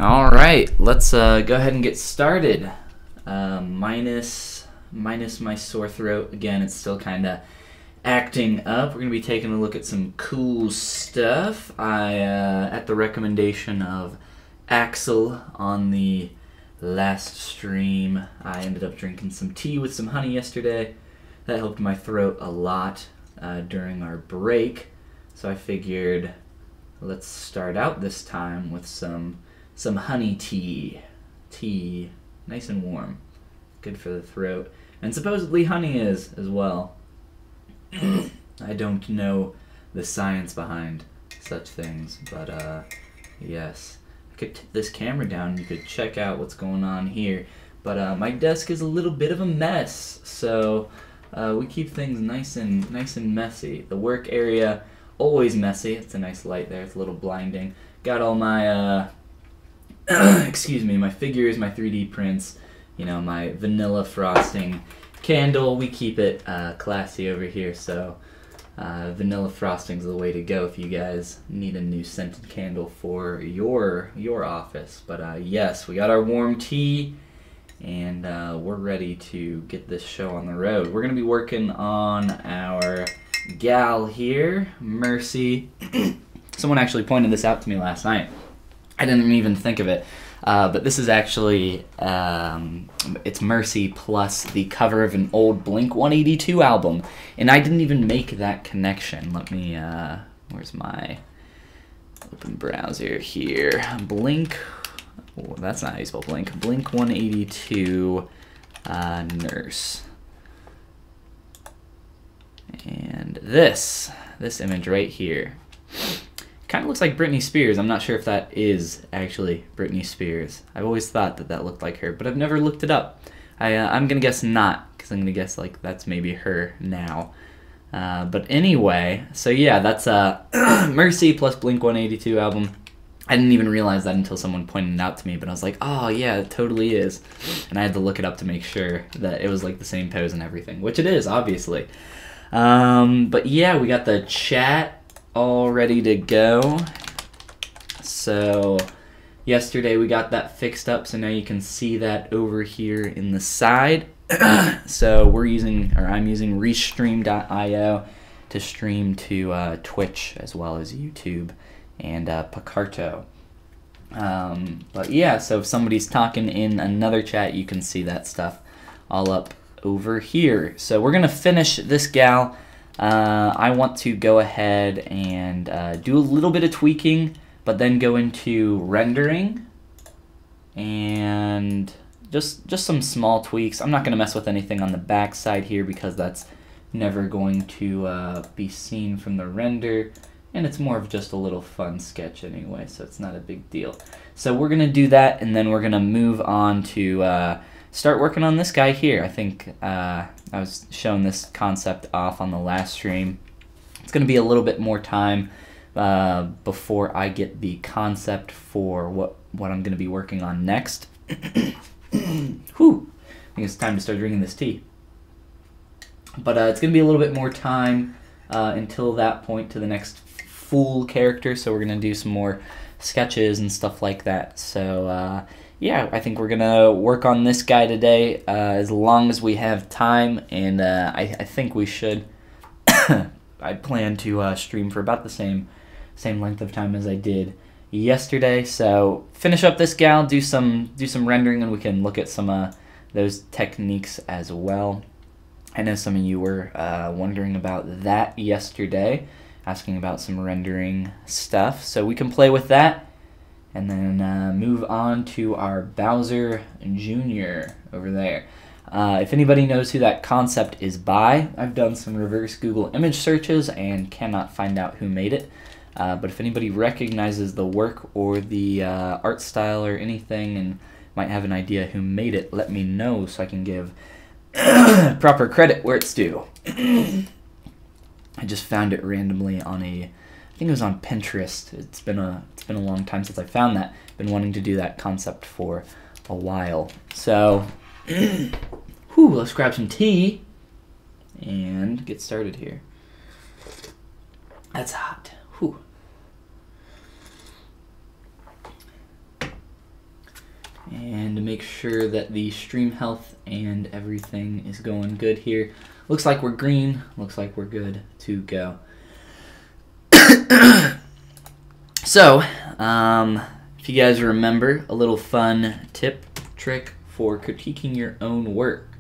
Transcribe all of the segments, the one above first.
All right, let's go ahead and get started. Minus my sore throat. Again, it's still kind of acting up. We're going to be taking a look at some cool stuff. At the recommendation of Axel on the last stream, I ended up drinking some tea with some honey yesterday. That helped my throat a lot during our break. So I figured let's start out this time with some honey tea. Tea, nice and warm. Good for the throat. And supposedly honey is as well. I don't know the science behind such things, but yes. I could tip this camera down and you could check out what's going on here. But my desk is a little bit of a mess, so we keep things nice and messy. The work area, always messy. It's a nice light there, it's a little blinding. Got all my excuse me, my figures, my 3D prints, you know, my vanilla frosting candle. We keep it classy over here, so vanilla frosting's the way to go if you guys need a new scented candle for your office. But yes, we got our warm tea, and we're ready to get this show on the road. We're going to be working on our gal here, Mercy. Someone actually pointed this out to me last night. I didn't even think of it, but this is actually, it's Mercy plus the cover of an old Blink-182 album, and I didn't even make that connection. Let me, where's my open browser here? Blink, oh, that's not how you spell Blink. Blink-182 Nurse. And this image right here kind of looks like Britney Spears. I'm not sure if that is actually Britney Spears. I've always thought that looked like her, but I've never looked it up. I'm going to guess not, because I'm going to guess like that's maybe her now. But anyway, so yeah, that's Mercy plus Blink-182 album. I didn't even realize that until someone pointed it out to me, but I was like, oh yeah, it totally is. And I had to look it up to make sure that it was like the same pose and everything, which it is, obviously. But yeah, we got the chat all ready to go. So yesterday we got that fixed up, so now you can see that over here in the side. So I'm using restream.io to stream to Twitch as well as YouTube and Picarto. But yeah, so if somebody's talking in another chat, you can see that stuff all up over here. So we're gonna finish this gal. I want to go ahead and do a little bit of tweaking, but then go into rendering and just some small tweaks. I'm not going to mess with anything on the back side here because that's never going to be seen from the render, and it's more of just a little fun sketch anyway, so it's not a big deal. So we're going to do that, and then we're going to move on to start working on this guy here. I think I was showing this concept off on the last stream. It's going to be a little bit more time before I get the concept for what I'm going to be working on next. Whew. I think it's time to start drinking this tea. But it's going to be a little bit more time until that point to the next full character, so we're going to do some more sketches and stuff like that. So yeah, I think we're going to work on this guy today as long as we have time, and I think we should. I plan to stream for about the same length of time as I did yesterday. So finish up this gal, do some rendering, and we can look at some those techniques as well. I know some of you were wondering about that yesterday, asking about some rendering stuff, so we can play with that. And then move on to our Bowser Jr. over there. If anybody knows who that concept is by, I've done some reverse Google image searches and cannot find out who made it. But if anybody recognizes the work or the art style or anything and might have an idea who made it, let me know so I can give proper credit where it's due. I just found it randomly on I think it was on Pinterest. It's been a long time since I found that. Been wanting to do that concept for a while. So, whew, let's grab some tea and get started here. That's hot. Whew. and to make sure that the stream health and everything is going good here. Looks like we're green, looks like we're good to go. So, if you guys remember, a little fun trick for critiquing your own work.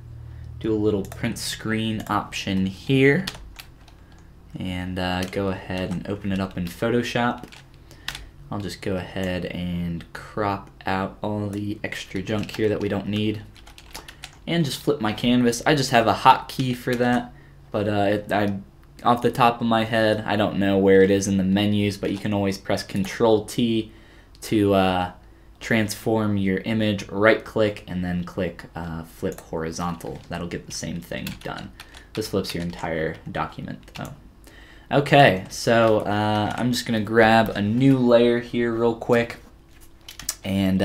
Do a little print screen option here, and go ahead and open it up in Photoshop. I'll just go ahead and crop out all the extra junk here that we don't need, and just flip my canvas. I just have a hotkey for that, but off the top of my head, I don't know where it is in the menus, but you can always press Control-T to transform your image, right-click, and then click Flip Horizontal. That'll get the same thing done. This flips your entire document, though. Okay, so I'm just going to grab a new layer here real quick and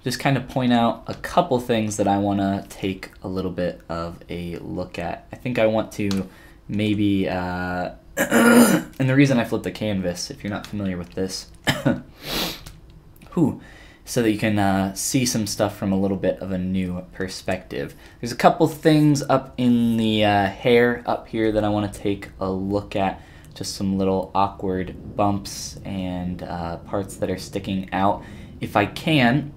just kind of point out a couple things that I want to take a little bit of a look at. I think I want to maybe, and the reason I flipped the canvas, if you're not familiar with this, so that you can see some stuff from a little bit of a new perspective. There's a couple things up in the hair up here that I want to take a look at. Just some little awkward bumps and parts that are sticking out. If I can,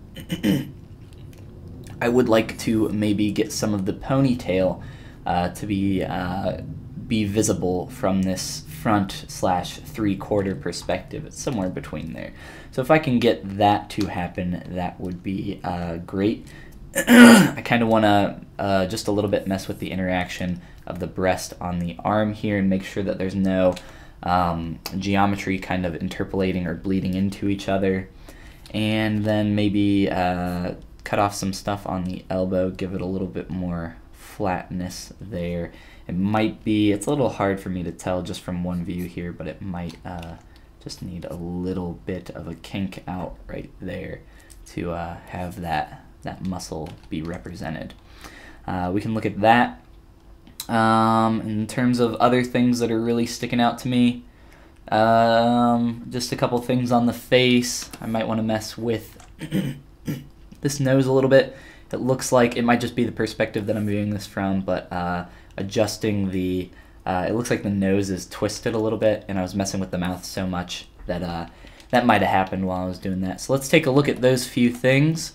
I would like to maybe get some of the ponytail to be visible from this front / 3/4 perspective. It's somewhere between there. So if I can get that to happen, that would be great. I kind of want to just a little bit mess with the interaction of the breast on the arm here and make sure that there's no geometry kind of interpolating or bleeding into each other. And then maybe cut off some stuff on the elbow, give it a little bit more flatness there. It might be, it's a little hard for me to tell just from one view here, but it might just need a little bit of a kink out right there to have that muscle be represented. We can look at that. In terms of other things that are really sticking out to me, just a couple things on the face. I might want to mess with this nose a little bit. It looks like it might just be the perspective that I'm viewing this from, but adjusting the, it looks like the nose is twisted a little bit, and I was messing with the mouth so much that that might have happened while I was doing that. So let's take a look at those few things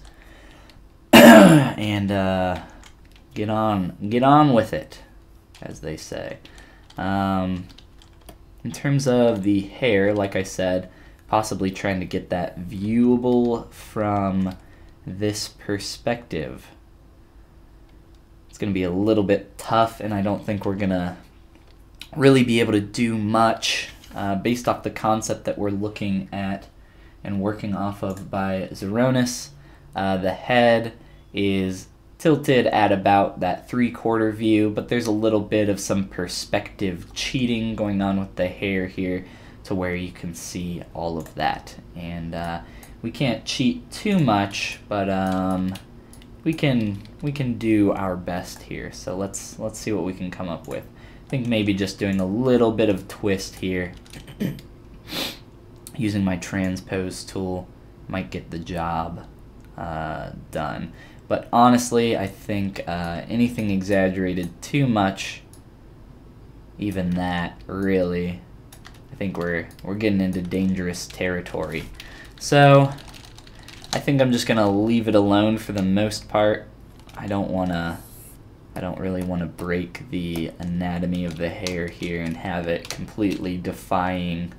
and get on with it, as they say. In terms of the hair, like I said, possibly trying to get that viewable from this perspective. It's going to be a little bit tough, and I don't think we're going to really be able to do much based off the concept that we're looking at and working off of by Zeronis. The head is tilted at about that 3/4 view, but there's a little bit of some perspective cheating going on with the hair here to where you can see all of that. And we can't cheat too much, but we can do our best here. So let's see what we can come up with. I think maybe just doing a little bit of twist here using my transpose tool might get the job done. But honestly, I think anything exaggerated too much, even that, really, I think we're getting into dangerous territory. So I think I'm just gonna leave it alone for the most part. I don't really want to break the anatomy of the hair here and have it completely defying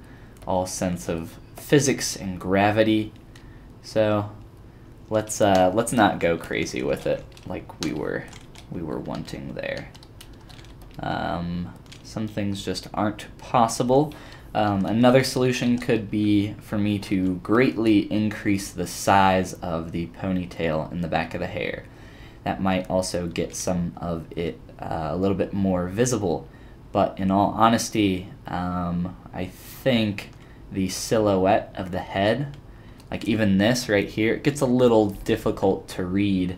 all sense of physics and gravity. So let's not go crazy with it like we were wanting there. Some things just aren't possible. Another solution could be for me to greatly increase the size of the ponytail in the back of the hair. That might also get some of it a little bit more visible, but in all honesty, I think the silhouette of the head, like even this right here, it gets a little difficult to read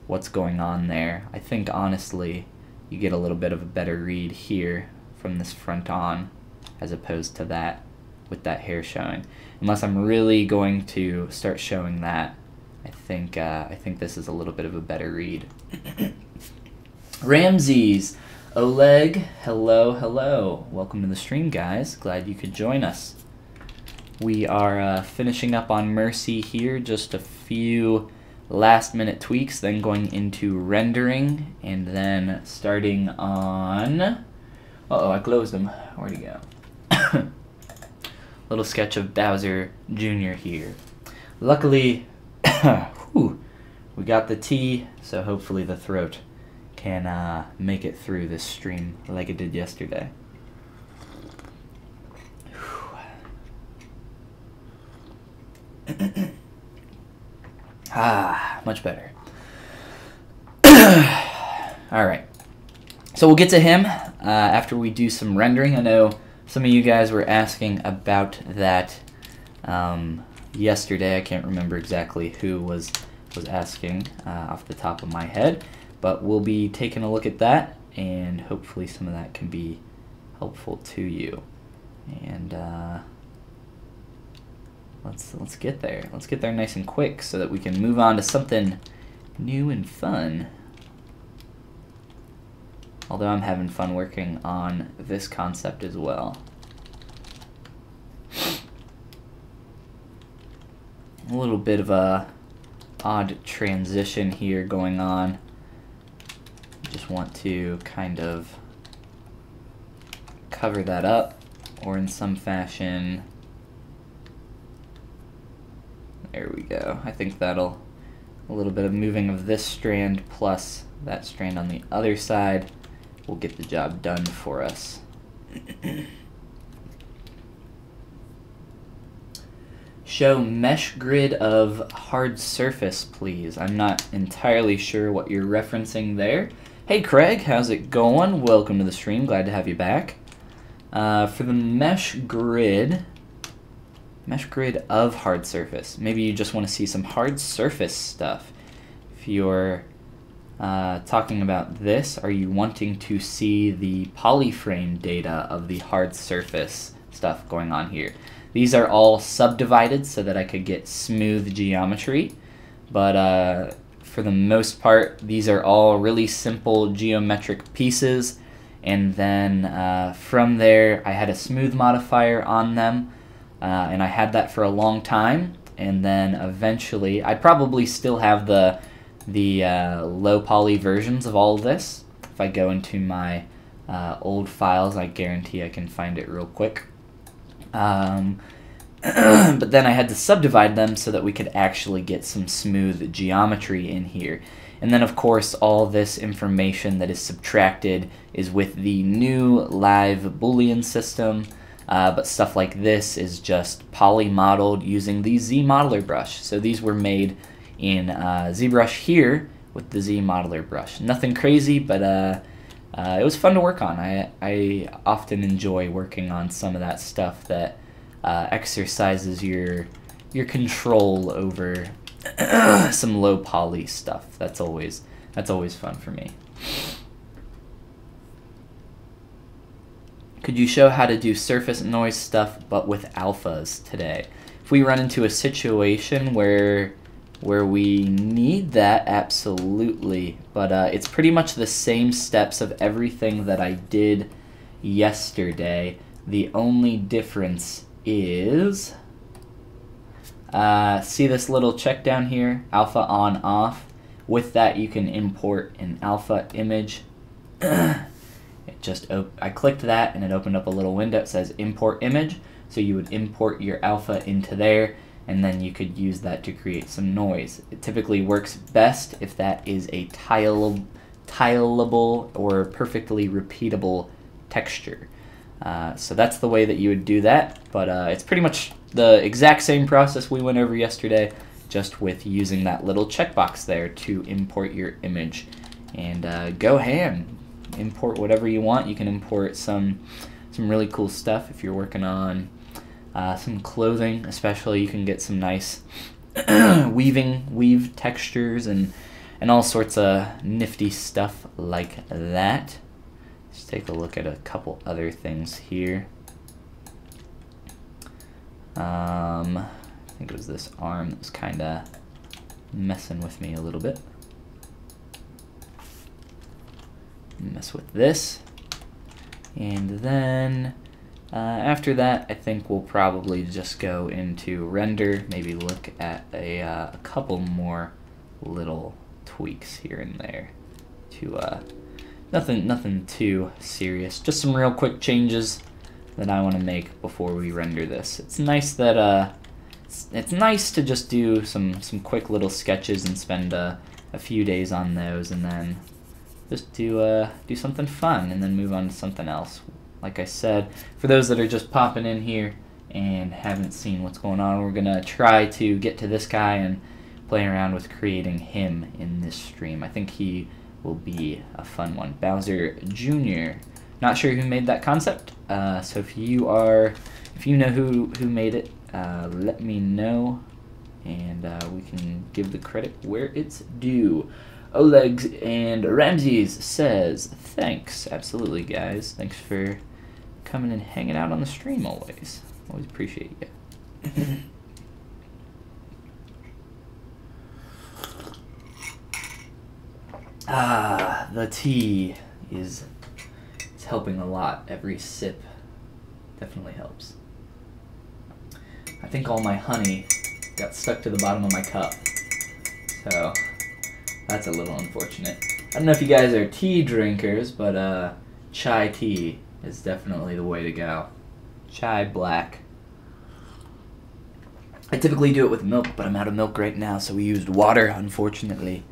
what's going on there. I think honestly you get a little bit of a better read here from this front on as opposed to that with that hair showing. Unless I'm really going to start showing that I think this is a little bit of a better read. Ramses, Oleg, hello, hello. Welcome to the stream, guys. Glad you could join us. We are finishing up on Mercy here, just a few last-minute tweaks, then going into rendering, and then starting on... Uh-oh, I closed them. Where'd he go? Little sketch of Bowser Jr. here. Luckily, we got the tea, so hopefully the throat can make it through this stream like it did yesterday. Much better. Alright, so we'll get to him after we do some rendering. I know some of you guys were asking about that yesterday. I can't remember exactly who was asking off the top of my head, but we'll be taking a look at that, and hopefully some of that can be helpful to you. And let's get there. Let's get there nice and quick so that we can move on to something new and fun. Although I'm having fun working on this concept as well. A little bit of a odd transition here going on. Just want to kind of cover that up, or in some fashion. There we go. I think that'll, a little bit of moving of this strand plus that strand on the other side will get the job done for us. Show mesh grid of hard surface, please. I'm not entirely sure what you're referencing there. Hey Craig, how's it going? Welcome to the stream, glad to have you back. For the mesh grid of hard surface, maybe you just want to see some hard surface stuff. If you're talking about this, are you wanting to see the polyframe data of the hard surface stuff going on here? These are all subdivided so that I could get smooth geometry, but for the most part, these are all really simple geometric pieces, and then from there, I had a smooth modifier on them, and I had that for a long time, and then eventually, I probably still have the low poly versions of all of this. If I go into my old files, I guarantee I can find it real quick. But then I had to subdivide them so that we could actually get some smooth geometry in here. And then of course all this information that is subtracted is with the new live Boolean system, but stuff like this is just poly modeled using the Z modeler brush. So these were made in ZBrush here with the Z modeler brush. Nothing crazy, but it was fun to work on. I often enjoy working on some of that stuff that exercises your control over some low poly stuff. That's always fun for me. Could you show how to do surface noise stuff but with alphas today? If we run into a situation where we need that, absolutely, but it's pretty much the same steps of everything that I did yesterday. The only difference is, see this little check down here, alpha on off. With that you can import an alpha image. I clicked that and it opened up a little window. It says import image, so you would import your alpha into there, and then you could use that to create some noise. It typically works best if that is a tileable or perfectly repeatable texture. So that's the way that you would do that, but it's pretty much the exact same process we went over yesterday, just with using that little checkbox there to import your image. And go ham. Import whatever you want. You can import some really cool stuff if you're working on some clothing, especially. You can get some nice weave textures and all sorts of nifty stuff like that. Let's take a look at a couple other things here. I think it was this arm that was kind of messing with me a little bit. Mess with this. And then after that, I think we'll probably just go into render, maybe look at a couple more little tweaks here and there. Nothing too serious, just some real quick changes that I want to make before we render this. It's nice that it's nice to just do some quick little sketches and spend a few days on those, and then just do something fun and then move on to something else. Like I said, for those that are just popping in here and haven't seen what's going on, we're gonna try to get to this guy and play around with creating him in this stream. I think he will be a fun one. Bowser Jr. Not sure who made that concept, so if you know who made it, let me know, and we can give the credit where it's due. Oleg and Ramses says, thanks. Absolutely, guys. Thanks for coming and hanging out on the stream always. Always appreciate you. The tea is helping a lot. Every sip definitely helps. I think all my honey got stuck to the bottom of my cup, so that's a little unfortunate. I don't know if you guys are tea drinkers, but chai tea is definitely the way to go. Chai black. I typically do it with milk, but I'm out of milk right now, so we used water, unfortunately.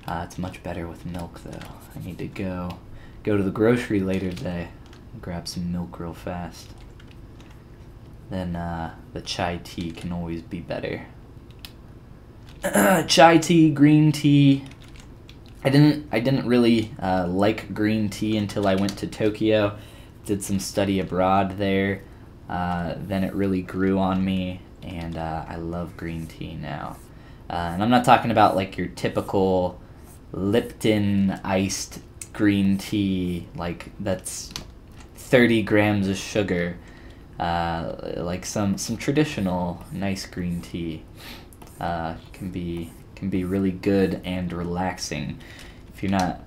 It's much better with milk, though. I need to go to the grocery later today and grab some milk real fast. Then the chai tea can always be better. Chai tea, green tea. I didn't really like green tea until I went to Tokyo. Did some study abroad there. Then it really grew on me, and I love green tea now. And I'm not talking about like your typical Lipton iced green tea, like that's 30 grams of sugar. Like some traditional nice green tea can be really good and relaxing. If you're not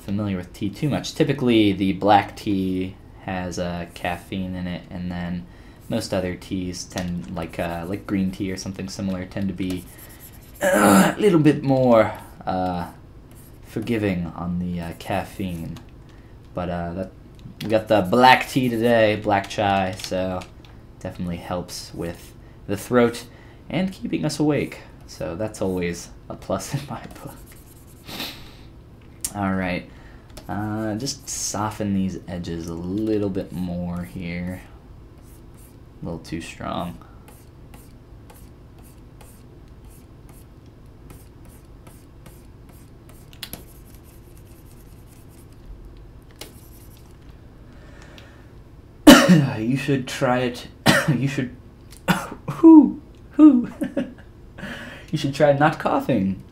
familiar with tea too much, typically the black tea has caffeine in it, and then most other teas tend, like green tea or something similar, tend to be a little bit more forgiving on the caffeine. But we got the black tea today, black chai, so definitely helps with the throat and keeping us awake. So that's always a plus in my book. Alright, just soften these edges a little bit more here. A little too strong. You should try it. You should. Who? You should try not coughing.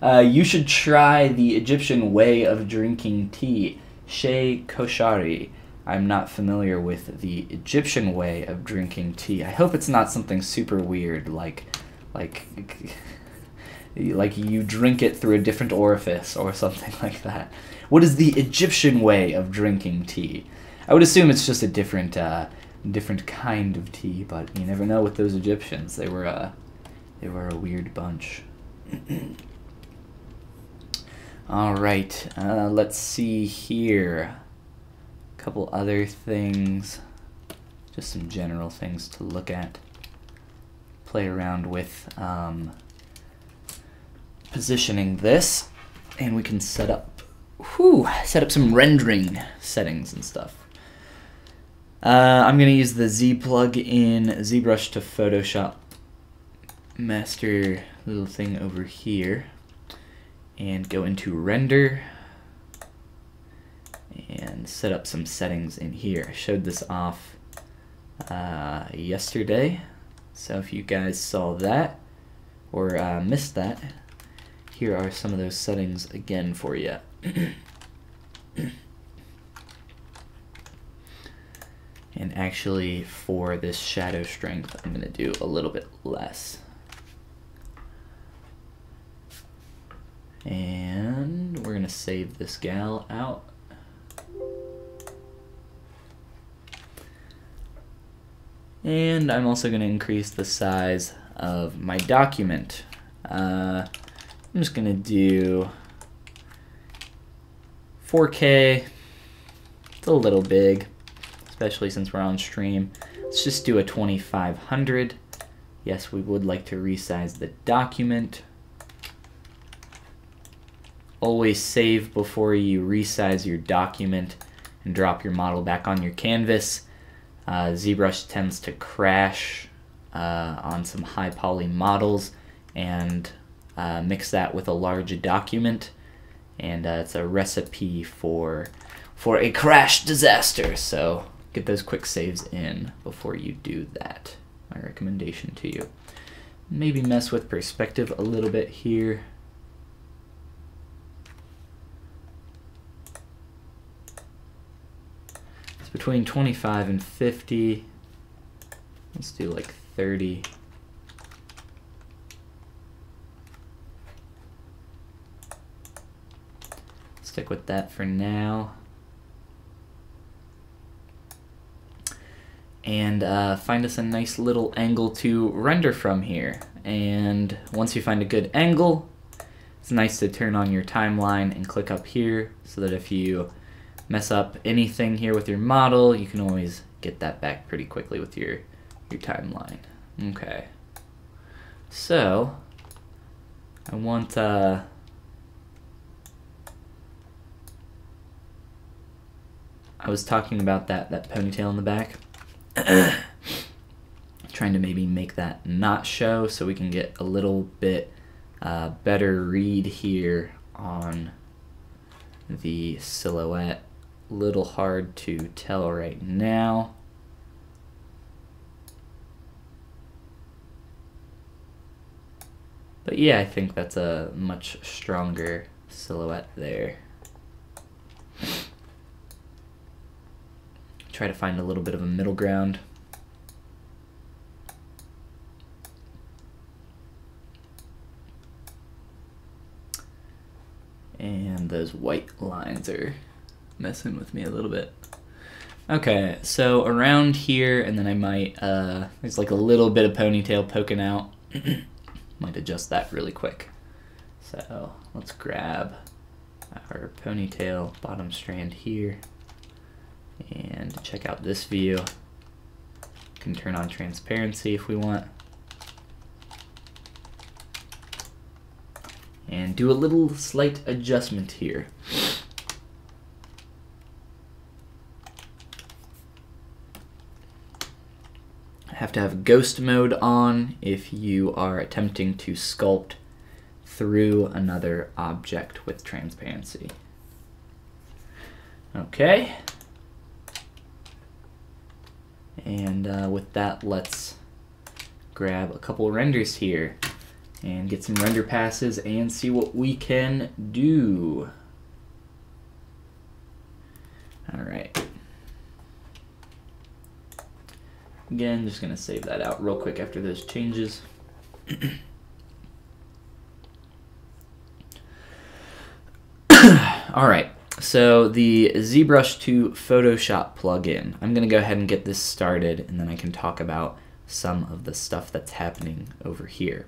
You should try the Egyptian way of drinking tea, Shea Koshari. I'm not familiar with the Egyptian way of drinking tea. I hope it's not something super weird, like you drink it through a different orifice or something like that. What is the Egyptian way of drinking tea? I would assume it's just a different kind of tea, but you never know with those Egyptians. They were a weird bunch. All right, let's see here. A couple other things, just some general things to look at. Play around with positioning this, and we can set up some rendering settings and stuff. I'm going to use the Z plug-in ZBrush to Photoshop master little thing over here and go into render and set up some settings in here. I showed this off yesterday, so if you guys saw that or missed that, here are some of those settings again for you. And actually, for this shadow strength, I'm going to do a little bit less. And we're going to save this gal out. And I'm also going to increase the size of my document. I'm just going to do 4K. It's a little big, especially since we're on stream. Let's just do a 2500. Yes, we would like to resize the document. Always save before you resize your document and drop your model back on your canvas. ZBrush tends to crash on some high poly models, and mix that with a large document, and it's a recipe for a crash disaster. So get those quick saves in before you do that. My recommendation to you. Maybe mess with perspective a little bit here. It's between 25 and 50. Let's do like 30. Stick with that for now. And find us a nice little angle to render from here. And once you find a good angle, it's nice to turn on your timeline and click up here so that if you mess up anything here with your model, you can always get that back pretty quickly with your timeline. Okay. So I want I was talking about that ponytail in the back. Trying to maybe make that not show so we can get a little bit better read here on the silhouette. A little hard to tell right now. But yeah, I think that's a much stronger silhouette there. Try to find a little bit of a middle ground. And those white lines are messing with me a little bit. Okay, so around here, and then I might, there's like a little bit of ponytail poking out. Might adjust that really quick. So let's grab our ponytail bottom strand here. And check out this view. We can turn on transparency if we want. And do a little slight adjustment here. Have to have ghost mode on if you are attempting to sculpt through another object with transparency. Okay. And with that, let's grab a couple renders here and get some render passes and see what we can do. All right. Again, just gonna save that out real quick after those changes. All right, so the ZBrush to Photoshop plugin. I'm gonna go ahead and get this started, and then I can talk about some of the stuff that's happening over here.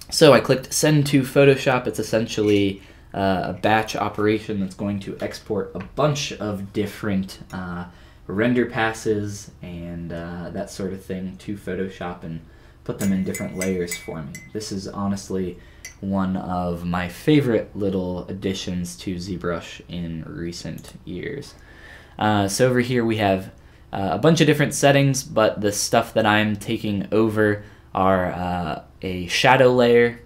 So I clicked Send to Photoshop. It's essentially a batch operation that's going to export a bunch of different render passes and that sort of thing to Photoshop and put them in different layers for me. This is honestly one of my favorite little additions to ZBrush in recent years. So over here we have a bunch of different settings, but the stuff that I'm taking over are a shadow layer.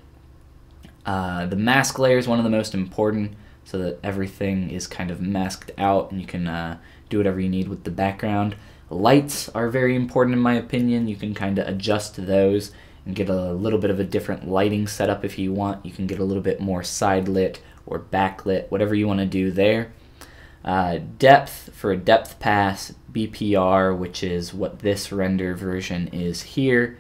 The mask layer is one of the most important, so that everything is kind of masked out and you can do whatever you need with the background. Lights are very important in my opinion. You can kind of adjust those and get a little bit of a different lighting setup if you want. You can get a little bit more side lit or backlit, whatever you want to do there. Depth, for a depth pass, BPR, which is what this render version is here,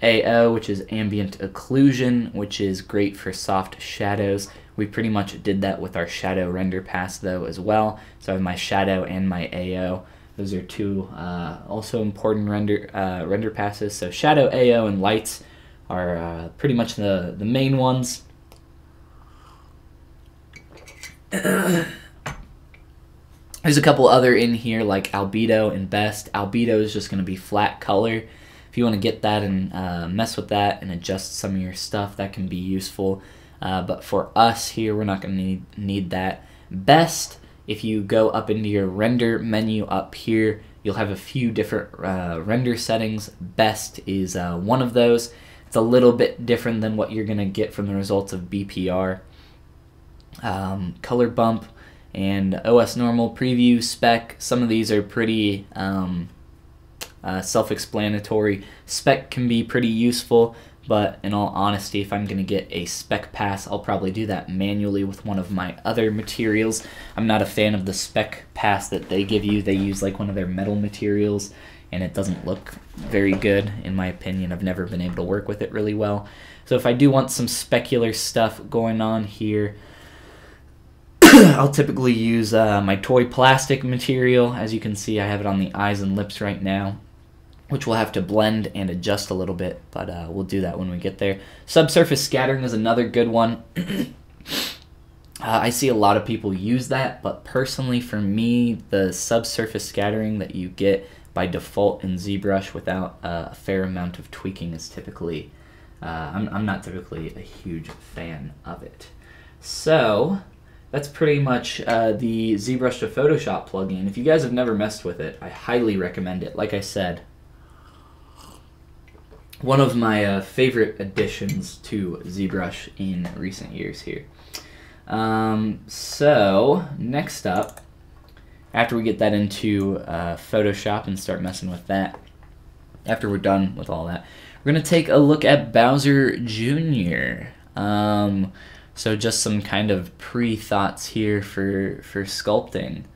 AO, which is ambient occlusion, which is great for soft shadows. We pretty much did that with our shadow render pass though as well. So I have my shadow and my AO. Those are two also important render passes. So shadow, AO, and lights are pretty much the main ones. There's a couple other in here like albedo and best. Albedo is just going to be flat color. If you want to get that and mess with that and adjust some of your stuff, that can be useful. But for us here, we're not going to need that. Best, if you go up into your render menu up here, you'll have a few different render settings. Best is one of those. It's a little bit different than what you're going to get from the results of BPR. Color bump and OS normal preview spec. Some of these are pretty self-explanatory. Spec can be pretty useful, but in all honesty, if I'm going to get a spec pass, I'll probably do that manually with one of my other materials. I'm not a fan of the spec pass that they give you. They use like one of their metal materials, and it doesn't look very good, in my opinion. I've never been able to work with it really well. So if I do want some specular stuff going on here, I'll typically use my toy plastic material. As you can see, I have it on the eyes and lips right now, which we'll have to blend and adjust a little bit, but we'll do that when we get there. Subsurface scattering is another good one. I see a lot of people use that, but personally for me, the subsurface scattering that you get by default in ZBrush without a fair amount of tweaking is typically, I'm not typically a huge fan of it. So that's pretty much the ZBrush to Photoshop plugin. If you guys have never messed with it, I highly recommend it. Like I said, one of my favorite additions to ZBrush in recent years here. So next up, after we get that into Photoshop and start messing with that, after we're done with all that, we're going to take a look at Bowser Jr. So just some kind of pre-thoughts here for sculpting.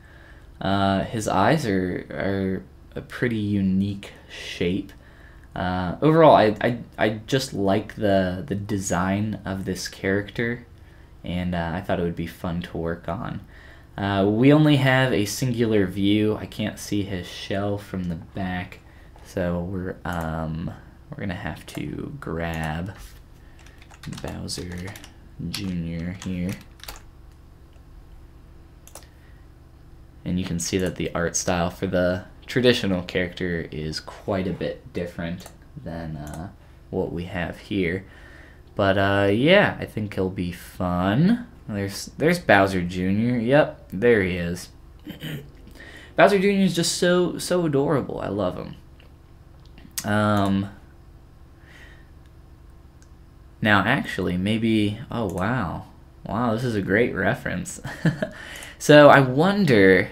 His eyes are a pretty unique shape. Overall, I just like the design of this character, and I thought it would be fun to work on. We only have a singular view. I can't see his shell from the back, so we're gonna have to grab Bowser Jr. here. And you can see that the art style for the traditional character is quite a bit different than what we have here. But yeah, I think he'll be fun. There's Bowser Jr. Yep, there he is. Bowser Jr. is just so adorable. I love him. Now actually, maybe, oh wow, this is a great reference. So I wonder,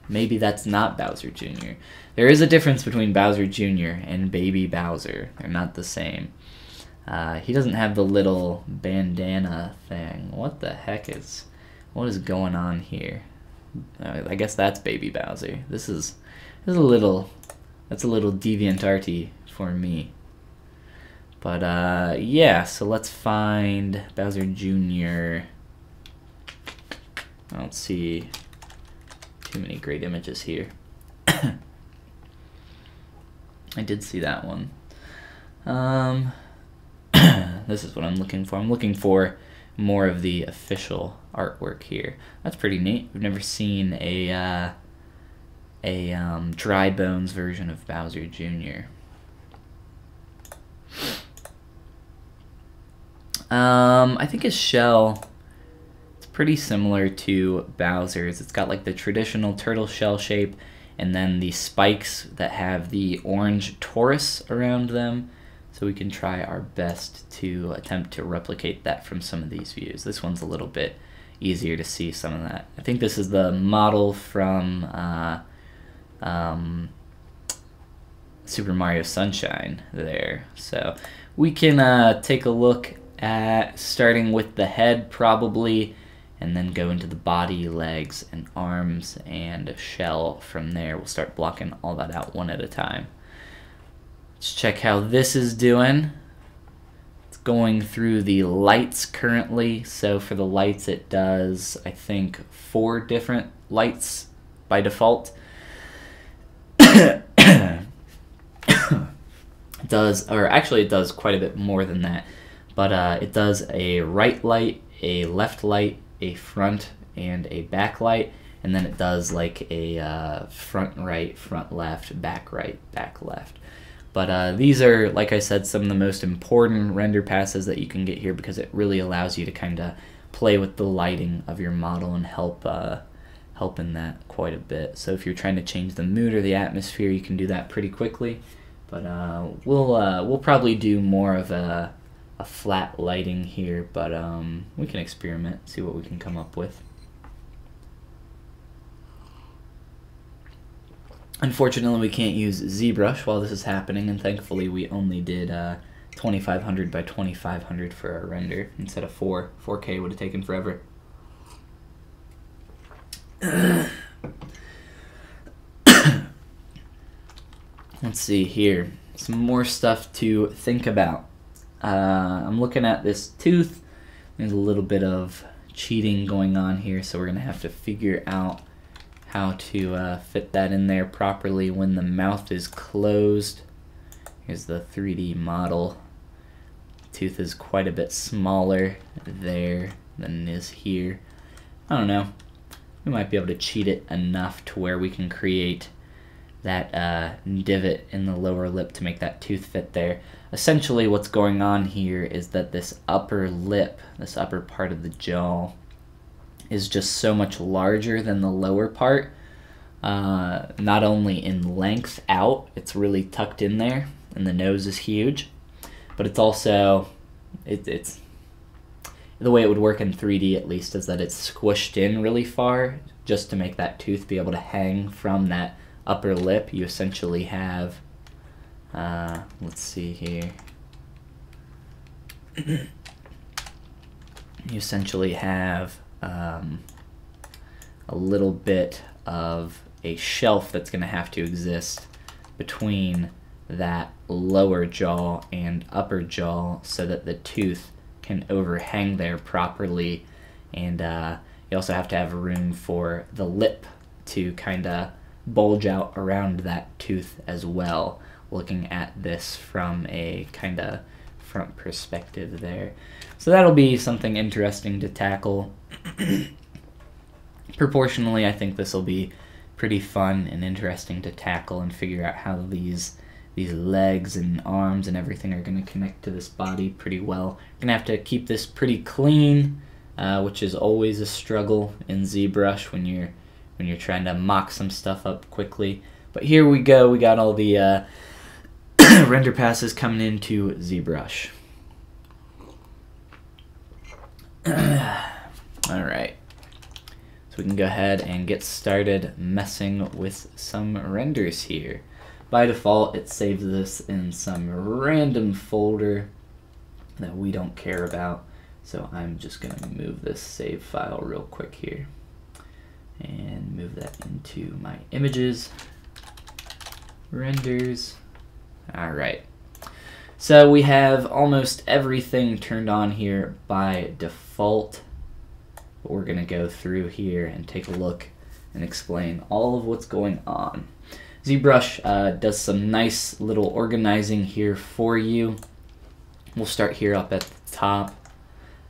maybe that's not Bowser Jr. There is a difference between Bowser Jr. and Baby Bowser. They're not the same. He doesn't have the little bandana thing. What the heck what is going on here? I guess that's Baby Bowser. That's a little DeviantArty for me. But yeah, so let's find Bowser Jr. I don't see too many great images here. I did see that one. This is what I'm looking for. I'm looking for more of the official artwork here. That's pretty neat. We've never seen a dry bones version of Bowser Jr. I think his shell, it's pretty similar to Bowser's. It's got like the traditional turtle shell shape, and then the spikes that have the orange torus around them. So we can try our best to attempt to replicate that from some of these views. This one's a little bit easier to see some of that. I think this is the model from Super Mario Sunshine there. So we can take a look at starting with the head probably, and then go into the body, legs, and arms, and shell from there. We'll start blocking all that out one at a time. Let's check how this is doing. It's going through the lights currently. So for the lights, it does, I think, 4 different lights by default. It does, or actually it does quite a bit more than that, but it does a right light, a left light, a front, and a back light, and then it does like a front right, front left, back right, back left. But these are, like I said, some of the most important render passes that you can get here, because it really allows you to kind of play with the lighting of your model and help in that quite a bit. So if you're trying to change the mood or the atmosphere, you can do that pretty quickly. But we'll probably do more of a flat lighting here, but we can experiment, see what we can come up with. Unfortunately, we can't use ZBrush while this is happening, and thankfully we only did 2500 by 2500 for our render instead of 4K would have taken forever. Let's see here, some more stuff to think about. I'm looking at this tooth. There's a little bit of cheating going on here, so we're gonna have to figure out how to fit that in there properly when the mouth is closed. Here's the 3D model. Tooth is quite a bit smaller there than it is here. I don't know. We might be able to cheat it enough to where we can create that divot in the lower lip to make that tooth fit there. Essentially what's going on here is that this upper lip, this upper part of the jaw, is just so much larger than the lower part. Not only in length out, it's really tucked in there, and the nose is huge, but it's also, it's the way it would work in 3D at least, is that it's squished in really far just to make that tooth be able to hang from that upper lip. You essentially have, let's see here, you essentially have a little bit of a shelf that's going to have to exist between that lower jaw and upper jaw so that the tooth can overhang there properly, and you also have to have room for the lip to kind of bulge out around that tooth as well, looking at this from a kind of front perspective there. So that'll be something interesting to tackle. Proportionally, I think this will be pretty fun and interesting to tackle and figure out how these legs and arms and everything are going to connect to this body pretty well. We're going to have to keep this pretty clean, which is always a struggle in ZBrush when you're trying to mock some stuff up quickly. But here we go. We got all the render passes coming into ZBrush. All right. So we can go ahead and get started messing with some renders here. By default, it saves this in some random folder that we don't care about. So I'm just going to move this save file real quick here and move that into my images, renders. All right. So we have almost everything turned on here by default. But we're going to go through here and take a look and explain all of what's going on. ZBrush does some nice little organizing here for you. We'll start here up at the top.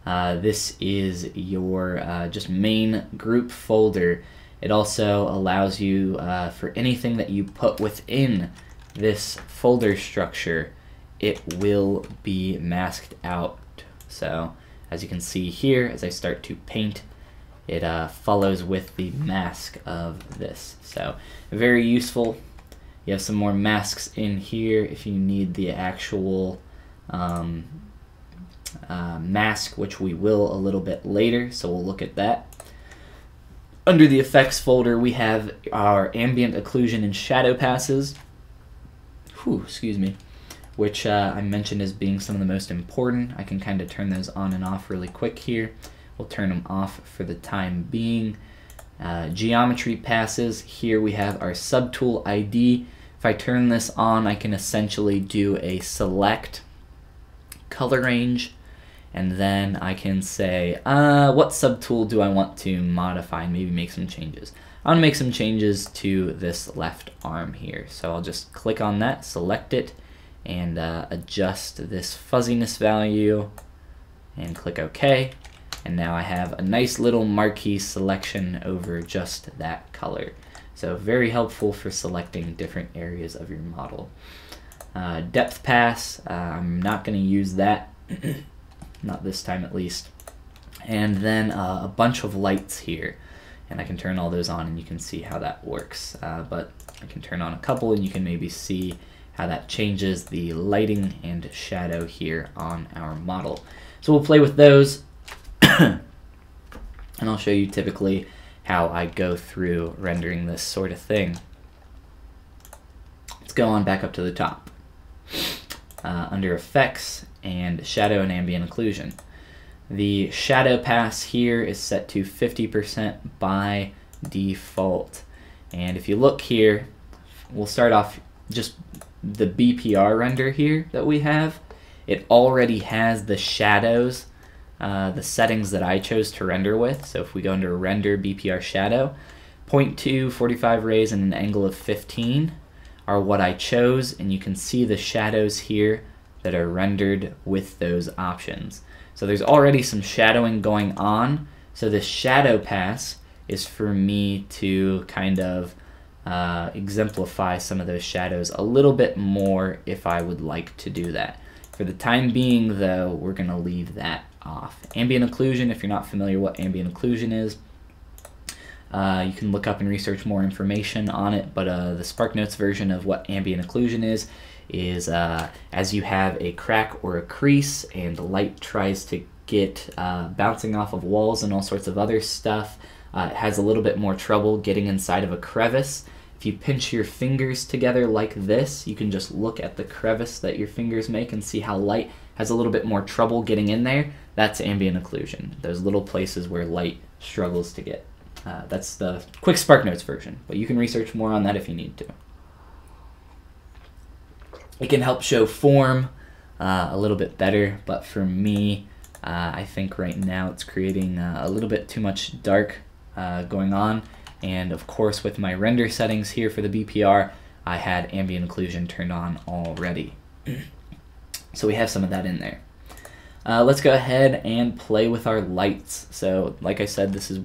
This is your just main group folder. It also allows you for anything that you put within this folder structure, it will be masked out. So as you can see here, as I start to paint, it follows with the mask of this. So very useful. You have some more masks in here if you need the actual mask, which we will a little bit later, so we'll look at that. Under the effects folder, we have our ambient occlusion and shadow passes. Excuse me. Which I mentioned as being some of the most important. I can kind of turn those on and off really quick here. We'll turn them off for the time being. Geometry passes. Here we have our subtool ID, If I turn this on, I can essentially do a select color range, and then I can say, what subtool do I want to modify and maybe make some changes. I want to make some changes to this left arm here. So I'll just click on that, select it, and adjust this fuzziness value, and click OK. And now I have a nice little marquee selection over just that color. So very helpful for selecting different areas of your model. Depth pass, I'm not going to use that, not this time at least. And then a bunch of lights here, and I can turn all those on and you can see how that works. But I can turn on a couple and you can maybe see how that changes the lighting and shadow here on our model. So we'll play with those, and I'll show you typically how I go through rendering this sort of thing. Let's go on back up to the top. Under Effects and Shadow and Ambient Occlusion. The shadow pass here is set to 50% by default. And if you look here, we'll start off just the BPR render here that we have. It already has the shadows, the settings that I chose to render with. So if we go under Render BPR Shadow, 0.2, 45 rays, and an angle of 15 are what I chose, and you can see the shadows here that are rendered with those options. So there's already some shadowing going on, so this shadow pass is for me to kind of exemplify some of those shadows a little bit more if I would like to do that. For the time being though, we're going to leave that off. Ambient occlusion, if you're not familiar what ambient occlusion is, you can look up and research more information on it, but the SparkNotes version of what ambient occlusion is as you have a crack or a crease and the light tries to get bouncing off of walls and all sorts of other stuff, it has a little bit more trouble getting inside of a crevice. If you pinch your fingers together like this, you can just look at the crevice that your fingers make and see how light has a little bit more trouble getting in there. That's ambient occlusion, those little places where light struggles to get. That's the quick SparkNotes version, but you can research more on that if you need to. It can help show form a little bit better, but for me, I think right now it's creating a little bit too much dark going on. And of course, with my render settings here for the BPR, I had ambient occlusion turned on already. So we have some of that in there. Let's go ahead and play with our lights. So like I said, this is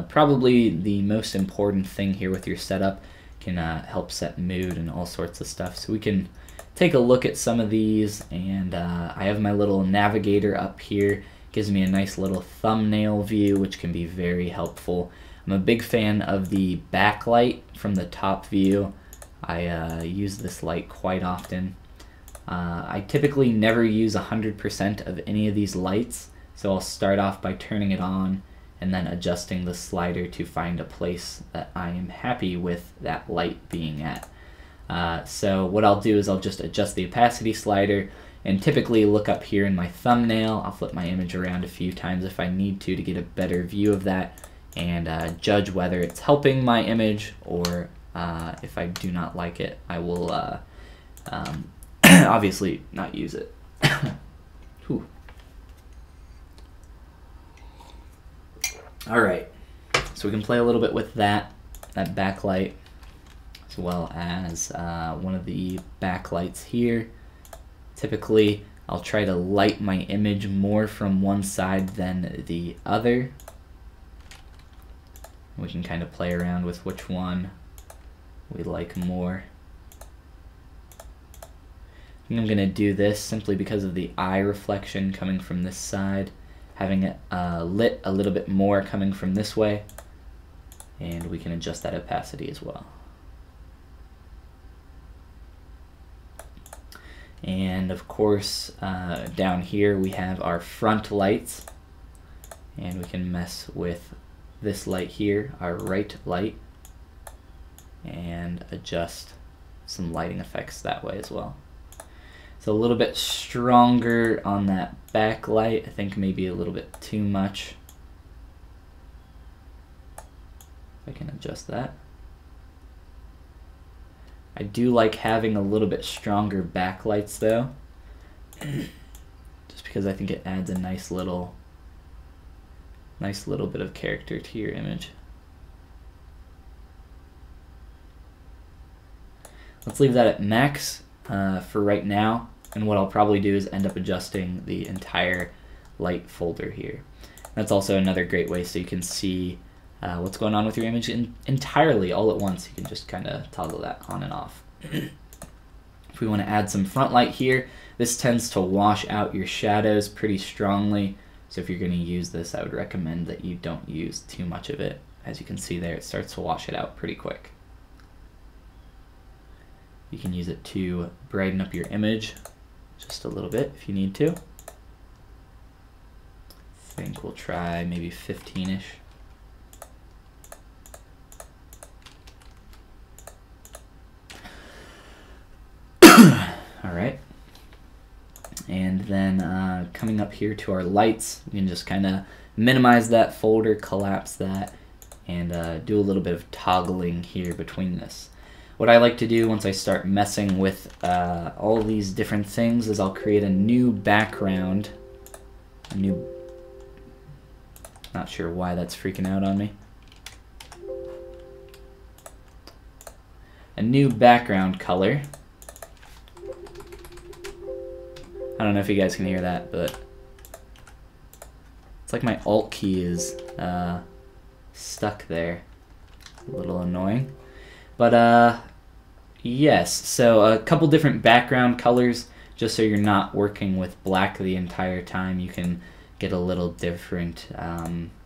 probably the most important thing here with your setup. Can help set mood and all sorts of stuff. So we can take a look at some of these, and I have my little navigator up here. Gives me a nice little thumbnail view, which can be very helpful. I'm a big fan of the backlight from the top view. I use this light quite often. I typically never use 100% of any of these lights, so I'll start off by turning it on and then adjusting the slider to find a place that I am happy with that light being at. So what I'll do is I'll just adjust the opacity slider and typically look up here in my thumbnail. I'll flip my image around a few times if I need to get a better view of that and judge whether it's helping my image, or if I do not like it, I will obviously not use it. Whew. Alright, so we can play a little bit with that backlight, as well as one of the backlights here. Typically, I'll try to light my image more from one side than the other. We can kind of play around with which one we like more. I think I'm going to do this simply because of the eye reflection coming from this side, having it lit a little bit more coming from this way, and we can adjust that opacity as well. And of course, down here we have our front lights, and we can mess with this light here, our right light, and adjust some lighting effects that way as well. It's a little bit stronger on that backlight. I think maybe a little bit too much. I can adjust that. I do like having a little bit stronger backlights though, just because I think it adds a nice little bit of character to your image. Let's leave that at max for right now, and what I'll probably do is end up adjusting the entire light folder here. That's also another great way so you can see what's going on with your image entirely all at once. You can just kind of toggle that on and off. If we want to add some front light here, this tends to wash out your shadows pretty strongly. So if you're going to use this, I would recommend that you don't use too much of it. As you can see there, it starts to wash it out pretty quick. You can use it to brighten up your image just a little bit if you need to. I think we'll try maybe 15-ish. All right. And then coming up here to our lights, we can just kind of minimize that folder, collapse that, and do a little bit of toggling here between this. What I like to do once I start messing with all these different things is I'll create a new background, not sure why that's freaking out on me. A new background color. I don't know if you guys can hear that, but it's like my Alt key is stuck there. A little annoying. But yes, so a couple different background colors, just so you're not working with black the entire time. You can get a little different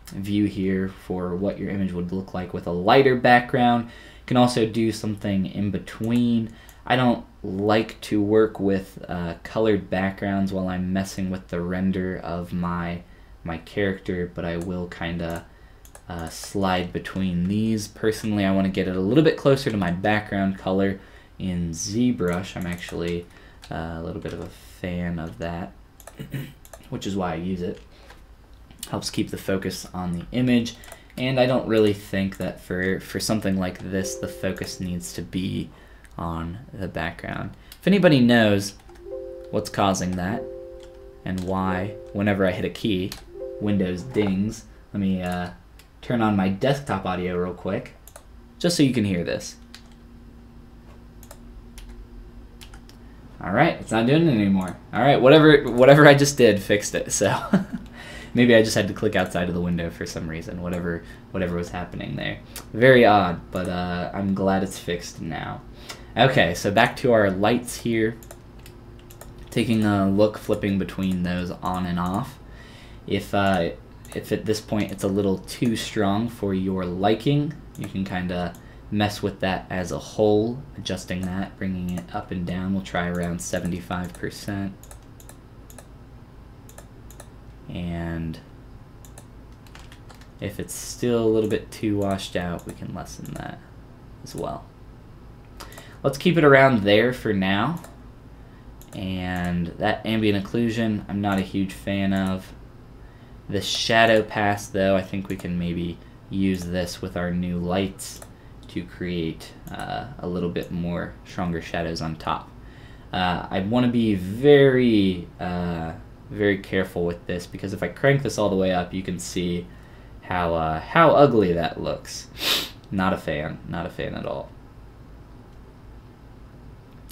view here for what your image would look like with a lighter background. You can also do something in between. I don't like to work with colored backgrounds while I'm messing with the render of my character, but I will kind of slide between these. Personally, I want to get it a little bit closer to my background color in ZBrush. I'm actually a little bit of a fan of that, which is why I use it. Helps keep the focus on the image, and I don't really think that for something like this, the focus needs to be on the background. If anybody knows what's causing that and why whenever I hit a key, Windows dings, let me turn on my desktop audio real quick, just so you can hear this. Alright, it's not doing it anymore. Alright, whatever I just did fixed it, so maybe I just had to click outside of the window for some reason, whatever was happening there. Very odd, but I'm glad it's fixed now. Okay, so back to our lights here. Taking a look, flipping between those on and off. If at this point it's a little too strong for your liking, you can kind of mess with that as a whole, adjusting that, bringing it up and down. We'll try around 75%. And if it's still a little bit too washed out, we can lessen that as well. Let's keep it around there for now. And that ambient occlusion, I'm not a huge fan of. The shadow pass, though, I think we can maybe use this with our new lights to create a little bit more stronger shadows on top. I'd want to be very careful with this, because if I crank this all the way up, you can see how ugly that looks. Not a fan at all.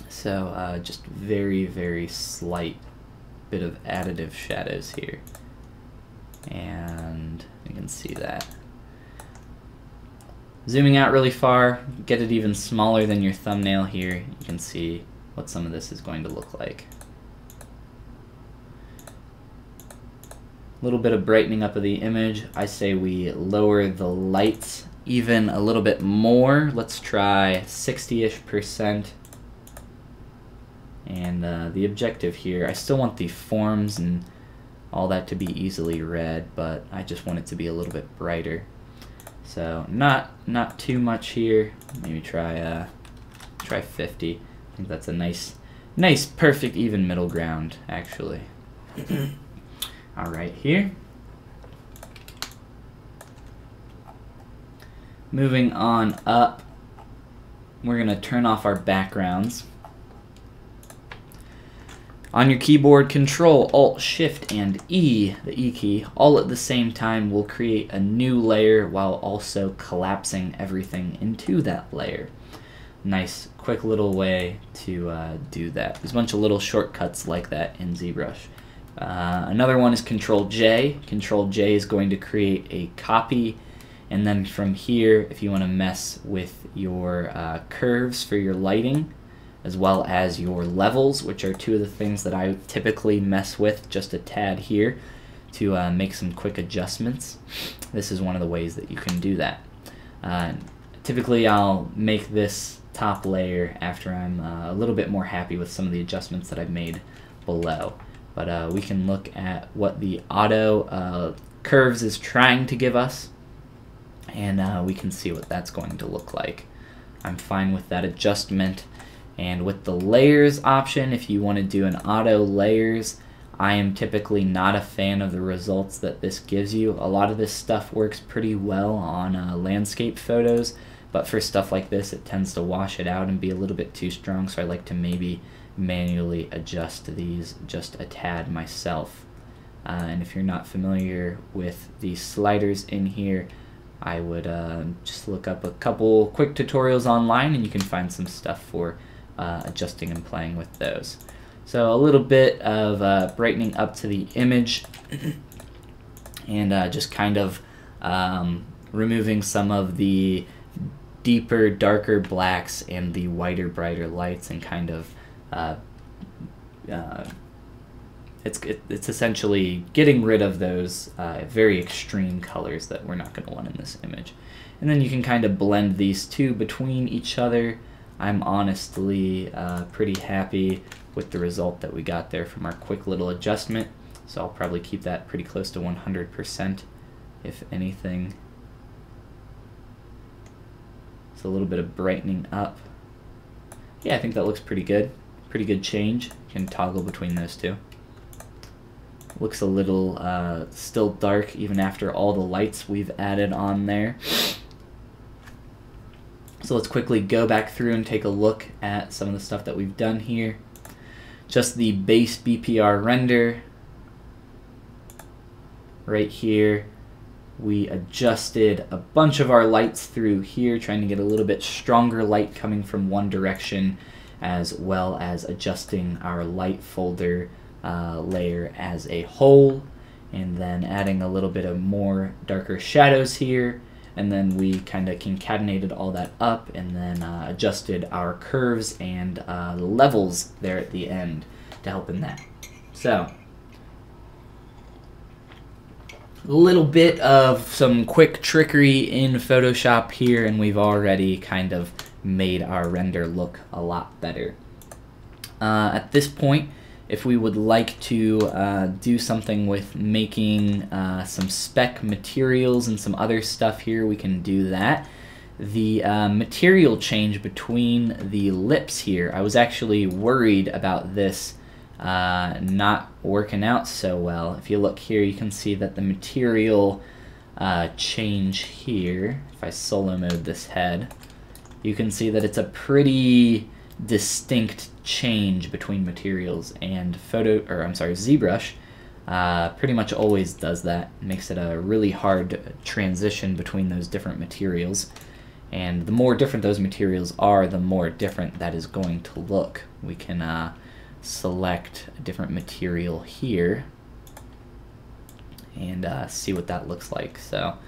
So just very slight bit of additive shadows here, and you can see that. Zooming out really far, get it even smaller than your thumbnail here, you can see what some of this is going to look like. A little bit of brightening up of the image. I say we lower the lights even a little bit more. Let's try 60-ish%. And the objective here, I still want the forms and all that to be easily read, but I just want it to be a little bit brighter. So not too much here. Maybe try 50. I think that's a nice perfect even middle ground actually. All right, here. Moving on up, we're going to turn off our backgrounds. On your keyboard, Control, Alt, Shift, and E, the E key, all at the same time will create a new layer while also collapsing everything into that layer. Nice, quick little way to do that. There's a bunch of little shortcuts like that in ZBrush. Another one is Control J. Control J is going to create a copy, and then from here, if you want to mess with your curves for your lighting, as well as your levels, which are two of the things that I typically mess with just a tad here to make some quick adjustments. This is one of the ways that you can do that. Typically I'll make this top layer after I'm a little bit more happy with some of the adjustments that I've made below. But we can look at what the auto curves is trying to give us, and we can see what that's going to look like. I'm fine with that adjustment. And with the layers option, if you want to do an auto layers, I am typically not a fan of the results that this gives you. A lot of this stuff works pretty well on landscape photos, but for stuff like this, it tends to wash it out and be a little bit too strong, so I like to maybe manually adjust these just a tad myself. And if you're not familiar with the sliders in here, I would just look up a couple quick tutorials online and you can find some stuff for adjusting and playing with those. So a little bit of brightening up to the image and just kind of removing some of the deeper, darker blacks and the whiter, brighter lights, and kind of it's essentially getting rid of those very extreme colors that we're not going to want in this image. And then you can kind of blend these two between each other. I'm honestly pretty happy with the result that we got there from our quick little adjustment, so I'll probably keep that pretty close to 100% if anything. It's a little bit of brightening up. Yeah, I think that looks pretty good. Pretty good change. You can toggle between those two. Looks a little still dark even after all the lights we've added on there. So let's quickly go back through and take a look at some of the stuff that we've done here. Just the base BPR render. Right here, we adjusted a bunch of our lights through here, trying to get a little bit stronger light coming from one direction, as well as adjusting our light folder layer as a whole, and then adding a little bit of more darker shadows here. And then we kind of concatenated all that up and then adjusted our curves and levels there at the end to help in that. So, a little bit of some quick trickery in Photoshop here, and we've already kind of made our render look a lot better. At this point, if we would like to do something with making some spec materials and some other stuff here, we can do that. The material change between the lips here, I was actually worried about this not working out so well. If you look here, you can see that the material change here, if I solo mode this head, you can see that it's a pretty distinct change between materials, and ZBrush pretty much always does that. It makes it a really hard transition between those different materials, and the more different those materials are, the more different that is going to look. We can select a different material here and see what that looks like. So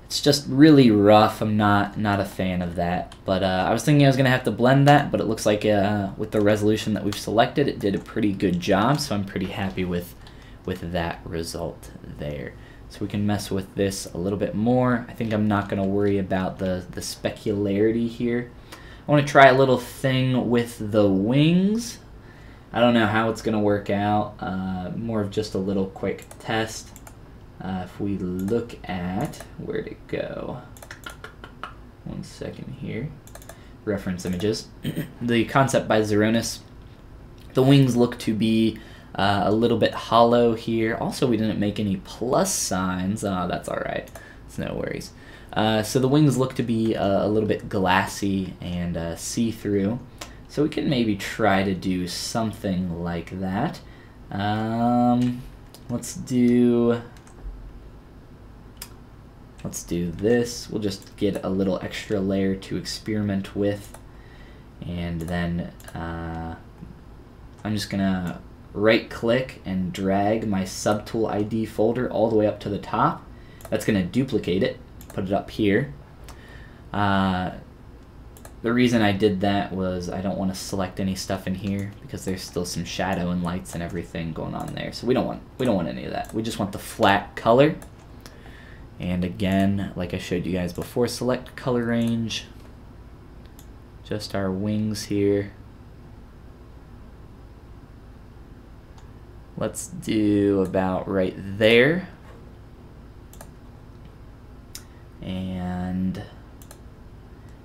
it's just really rough. I'm not a fan of that, but I was thinking I was gonna have to blend that, but it looks like with the resolution that we've selected, it did a pretty good job, so I'm pretty happy with that result there. So we can mess with this a little bit more. I think I'm not gonna worry about the specularity here. I wanna try a little thing with the wings. I don't know how it's gonna work out, more of just a little quick test. If we look at, where'd it go? One second here. Reference images. The concept by Zeronis. The wings look to be a little bit hollow here. Also, we didn't make any plus signs. Oh, that's alright. It's no worries. So the wings look to be a little bit glassy and see-through. So we can maybe try to do something like that. Let's do this. We'll just get a little extra layer to experiment with. And then I'm just gonna right-click and drag my subtool ID folder all the way up to the top. That's gonna duplicate it, put it up here. The reason I did that was I don't want to select any stuff in here because there's still some shadow and lights and everything going on there. So we don't want any of that. We just want the flat color. And again, like I showed you guys before, select color range. Just our wings here. Let's do about right there. And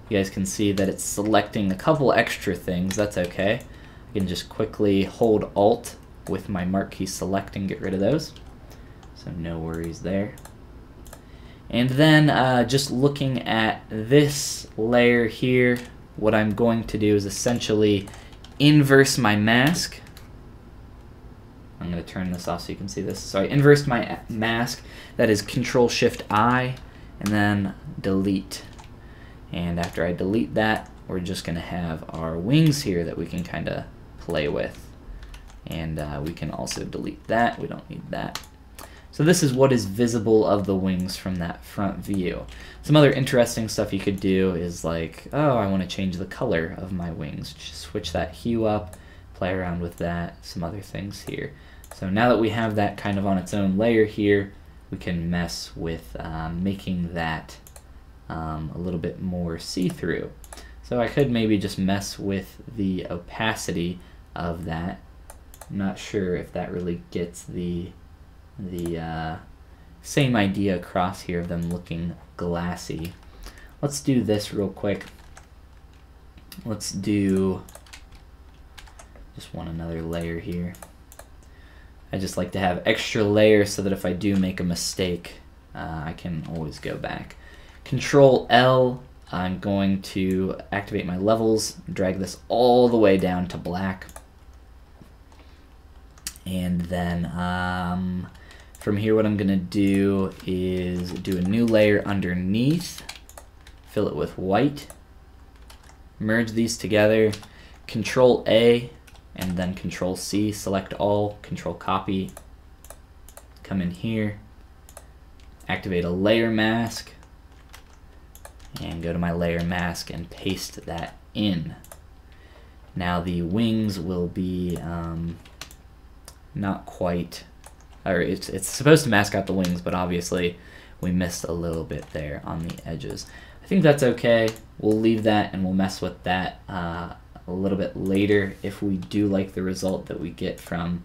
you guys can see that it's selecting a couple extra things. That's okay. I can just quickly hold Alt with my mark key select and get rid of those. So no worries there. And then just looking at this layer here, what I'm going to do is essentially inverse my mask. I'm going to turn this off so you can see this. So I inversed my mask. That is Control-Shift-I and then delete. And after I delete that, we're just going to have our wings here that we can kind of play with. And we can also delete that. We don't need that. So this is what is visible of the wings from that front view. Some other interesting stuff you could do is like, oh, I want to change the color of my wings. Just switch that hue up, play around with that, some other things here. So now that we have that kind of on its own layer here, we can mess with making that a little bit more see-through. So I could maybe just mess with the opacity of that. I'm not sure if that really gets the same idea across here of them looking glassy. Let's do this real quick. Let's do just another layer here. I just like to have extra layers so that if I do make a mistake, I can always go back. Control L, I'm going to activate my levels, drag this all the way down to black. And then from here what I'm going to do is do a new layer underneath, fill it with white, merge these together, Control A, and then Control C, select all, Control Copy, come in here, activate a layer mask, and go to my layer mask and paste that in. Now the wings will be not quite, or it's supposed to mask out the wings, but obviously we missed a little bit there on the edges. I think that's okay. We'll leave that and we'll mess with that a little bit later if we do like the result that we get from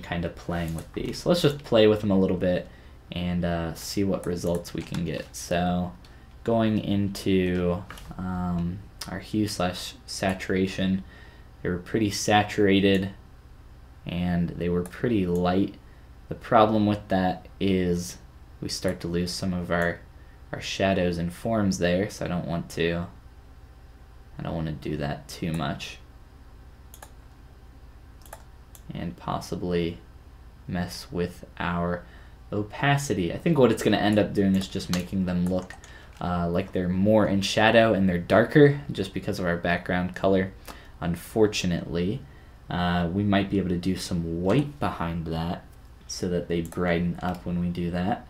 kind of playing with these. So let's just play with them a little bit and see what results we can get. So going into our hue / saturation, they were pretty saturated and they were pretty light. The problem with that is we start to lose some of our shadows and forms there, so I don't want to do that too much and possibly mess with our opacity. I think what it's going to end up doing is just making them look like they're more in shadow and they're darker just because of our background color. Unfortunately, we might be able to do some white behind that so that they brighten up when we do that.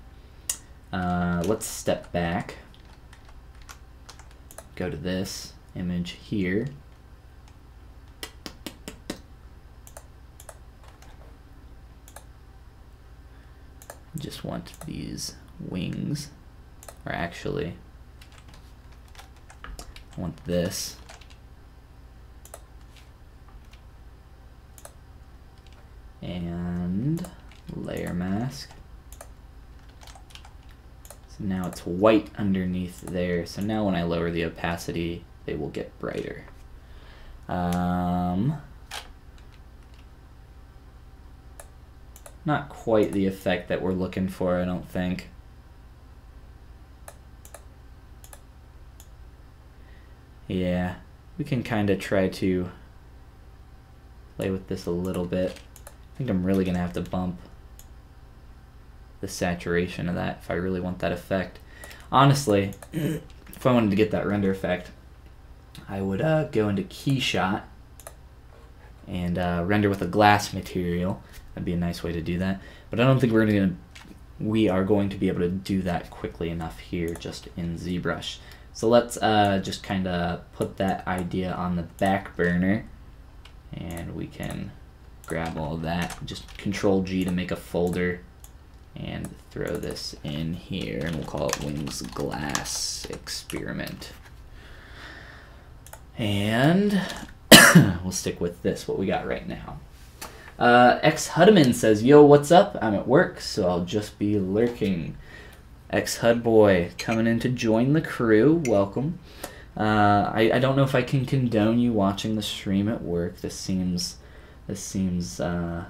Let's step back, go to this image here. Just want these wings, or actually I want this. And layer mask. So now it's white underneath there. So now when I lower the opacity, they will get brighter. Not quite the effect that we're looking for, I don't think. Yeah, we can kind of try to play with this a little bit. I think I'm really going to have to bump the saturation of that if I really want that effect. Honestly, if I wanted to get that render effect, I would go into Keyshot and render with a glass material. That'd be a nice way to do that. But I don't think we are going to be able to do that quickly enough here just in ZBrush. So let's just kind of put that idea on the back burner, and we can grab all that. Just Control G to make a folder and throw this in here, and we'll call it Wings Glass Experiment. And we'll stick with this, what we got right now. X Hudman says, yo, what's up? I'm at work, so I'll just be lurking. X Hud boy coming in to join the crew. Welcome. I don't know if I can condone you watching the stream at work. This seems wrong.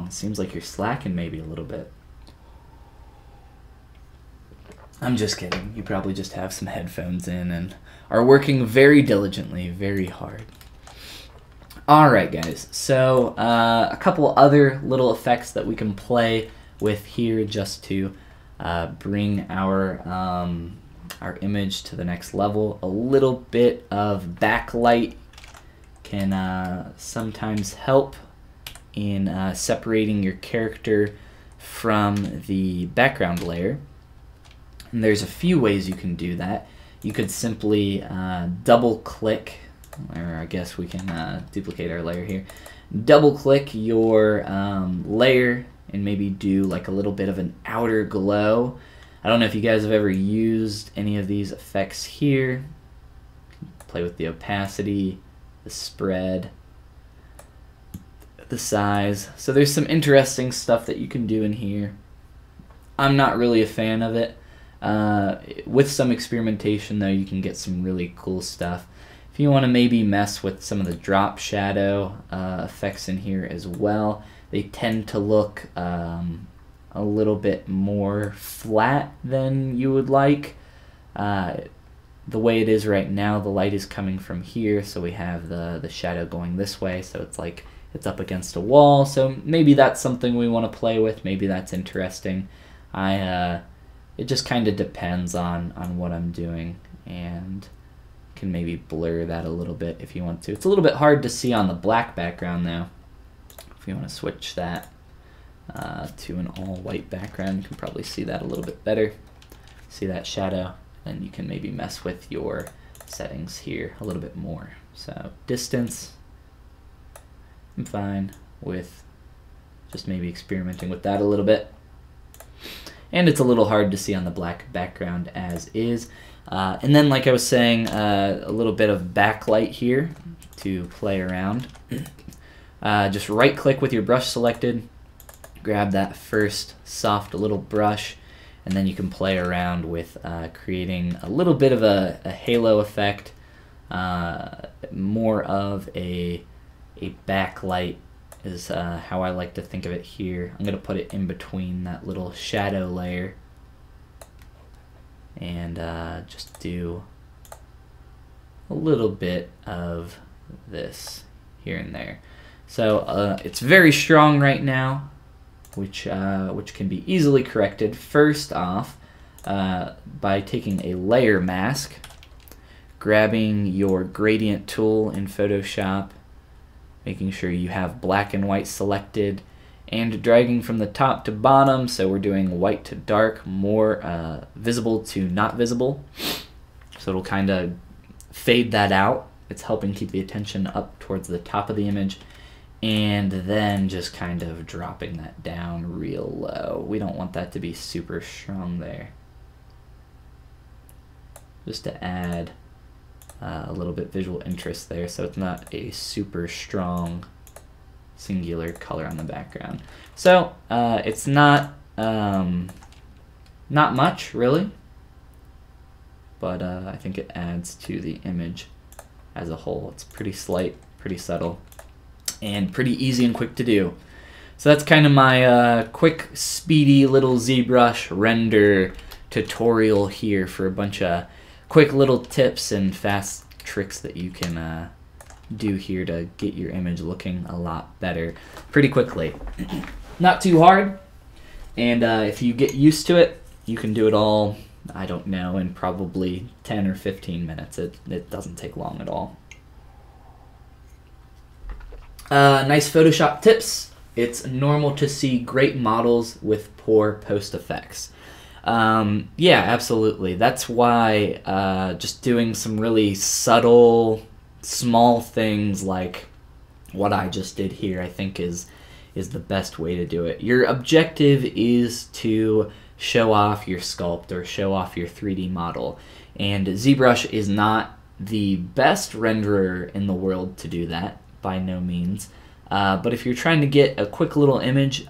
It seems like you're slacking maybe a little bit. I'm just kidding. You probably just have some headphones in and are working very diligently, very hard. Alright guys, so a couple other little effects that we can play with here just to bring our image to the next level. A little bit of backlight can sometimes help in separating your character from the background layer. And there's a few ways you can do that. You could simply double click, or I guess we can duplicate our layer here. Double click your layer and maybe do like a little bit of an outer glow. I don't know if you guys have ever used any of these effects here. Play with the opacity, the spread, the size. So there's some interesting stuff that you can do in here. I'm not really a fan of it. With some experimentation though, you can get some really cool stuff. If you want to maybe mess with some of the drop shadow effects in here as well, they tend to look a little bit more flat than you would like. The way it is right now, the light is coming from here, so we have the shadow going this way, so it's like it's up against a wall. So maybe that's something we want to play with. Maybe that's interesting. It just kind of depends on what I'm doing, and can maybe blur that a little bit if you want to. It's a little bit hard to see on the black background though. If you want to switch that to an all white background, you can probably see that a little bit better. See that shadow, and you can maybe mess with your settings here a little bit more. So distance, I'm fine with just maybe experimenting with that a little bit. And it's a little hard to see on the black background as is. And then, like I was saying, a little bit of backlight here to play around. Just right click with your brush selected, grab that first soft little brush, and then you can play around with creating a little bit of a halo effect, more of a backlight is how I like to think of it here. I'm going to put it in between that little shadow layer and just do a little bit of this here and there. So it's very strong right now, which can be easily corrected. First off, by taking a layer mask, grabbing your gradient tool in Photoshop, making sure you have black and white selected, and dragging from the top to bottom, so we're doing white to dark, more visible to not visible. So it'll kind of fade that out. It's helping keep the attention up towards the top of the image, and then just kind of dropping that down real low. We don't want that to be super strong there. Just to add a little bit visual interest there, so it's not a super strong singular color on the background. So it's not much really, but I think it adds to the image as a whole. It's pretty slight, pretty subtle, and pretty easy and quick to do. So that's kind of my quick, speedy little ZBrush render tutorial here for a bunch of quick little tips and fast tricks that you can do here to get your image looking a lot better pretty quickly. Not too hard, and if you get used to it, you can do it all, I don't know, in probably 10 or 15 minutes. It doesn't take long at all. Nice Photoshop tips. It's normal to see great models with poor post effects. Yeah, absolutely. That's why just doing some really subtle, small things like what I just did here, I think is the best way to do it. Your objective is to show off your sculpt or show off your 3D model, and ZBrush is not the best renderer in the world to do that, by no means. But if you're trying to get a quick little image,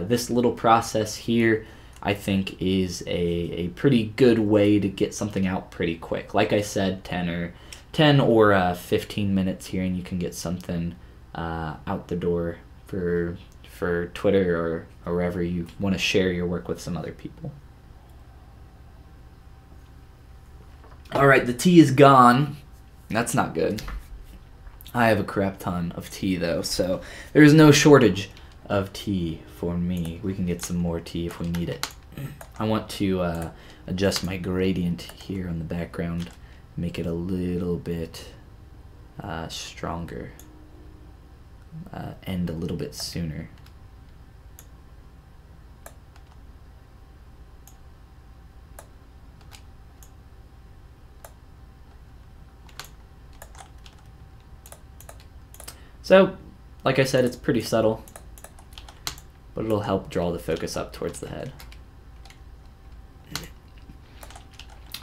this little process here I think is a pretty good way to get something out pretty quick. Like I said, 10 or 15 minutes here, and you can get something out the door for Twitter or wherever you want to share your work with some other people. Alright, the tea is gone. That's not good. I have a crap ton of tea though, so there's no shortage of tea for me. We can get some more tea if we need it. I want to adjust my gradient here on the background, make it a little bit stronger, end a little bit sooner. So, like I said, it's pretty subtle, but it'll help draw the focus up towards the head.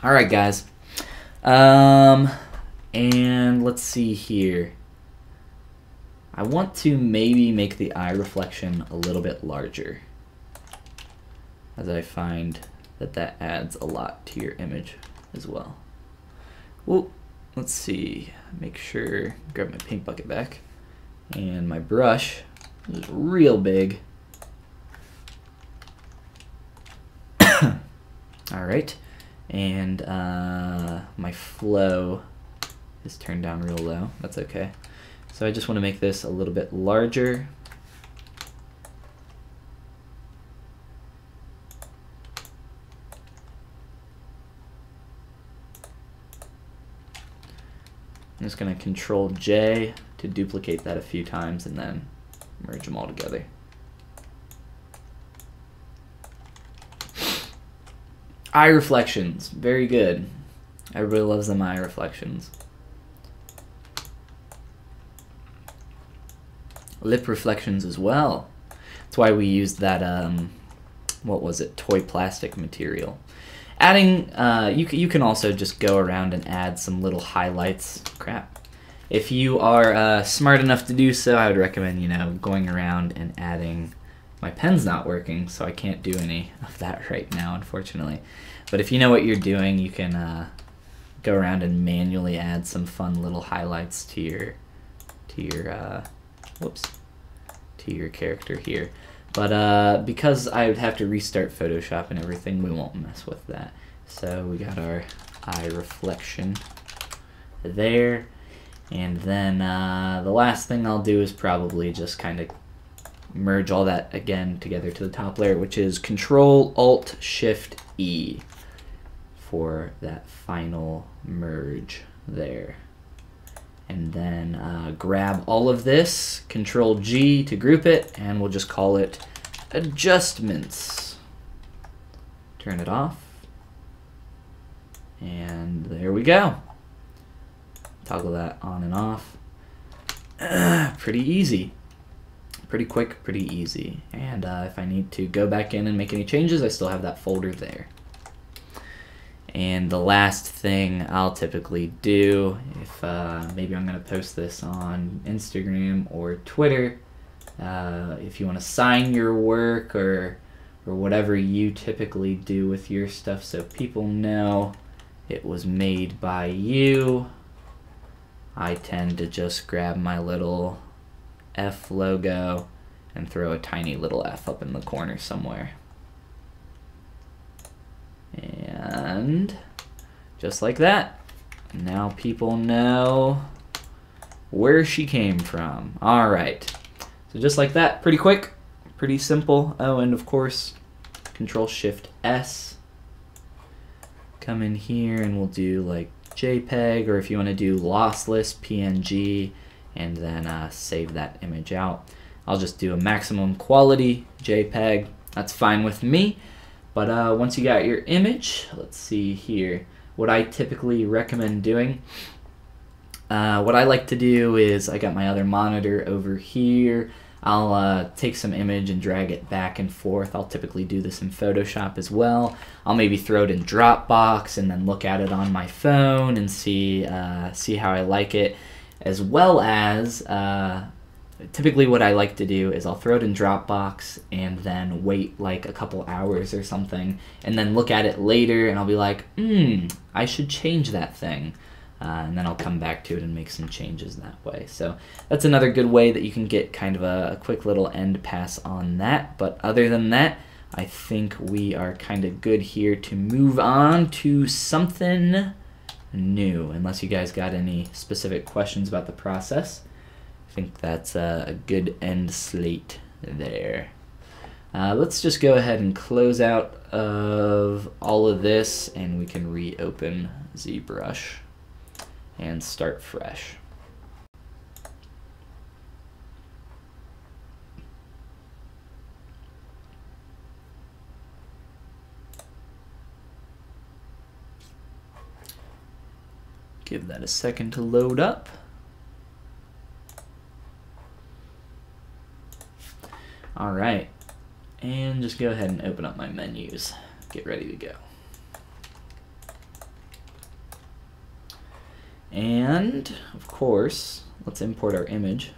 Alright guys, and let's see here. I want to maybe make the eye reflection a little bit larger, as I find that adds a lot to your image as well. Well, let's see, make sure, grab my paint bucket back, and my brush is real big. Alright, and my flow is turned down real low. That's okay. So I just want to make this a little bit larger. I'm just going to Control J to duplicate that a few times and then merge them all together. Eye reflections, very good. Everybody loves them eye reflections. Lip reflections as well. That's why we used that, what was it, toy plastic material. Adding, you can also just go around and add some little highlights. Crap. If you are smart enough to do so, I would recommend, you know, going around and adding. My pen's not working, so I can't do any of that right now, unfortunately. But if you know what you're doing, you can go around and manually add some fun little highlights to your character here. But because I would have to restart Photoshop and everything, we won't mess with that. So we got our eye reflection there. And then the last thing I'll do is probably just kind of merge all that again together to the top layer, which is Control-Alt-Shift-E for that final merge there. And then grab all of this, Control-G to group it, and we'll just call it Adjustments. Turn it off. And there we go. Toggle that on and off. Pretty easy. Pretty quick, pretty easy. And if I need to go back in and make any changes, I still have that folder there. And the last thing I'll typically do, if maybe I'm going to post this on Instagram or Twitter, if you want to sign your work or whatever you typically do with your stuff so people know it was made by you, I tend to just grab my little F logo and throw a tiny little F up in the corner somewhere. And Just like that. Now people know where she came from. All right. So just like that, pretty quick, pretty simple. Oh, and of course, Control-Shift-S. Come in here and we'll do like JPEG, or if you want to do lossless PNG, and then save that image out. I'll just do a maximum quality JPEG. That's fine with me. But once you got your image, let's see here. What I typically recommend doing, what I like to do is I got my other monitor over here. I'll take some image and drag it back and forth. I'll typically do this in Photoshop as well. I'll maybe throw it in Dropbox and then look at it on my phone and see how I like it, as well as typically what I like to do is I'll throw it in Dropbox and then wait like a couple hours or something, and then look at it later and I'll be like, I should change that thing. And then I'll come back to it and make some changes that way. So that's another good way that you can get kind of a quick little end pass on that. But other than that, I think we are kind of good here to move on to something new, unless you guys got any specific questions about the process. I think that's a good end slate there. Let's just go ahead and close out of all of this, and we can reopen ZBrush and start fresh. Give that a second to load up. All right, and just go ahead and open up my menus. Get ready to go. And of course, let's import our image.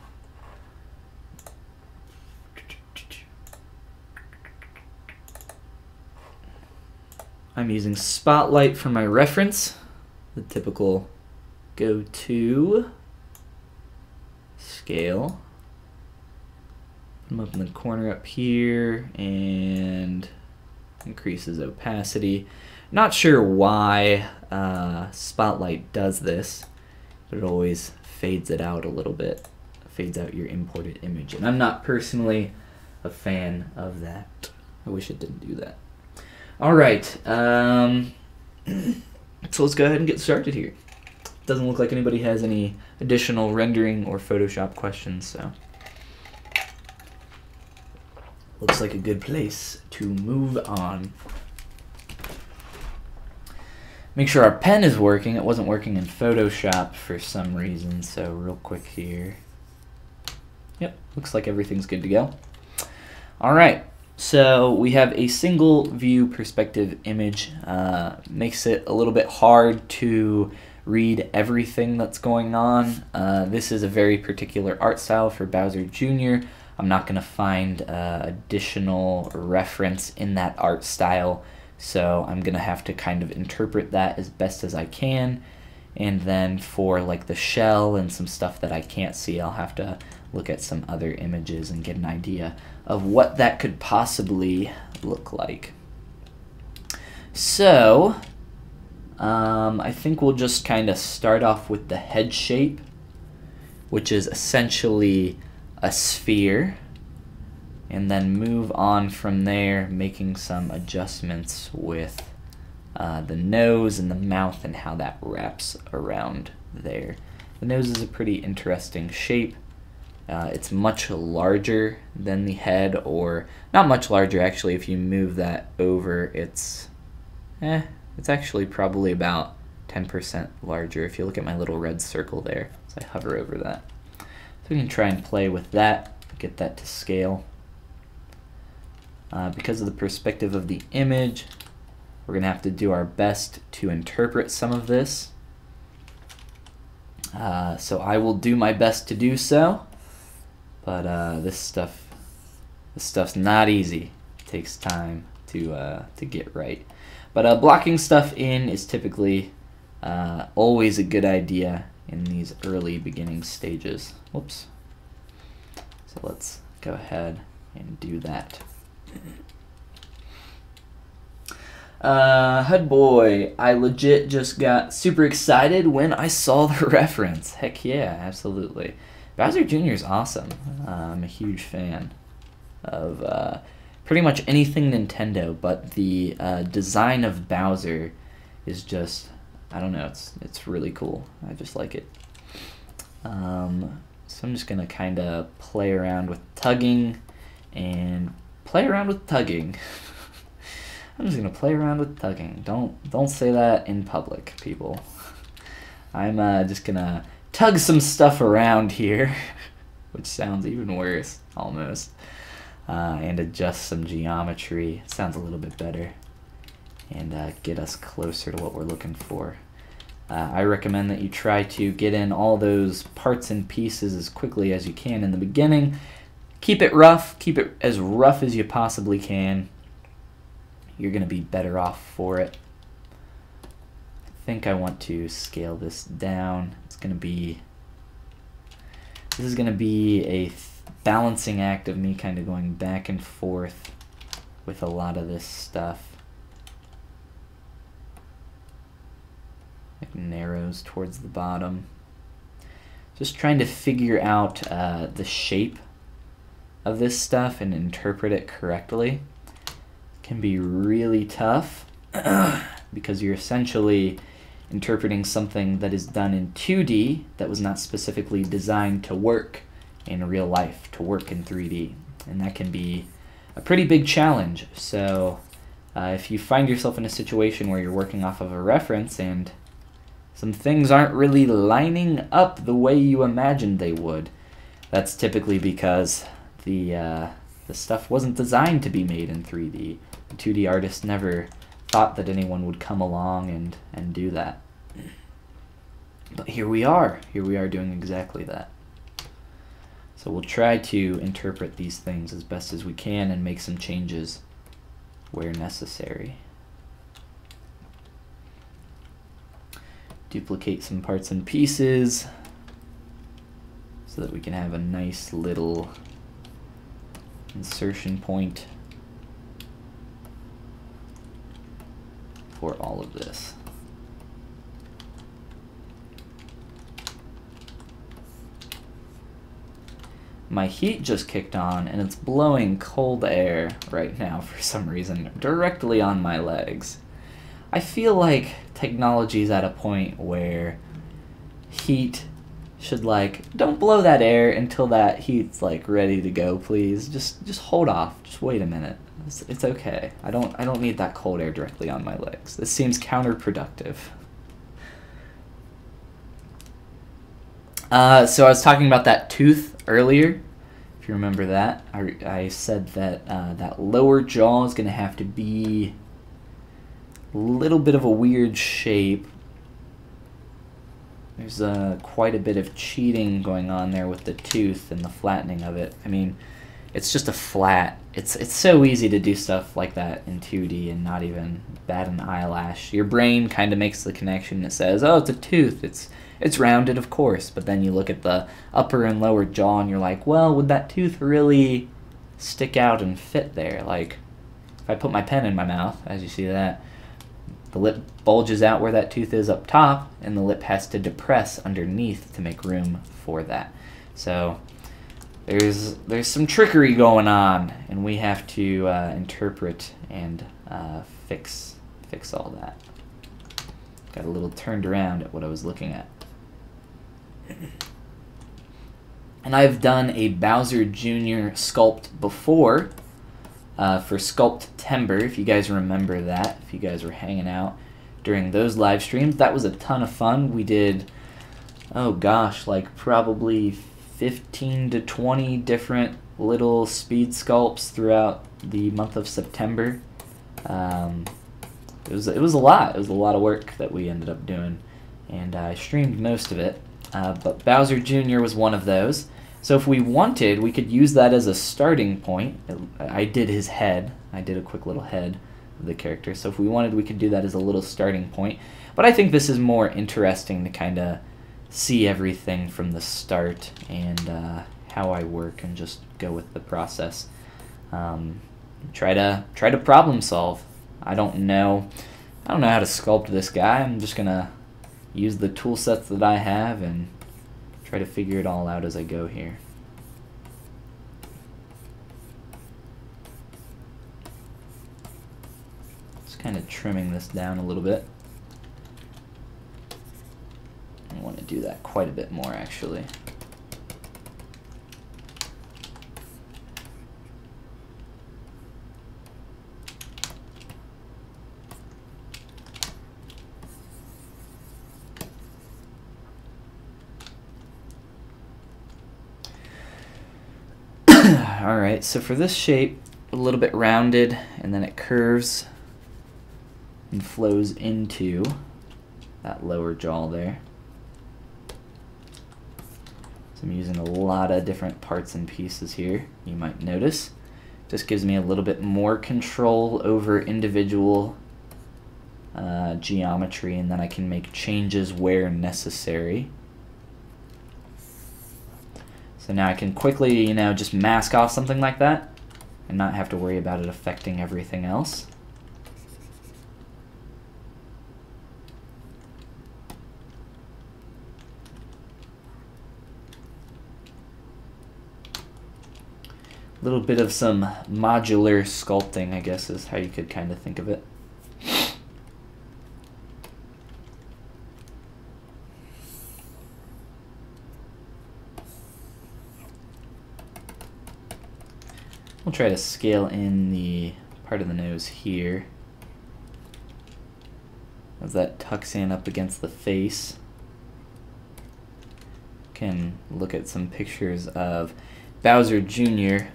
I'm using Spotlight for my reference, the typical go-to scale. Put them up in the corner up here and increases opacity. Not sure why Spotlight does this, but it always fades it out a little bit, fades out your imported image, and I'm not personally a fan of that. I wish it didn't do that. All right, so let's go ahead and get started here. Doesn't look like anybody has any additional rendering or Photoshop questions, so looks like a good place to move on. Make sure our pen is working. It wasn't working in Photoshop for some reason, so real quick here. Yep, looks like everything's good to go. All right, so we have a single view perspective image. Makes it a little bit hard to read everything that's going on. This is a very particular art style for Bowser Jr. I'm not going to find additional reference in that art style, so I'm going to have to kind of interpret that as best as I can. And then for like the shell and some stuff that I can't see, I'll have to look at some other images and get an idea of what that could possibly look like. So I think we'll just kind of start off with the head shape, which is essentially a sphere, and then move on from there, making some adjustments with the nose and the mouth and how that wraps around there. The nose is a pretty interesting shape. It's much larger than the head, or not much larger actually. If you move that over, it's actually probably about 10% larger if you look at my little red circle there as I hover over that. So we can try and play with that, get that to scale. Because of the perspective of the image, we're going to have to do our best to interpret some of this. So I will do my best to do so, but this stuff's not easy. It takes time to get right. But blocking stuff in is typically always a good idea in these early beginning stages. Whoops. So let's go ahead and do that. HUD boy, I legit just got super excited when I saw the reference. Heck yeah, absolutely. Bowser Jr. is awesome. I'm a huge fan of pretty much anything Nintendo, but the design of Bowser is just, I don't know, it's really cool. I just like it. So I'm just gonna kind of play around with tugging and play around with tugging. I'm just gonna play around with tugging. Don't say that in public, people. I'm just gonna tug some stuff around here, which sounds even worse, almost. And adjust some geometry. Sounds a little bit better. And get us closer to what we're looking for. I recommend that you try to get in all those parts and pieces as quickly as you can in the beginning. Keep it rough. Keep it as rough as you possibly can. You're going to be better off for it. I think I want to scale this down. This is going to be a balancing act of me kind of going back and forth with a lot of this stuff. It narrows towards the bottom. Just trying to figure out the shape of this stuff and interpret it correctly can be really tough because you're essentially interpreting something that is done in 2D that was not specifically designed to work in real life, to work in 3D. And that can be a pretty big challenge. So if you find yourself in a situation where you're working off of a reference and some things aren't really lining up the way you imagined they would, that's typically because the stuff wasn't designed to be made in 3D. The 2D artist never thought that anyone would come along and do that. But here we are doing exactly that. So we'll try to interpret these things as best as we can and make some changes where necessary. Duplicate some parts and pieces so that we can have a nice little insertion point for all of this. My heat just kicked on and it's blowing cold air right now for some reason directly on my legs. I feel like technology is at a point where heat should don't blow that air until that heat's ready to go, please. Just hold off. Just wait a minute. It's okay. I don't need that cold air directly on my legs. This seems counterproductive. So I was talking about that tooth earlier. If you remember that, I said that that lower jaw is going to have to be a little bit of a weird shape. There's quite a bit of cheating going on there with the tooth and the flattening of it. I mean, it's just a flat. It's so easy to do stuff like that in 2D and not even bat an eyelash. Your brain kind of makes the connection. It says, oh, it's a tooth. It's rounded, of course. But then you look at the upper and lower jaw and you're like, well, would that tooth really stick out and fit there? Like, if I put my pen in my mouth, as you see that, the lip bulges out where that tooth is up top, and the lip has to depress underneath to make room for that. So there's some trickery going on, and we have to interpret and fix all that. Got a little turned around at what I was looking at. And I've done a Bowser Jr. sculpt before. For Sculpt-Timber, if you guys remember that, if you guys were hanging out during those live streams. That was a ton of fun. We did, oh gosh, probably 15 to 20 different little speed sculpts throughout the month of September. It was a lot. It was a lot of work that we ended up doing, and I streamed most of it. But Bowser Jr. was one of those. So if we wanted, we could use that as a starting point. I did his head. I did a quick little head of the character. So if we wanted, we could do that as a little starting point. But I think this is more interesting to kind of see everything from the start and how I work and just go with the process. Try to problem solve. I don't know how to sculpt this guy. I'm just gonna use the tool sets that I have and try to figure it all out as I go here. Just kind of trimming this down a little bit. I want to do that quite a bit more, actually. Alright, so for this shape, a little bit rounded, and then it curves and flows into that lower jaw there. So I'm using a lot of different parts and pieces here, you might notice. Just gives me a little bit more control over individual geometry, and then I can make changes where necessary. So now I can quickly, you know, just mask off something like that and not have to worry about it affecting everything else. A little bit of some modular sculpting, I guess, is how you could kind of think of it. We'll try to scale in the part of the nose here as that tucks in up against the face. Can look at some pictures of Bowser Jr.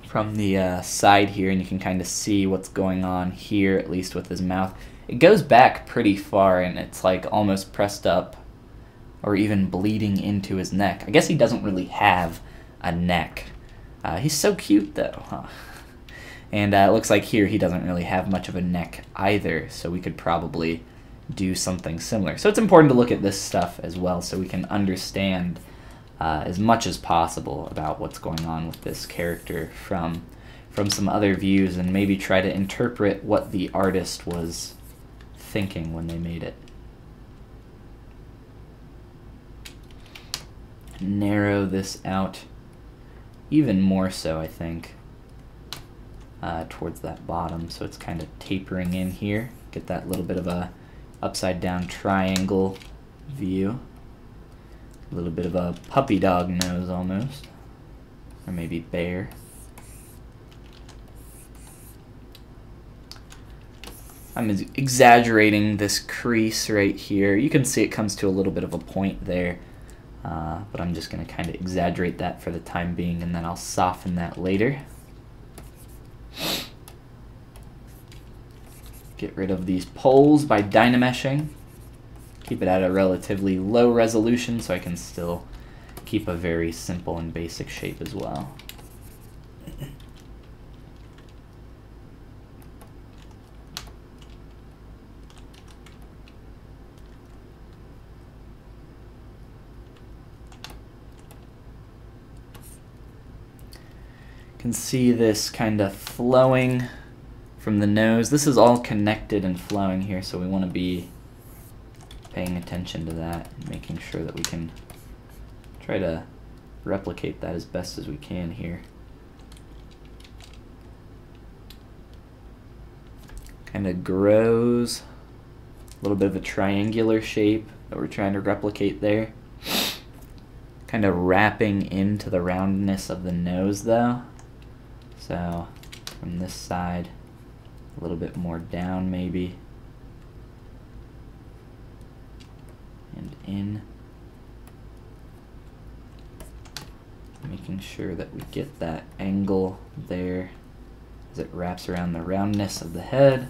from the side here, and you can kind of see what's going on here, at least with his mouth. It goes back pretty far, and it's like almost pressed up or even bleeding into his neck. I guess he doesn't really have a neck. He's so cute though, huh? And it looks like here he doesn't really have much of a neck either, so we could probably do something similar. So it's important to look at this stuff as well so we can understand as much as possible about what's going on with this character from some other views, and maybe try to interpret what the artist was thinking when they made it. Narrow this out even more so, I think, towards that bottom, so it's kind of tapering in here. Get that little bit of a upside down triangle view. A little bit of a puppy dog nose almost, or maybe bear. I'm exaggerating this crease right here. You can see it comes to a little bit of a point there. But I'm just going to kind of exaggerate that for the time being, and then I'll soften that later. Get rid of these poles by dynameshing. Keep it at a relatively low resolution so I can still keep a very simple and basic shape as well. Can see this kind of flowing from the nose. This is all connected and flowing here, so we want to be paying attention to that and making sure that we can try to replicate that as best as we can here. Kind of grows, a little bit of a triangular shape that we're trying to replicate there. Kind of wrapping into the roundness of the nose though. So from this side, a little bit more down maybe, and in, making sure that we get that angle there as it wraps around the roundness of the head.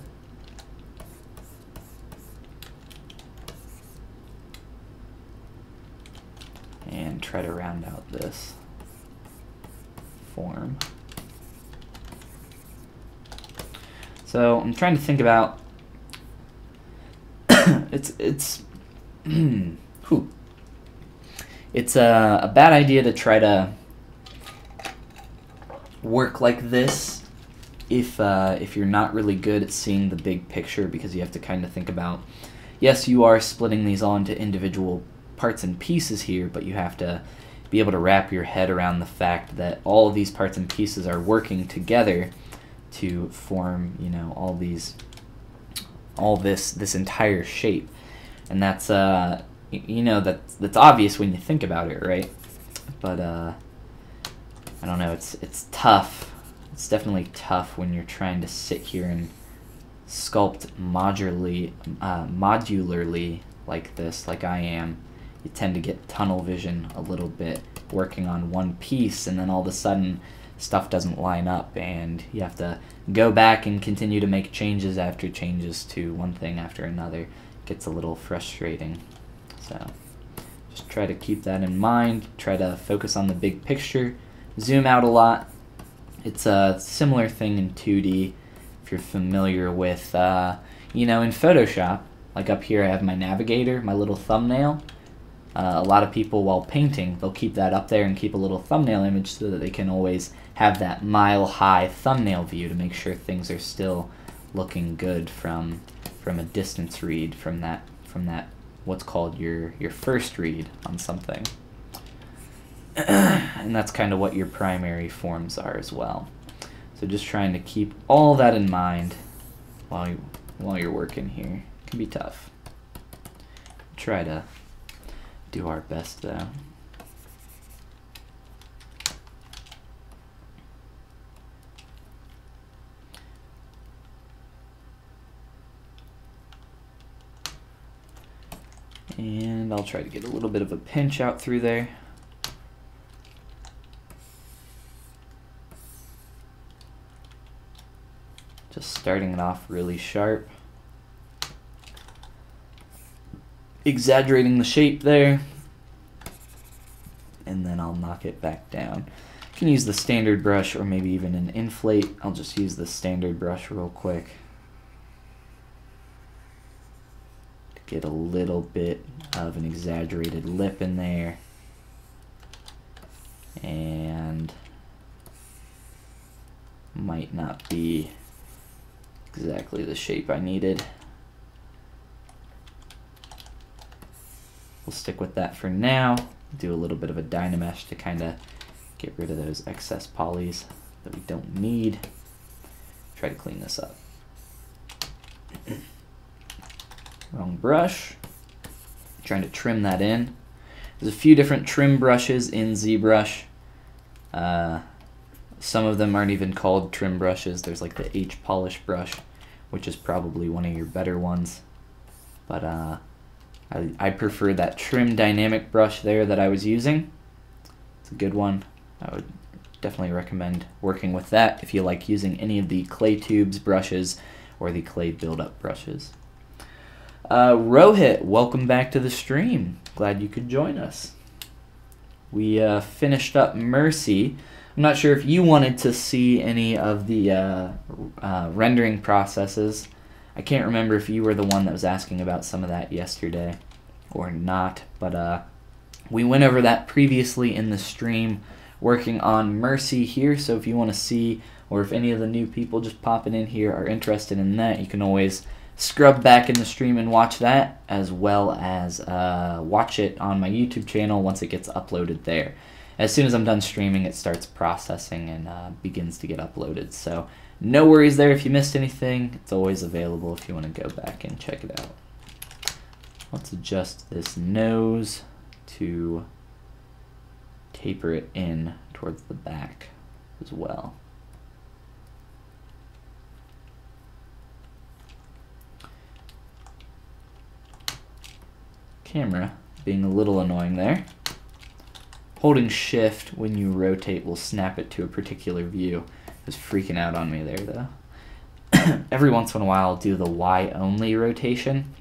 And try to round out this form. So I'm trying to think about it's a bad idea to try to work like this if you're not really good at seeing the big picture, because you have to kind of think about, yes, you are splitting these all into individual parts and pieces here, but you have to be able to wrap your head around the fact that all of these parts and pieces are working together to form, you know, all this entire shape. And that's you know, that's obvious when you think about it, right? But I don't know, it's tough. It's definitely tough when you're trying to sit here and sculpt modularly like this, like I am. You tend to get tunnel vision a little bit working on one piece, and then all of a sudden stuff doesn't line up, and you have to go back and continue to make changes after changes to one thing after another. It gets a little frustrating. So just try to keep that in mind. Try to focus on the big picture. Zoom out a lot. It's a similar thing in 2D if you're familiar with, you know, in Photoshop. Like up here I have my navigator, my little thumbnail. A lot of people, while painting, they'll keep that up there and keep a little thumbnail image so that they can always have that mile-high thumbnail view to make sure things are still looking good from a distance read, from that what's called your first read on something. And that's kind of what your primary forms are as well. So just trying to keep all that in mind while you're working here. It can be tough. Try to do our best though. And I'll try to get a little bit of a pinch out through there. Just starting it off really sharp. Exaggerating the shape there. And then I'll knock it back down. You can use the standard brush or maybe even an inflate. I'll just use the standard brush real quick to get a little bit of an exaggerated lip in there. And might not be exactly the shape I needed. We'll stick with that for now. Do a little bit of a Dynamesh to kind of get rid of those excess polys that we don't need. Try to clean this up. Wrong brush. Trying to trim that in. There's a few different trim brushes in ZBrush. Some of them aren't even called trim brushes. There's like the H polish brush, which is probably one of your better ones. But I prefer that trim dynamic brush there that I was using. It's a good one. I would definitely recommend working with that if you like using any of the clay tubes brushes or the clay buildup brushes. Rohit, welcome back to the stream. Glad you could join us. We finished up Mercy. I'm not sure if you wanted to see any of the rendering processes. I can't remember if you were the one that was asking about some of that yesterday or not, but we went over that previously in the stream working on Mercy here, so if you want to see, or if any of the new people just popping in here are interested in that, you can always scrub back in the stream and watch that, as well as watch it on my YouTube channel once it gets uploaded there. As soon as I'm done streaming, it starts processing and begins to get uploaded. So no worries there if you missed anything. It's always available if you want to go back and check it out. Let's adjust this nose to taper it in towards the back as well. Camera being a little annoying there. Holding shift when you rotate will snap it to a particular view. It was freaking out on me there though. Every once in a while I'll do the Y only rotation.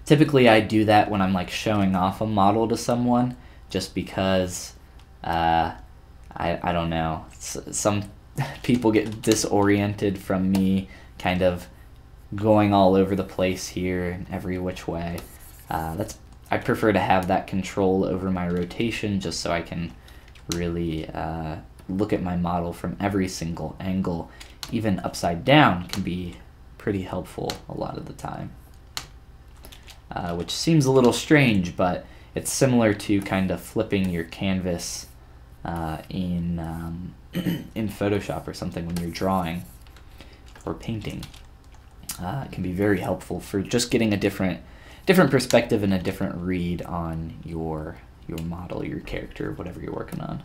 Typically I do that when I'm like showing off a model to someone, just because I don't know, some people get disoriented from me kind of going all over the place here in every which way. I prefer to have that control over my rotation just so I can really look at my model from every single angle even upside down can be pretty helpful a lot of the time. Which seems a little strange, but it's similar to kind of flipping your canvas in Photoshop or something when you're drawing or painting. It can be very helpful for just getting a different perspective and a different read on your model, your character, whatever you're working on.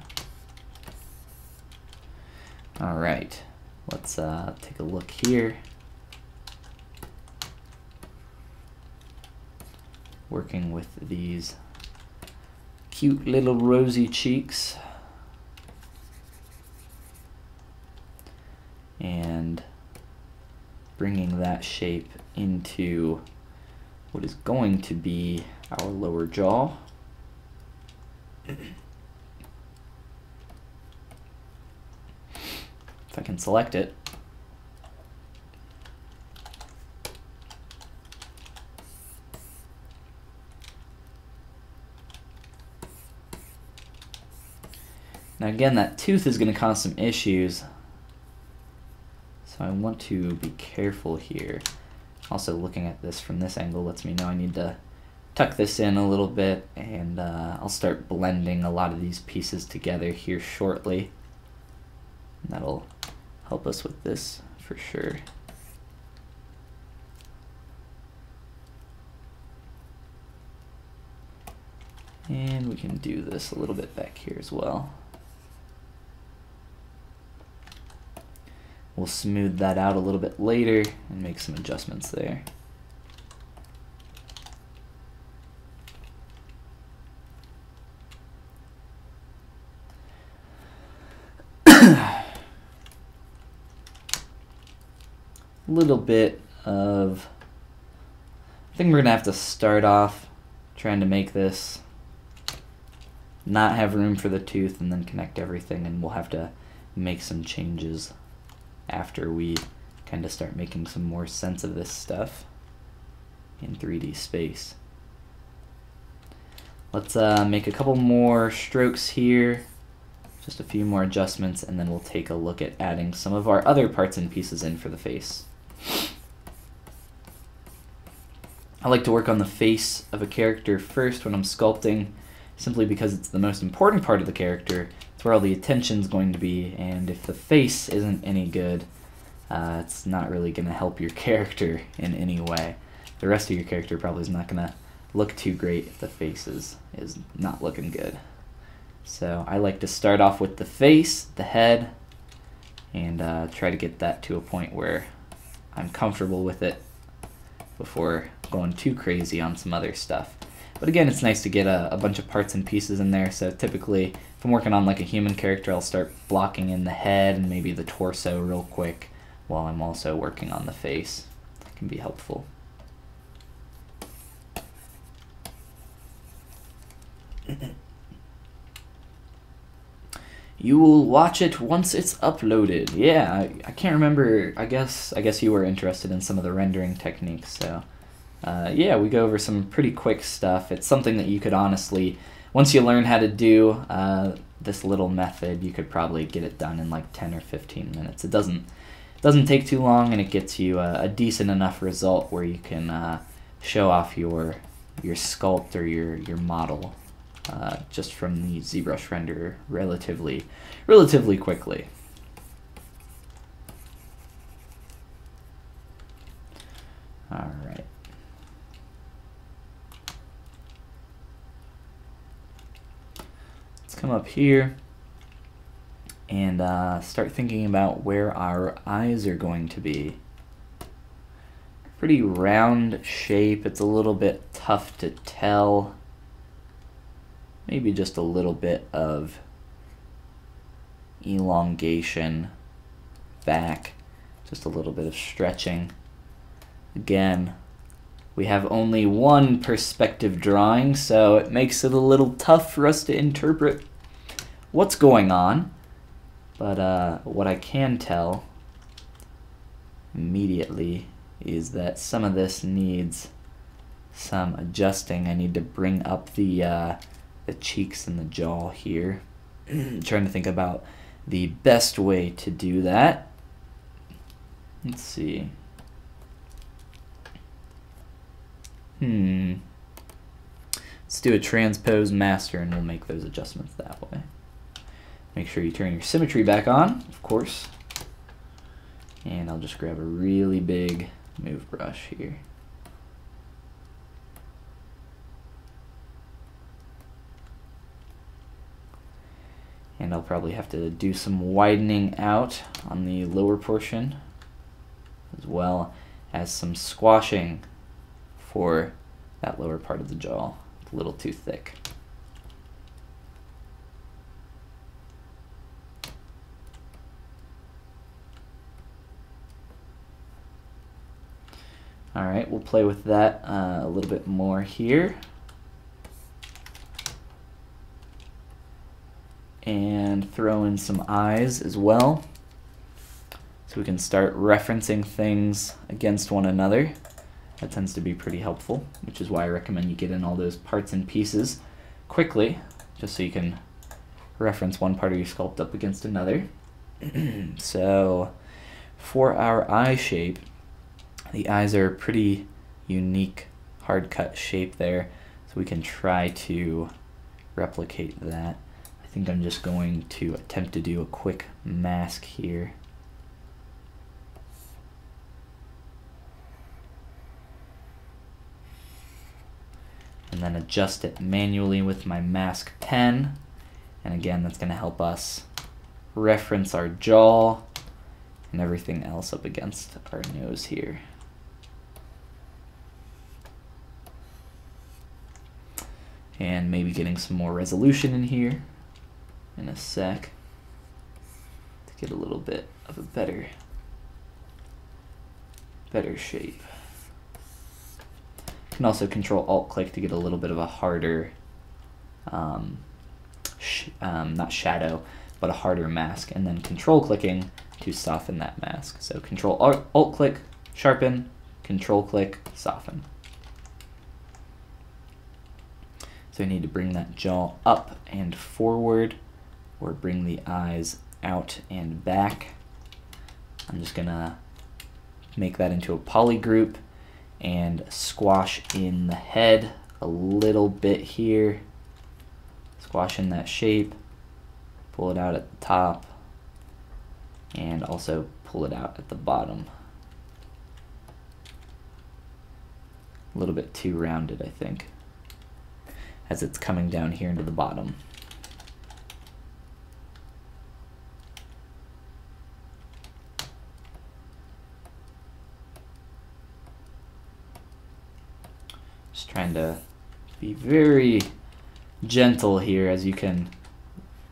All right, let's take a look here. Working with these cute little rosy cheeks. And bringing that shape into what is going to be our lower jaw. If I can select it. Now again, that tooth is going to cause some issues, so I want to be careful here. Also, looking at this from this angle lets me know I need to tuck this in a little bit, and I'll start blending a lot of these pieces together here shortly. And that'll help us with this for sure. And we can do this a little bit back here as well. We'll smooth that out a little bit later and make some adjustments there. Little bit of, I think we're gonna have to start off trying to make this not have room for the tooth and then connect everything, and we'll have to make some changes after we kind of start making some more sense of this stuff in 3D space. Let's make a couple more strokes here, just a few more adjustments, and then we'll take a look at adding some of our other parts and pieces in for the face. I like to work on the face of a character first when I'm sculpting, simply because it's the most important part of the character. It's where all the attention's going to be, and if the face isn't any good, it's not really going to help your character in any way. The rest of your character probably is not going to look too great if the face is not looking good. So I like to start off with the face, the head, and try to get that to a point where I'm comfortable with it before going too crazy on some other stuff. But again, it's nice to get a bunch of parts and pieces in there. So typically, if I'm working on like a human character, I'll start blocking in the head and maybe the torso real quick while I'm also working on the face. That can be helpful. You will watch it once it's uploaded. Yeah, I can't remember. I guess you were interested in some of the rendering techniques. So yeah, we go over some pretty quick stuff. It's something that you could honestly, once you learn how to do this little method, you could probably get it done in like 10 or 15 minutes. It doesn't take too long, and it gets you a decent enough result where you can show off your sculpt or your model just from the ZBrush renderer relatively quickly. All right. Let's come up here and start thinking about where our eyes are going to be. Pretty round shape. It's a little bit tough to tell. Maybe just a little bit of elongation back, just a little bit of stretching. Again, we have only one perspective drawing, so it makes it a little tough for us to interpret what's going on. But what I can tell immediately is that some of this needs some adjusting. I need to bring up the cheeks and the jaw here. Trying to think about the best way to do that. Let's see. Let's do a transpose master and we'll make those adjustments that way. Make sure you turn your symmetry back on, of course. And I'll just grab a really big move brush here. And I'll probably have to do some widening out on the lower portion, as well as some squashing for that lower part of the jaw. It's a little too thick. All right, we'll play with that a little bit more here. And throw in some eyes as well, so we can start referencing things against one another. That tends to be pretty helpful, which is why I recommend you get in all those parts and pieces quickly, just so you can reference one part of your sculpt up against another. So for our eye shape, the eyes are a pretty unique hard cut shape there, so we can try to replicate that. I think I'm just going to attempt to do a quick mask here. And then adjust it manually with my mask pen. And again, that's going to help us reference our jaw and everything else up against our nose here. And maybe getting some more resolution in here in a sec to get a little bit of a better shape. You can also Control Alt click to get a little bit of a harder, not shadow, but a harder mask, and then Control clicking to soften that mask. So Control Alt click, sharpen, Control click, soften. So I need to bring that jaw up and forward, or bring the eyes out and back. I'm just gonna make that into a poly group and squash in the head a little bit here. Squash in that shape, pull it out at the top, and also pull it out at the bottom. A little bit too rounded, I think, as it's coming down here into the bottom. Just trying to be very gentle here, as you can.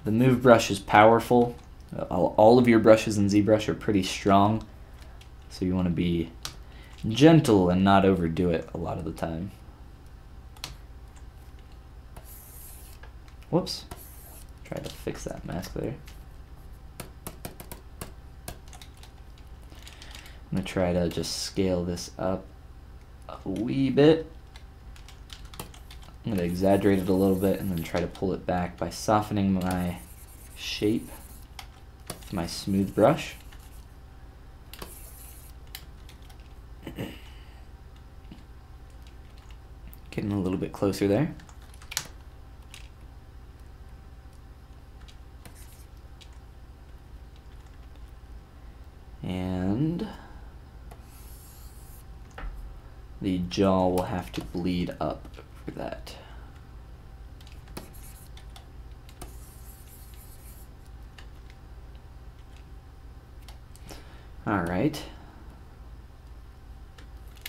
The move brush is powerful. All of your brushes in ZBrush are pretty strong, so you want to be gentle and not overdo it a lot of the time. Whoops. Try to fix that mask there. I'm going to try to just scale this up a wee bit. I'm going to exaggerate it a little bit and then try to pull it back by softening my shape with my smooth brush. Getting a little bit closer there. And the jaw will have to bleed up for that. All right.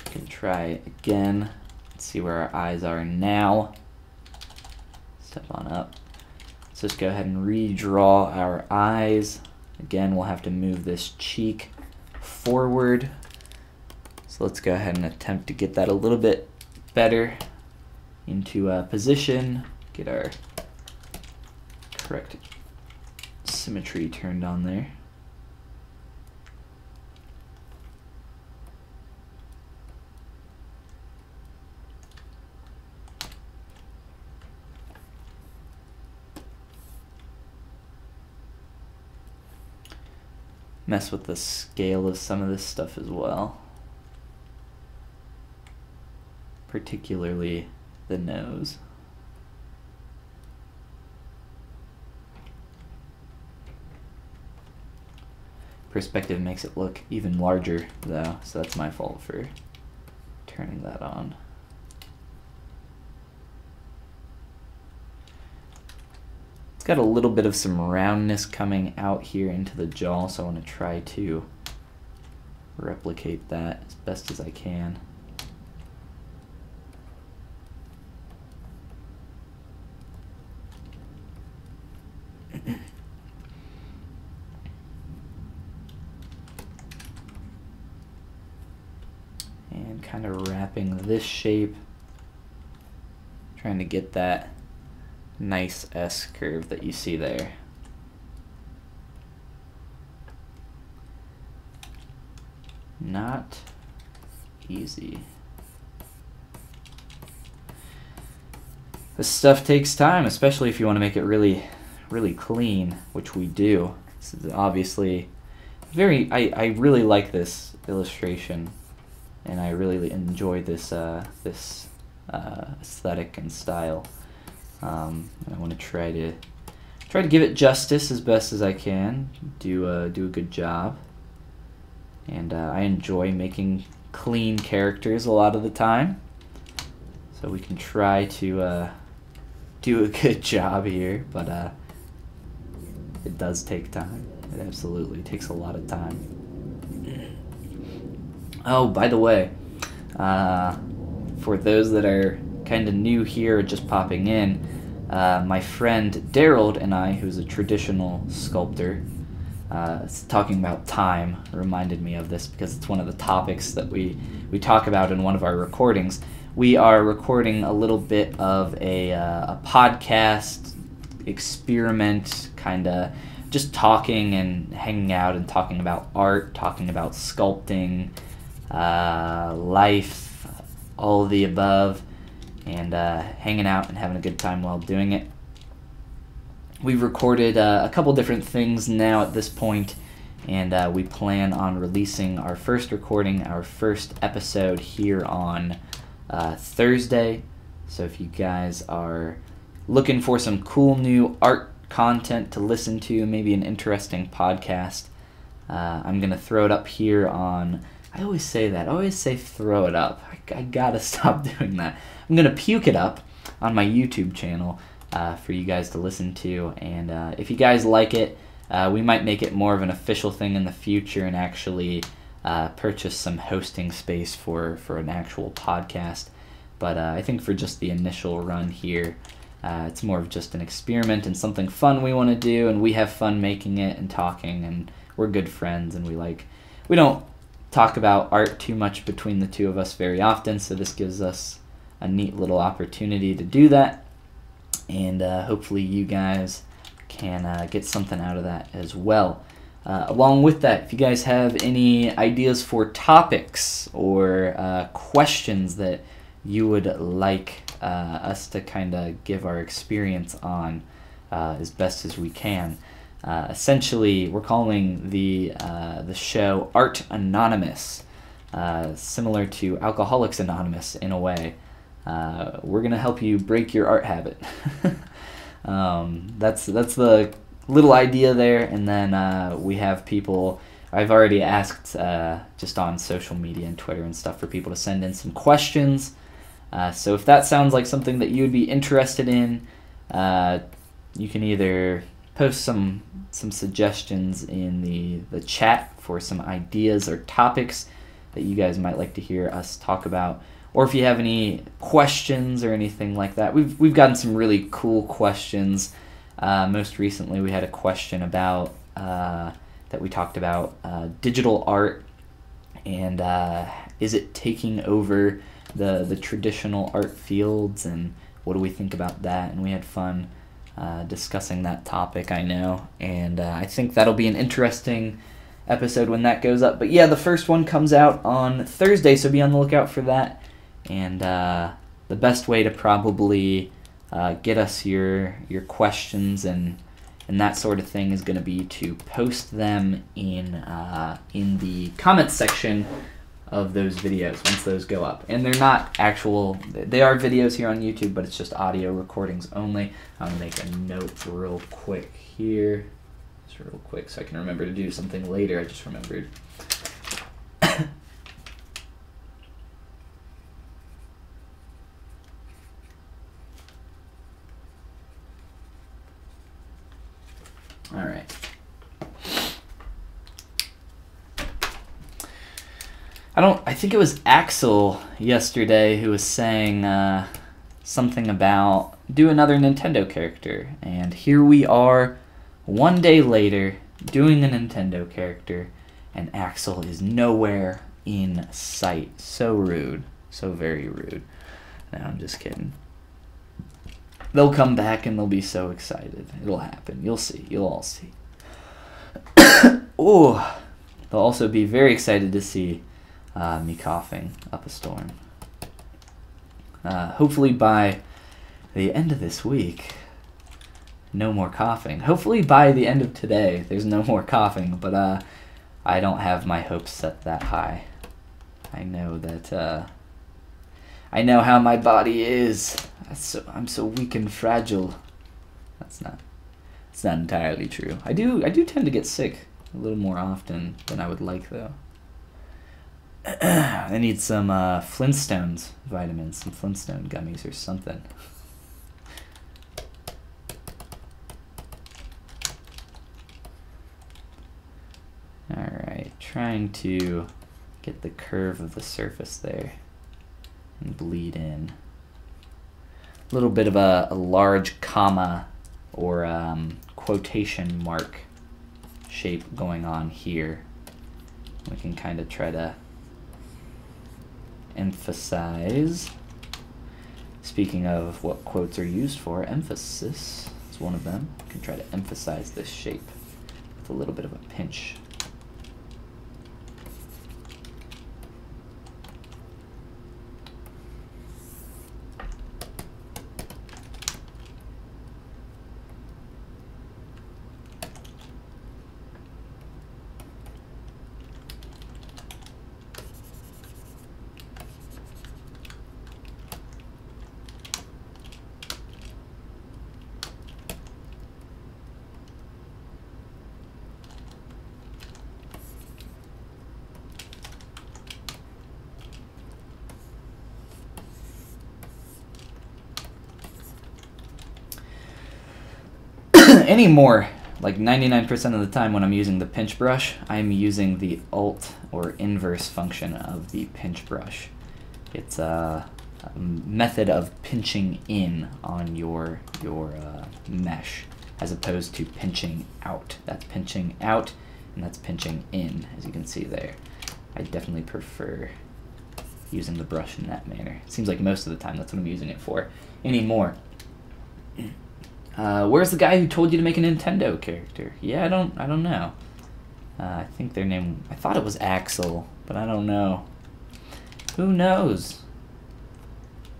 We can try again. Let's see where our eyes are now. Step on up. Let's just go ahead and redraw our eyes. Again, we'll have to move this cheek forward. So let's go ahead and attempt to get that a little bit better into position. Get our correct symmetry turned on there. mess with the scale of some of this stuff as well, particularly the nose. Perspective makes it look even larger though, so that's my fault for turning that on. It's got a little bit of some roundness coming out here into the jaw, so I want to try to replicate that as best as I can. And kind of wrapping this shape, trying to get that nice S curve that you see there. Not easy. This stuff takes time, especially if you want to make it really clean, which we do. This is obviously very, I really like this illustration, and I really enjoy this this aesthetic and style. And I want to try to give it justice as best as I can. Do a good job. And I enjoy making clean characters a lot of the time, so we can try to do a good job here. But it does take time. It absolutely takes a lot of time. Oh, by the way, for those that are kind of new here, just popping in, my friend Daryl and I, who's a traditional sculptor, talking about time reminded me of this because it's one of the topics that we talk about in one of our recordings. We are recording a little bit of a podcast experiment, kind of just talking and hanging out and talking about art, talking about sculpting, life, all of the above, and hanging out and having a good time while doing it. We've recorded a couple different things now at this point, and we plan on releasing our first recording, our first episode here on Thursday. So if you guys are looking for some cool new art content to listen to, maybe an interesting podcast, I'm going to throw it up here on... I always say that. I always say throw it up. I gotta stop doing that. I'm going to puke it up on my YouTube channel for you guys to listen to, and if you guys like it, we might make it more of an official thing in the future and actually purchase some hosting space for an actual podcast. But I think for just the initial run here, it's more of just an experiment and something fun we want to do, and we have fun making it and talking, and we're good friends, and we don't talk about art too much between the two of us very often, so this gives us a neat little opportunity to do that, and hopefully you guys can get something out of that as well. Along with that, if you guys have any ideas for topics or questions that you would like us to kind of give our experience on as best as we can, essentially we're calling the show Art Anonymous, similar to Alcoholics Anonymous in a way. We're gonna help you break your art habit. That's the little idea there, and then we have people. I've already asked just on social media and Twitter and stuff for people to send in some questions. So if that sounds like something that you would be interested in, you can either post some suggestions in the chat for some ideas or topics that you guys might like to hear us talk about, or if you have any questions or anything like that. We've gotten some really cool questions. Most recently we had a question about that we talked about digital art, and is it taking over the traditional art fields, and what do we think about that? And we had fun discussing that topic, I know, and I think that'll be an interesting episode when that goes up. But yeah, the first one comes out on Thursday, so be on the lookout for that. And the best way to probably get us your questions and and that sort of thing is going to be to post them in the comments section of those videos once those go up. And they're not actual, they are videos here on YouTube, but it's just audio recordings only. I'm going to make a note real quick here, just real quick so I can remember to do something later. I just remembered. All right. I think it was Axel yesterday who was saying something about do another Nintendo character, and here we are one day later doing a Nintendo character, and Axel is nowhere in sight. So rude. So very rude. No, I'm just kidding. They'll come back and they'll be so excited. It'll happen. You'll see. You'll all see. Oh, they'll also be very excited to see me coughing up a storm. Hopefully by the end of this week, no more coughing. Hopefully by the end of today, there's no more coughing, but I don't have my hopes set that high. I know that, I know how my body is. I'm so weak and fragile. It's not entirely true. I do tend to get sick a little more often than I would like, though. I need some Flintstones vitamins, some Flintstone gummies or something. Alright, trying to get the curve of the surface there and bleed in. A little bit of a large comma or quotation mark shape going on here. We can kind of try to emphasize. Speaking of what quotes are used for, emphasis is one of them. You can try to emphasize this shape with a little bit of a pinch. Anymore, like 99% of the time when I'm using the pinch brush, I'm using the alt or inverse function of the pinch brush. It's a method of pinching in on your mesh as opposed to pinching out. That's pinching out and that's pinching in, as you can see there. I definitely prefer using the brush in that manner. It seems like most of the time that's what I'm using it for anymore. Where's the guy who told you to make a Nintendo character? Yeah, I don't know. I think their name, I thought it was Axel, but I don't know. Who knows?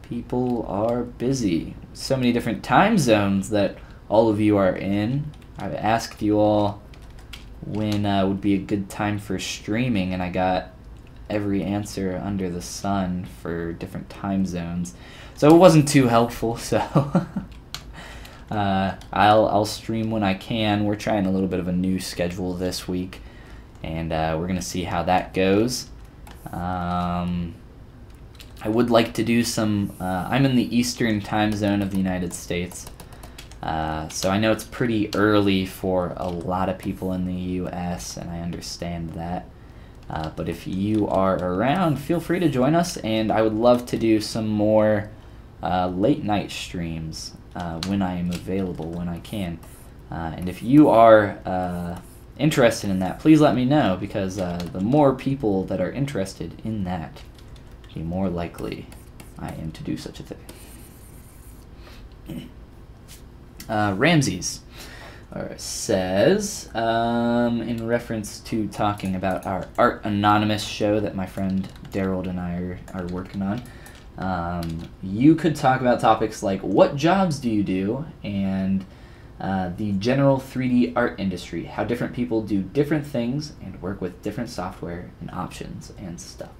People are busy. So many different time zones that all of you are in. I've asked you all when would be a good time for streaming, and I got every answer under the sun for different time zones. So it wasn't too helpful, so... I'll stream when I can. We're trying a little bit of a new schedule this week, and we're gonna see how that goes. I would like to do some. I'm in the Eastern time zone of the United States, so I know it's pretty early for a lot of people in the U.S., and I understand that. But if you are around, feel free to join us, and I would love to do some more late night streams. When I am available, when I can. And if you are interested in that, please let me know, because the more people that are interested in that, the more likely I am to do such a thing. Ramses says, in reference to talking about our Art Anonymous show that my friend Daryl and I are working on, you could talk about topics like what jobs do you do, and The general 3D art industry, how different people do different things and work with different software and options and stuff.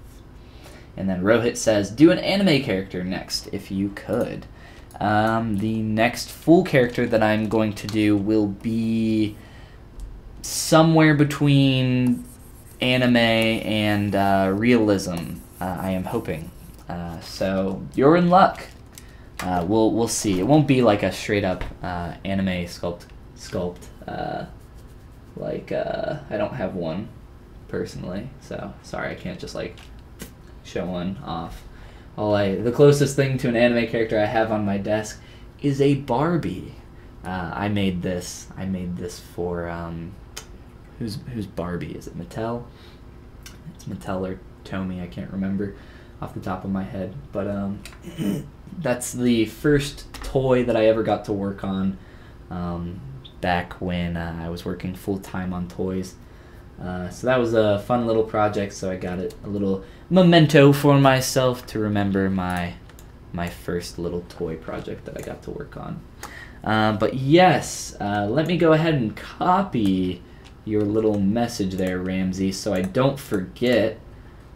And then Rohit says, do an anime character next, if you could. The next full character that I'm going to do will be somewhere between anime and realism, I am hoping. So you're in luck. We'll see. It won't be like a straight up anime sculpt. I don't have one personally, so sorry I can't just like show one off. The closest thing to an anime character I have on my desk is a Barbie. I made this for who's Barbie? Is it Mattel? It's Mattel or Tomy, I can't remember off the top of my head, but that's the first toy that I ever got to work on back when I was working full-time on toys. So that was a fun little project, so I got it a little memento for myself to remember my first little toy project that I got to work on. But yes, let me go ahead and copy your little message there, Ramsey, so I don't forget,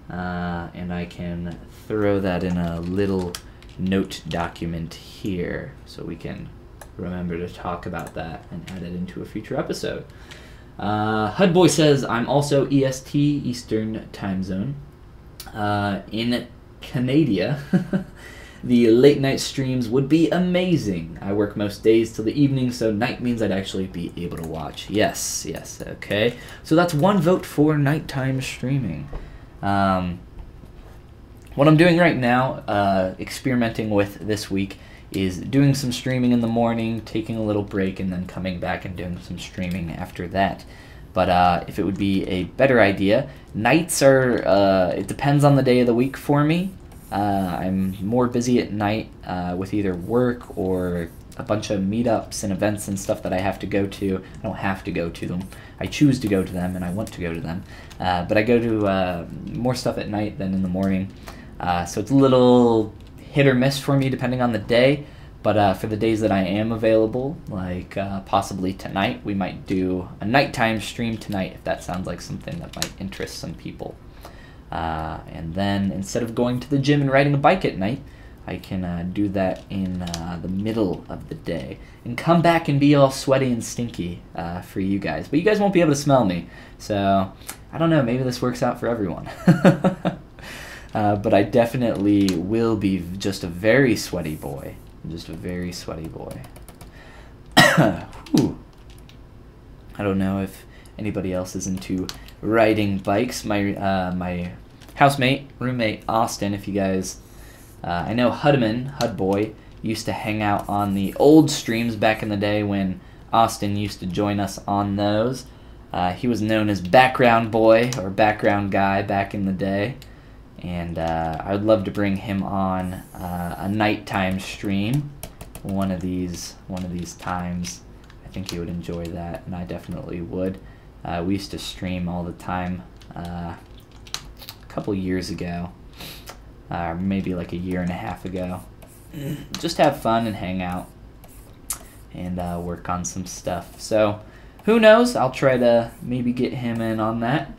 and I can throw that in a little note document here so we can remember to talk about that and add it into a future episode. Hudboy says, I'm also EST, Eastern Time Zone. In Canada, the late night streams would be amazing. I work most days till the evening, so night means I'd actually be able to watch. Yes, okay. So that's one vote for nighttime streaming. What I'm doing right now, experimenting with this week, is doing some streaming in the morning, taking a little break, and then coming back and doing some streaming after that. But if it would be a better idea, nights are, it depends on the day of the week for me. I'm more busy at night with either work or a bunch of meetups and events and stuff that I have to go to. I don't have to go to them. I choose to go to them and I want to go to them. But I go to more stuff at night than in the morning. So it's a little hit or miss for me depending on the day. But for the days that I am available, like possibly tonight, we might do a nighttime stream tonight if that sounds like something that might interest some people. And then instead of going to the gym and riding a bike at night, I can do that in the middle of the day and come back and be all sweaty and stinky for you guys. But you guys won't be able to smell me, so I don't know, maybe this works out for everyone. But I definitely will be just a very sweaty boy. Just a very sweaty boy. Whew. I don't know if anybody else is into riding bikes. My housemate, roommate, Austin, if you guys... I know Hudboy, used to hang out on the old streams back in the day when Austin used to join us on those. He was known as Background Boy, or Background Guy back in the day. And I would love to bring him on a nighttime stream one of these times. I think he would enjoy that, and I definitely would. We used to stream all the time a couple years ago, maybe like a year and a half ago. Just have fun and hang out and work on some stuff. So who knows? I'll try to maybe get him in on that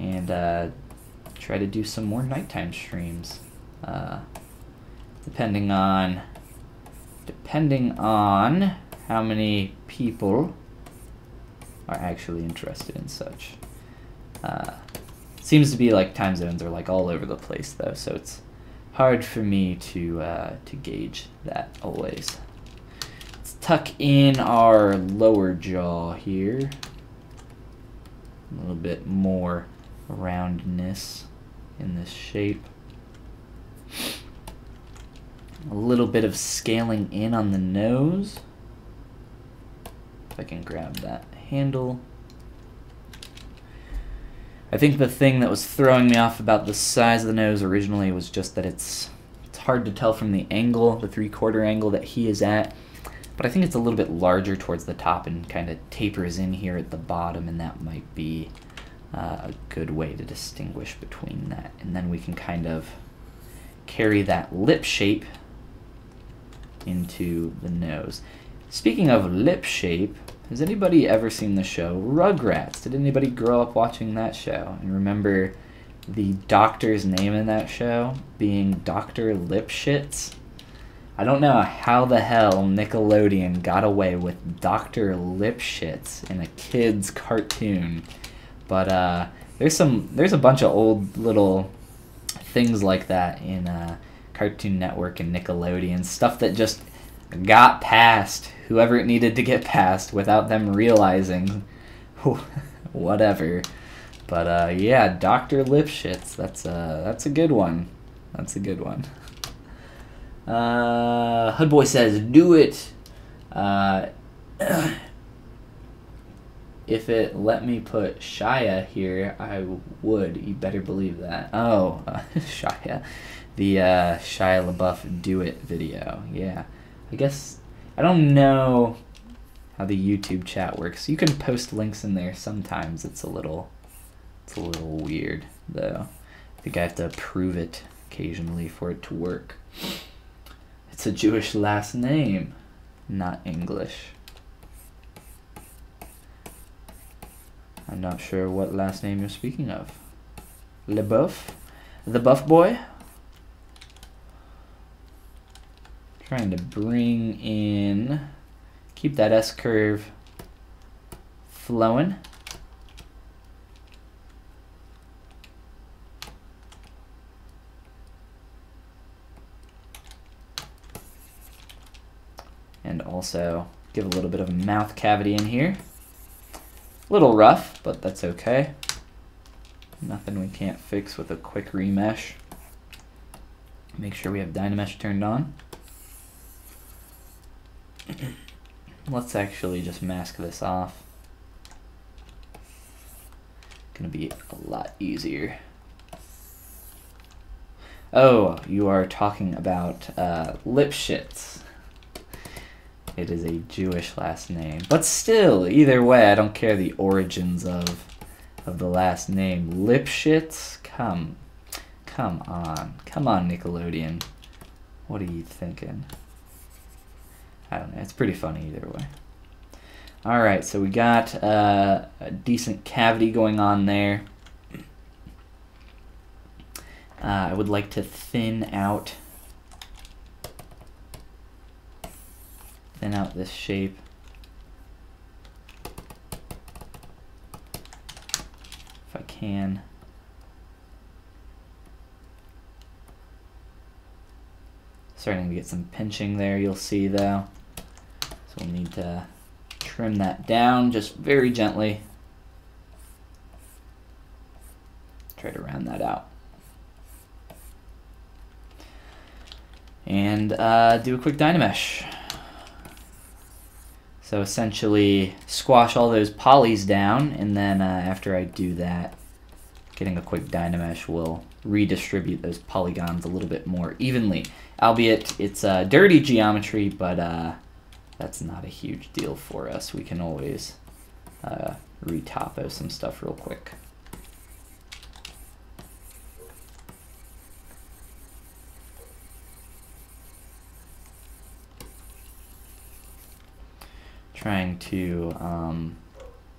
and try to do some more nighttime streams, depending on how many people are actually interested in such. Seems to be like time zones are like all over the place though, so it's hard for me to gauge that always. Let's tuck in our lower jaw here, a little bit more roundness in this shape. A little bit of scaling in on the nose. If I can grab that handle. I think the thing that was throwing me off about the size of the nose originally was just that it's hard to tell from the angle, the 3/4 angle that he is at. But I think it's a little bit larger towards the top and kind of tapers in here at the bottom, and that might be a good way to distinguish between that. And then we can kind of carry that lip shape into the nose. Speaking of lip shape, has anybody ever seen the show Rugrats? Did anybody grow up watching that show and remember the doctor's name in that show being Dr. Lipschitz? I don't know how the hell Nickelodeon got away with Dr. Lipschitz in a kid's cartoon, but there's a bunch of old little things like that in Cartoon Network and Nickelodeon, stuff that just got past whoever it needed to get past without them realizing whatever. But yeah, Dr. Lipschitz, that's a good one. That's a good one. Hoodboy says, do it. If it let me put Shia here, I would. You better believe that. Oh, Shia. The Shia LaBeouf Do It video. Yeah. I guess, I don't know how the YouTube chat works. You can post links in there sometimes. It's a little weird, though. I think I have to approve it occasionally for it to work. It's a Jewish last name, not English. I'm not sure what last name you're speaking of. LeBeouf? The Buff Boy? Trying to bring in, keep that S-curve flowing. And also give a little bit of a mouth cavity in here. A little rough, but that's okay. Nothing we can't fix with a quick remesh. Make sure we have Dynamesh turned on. Let's actually just mask this off. Gonna be a lot easier. Oh, you are talking about Lipschitz. It is a Jewish last name, but still, either way, I don't care the origins of the last name. Lipschitz, come on, Nickelodeon. What are you thinking? I don't know. It's pretty funny either way. All right, so we got a decent cavity going on there. I would like to thin out this shape. If I can. Starting to get some pinching there, you'll see though. So we'll need to trim that down just very gently. Try to round that out. And do a quick Dynamesh. So essentially squash all those polys down, and then after I do that, getting a quick Dynamesh will redistribute those polygons a little bit more evenly. Albeit it's dirty geometry, but that's not a huge deal for us. We can always re-topo some stuff real quick. Trying to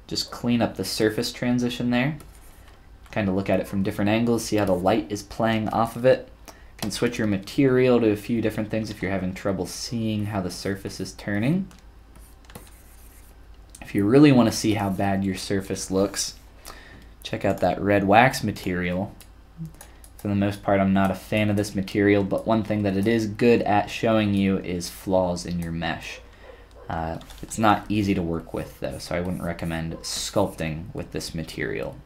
just clean up the surface transition there. Kind of look at it from different angles, see how the light is playing off of it. You can switch your material to a few different things if you're having trouble seeing how the surface is turning. If you really want to see how bad your surface looks, check out that red wax material. For the most part, I'm not a fan of this material, but one thing that it is good at showing you is flaws in your mesh. It's not easy to work with though, so I wouldn't recommend sculpting with this material.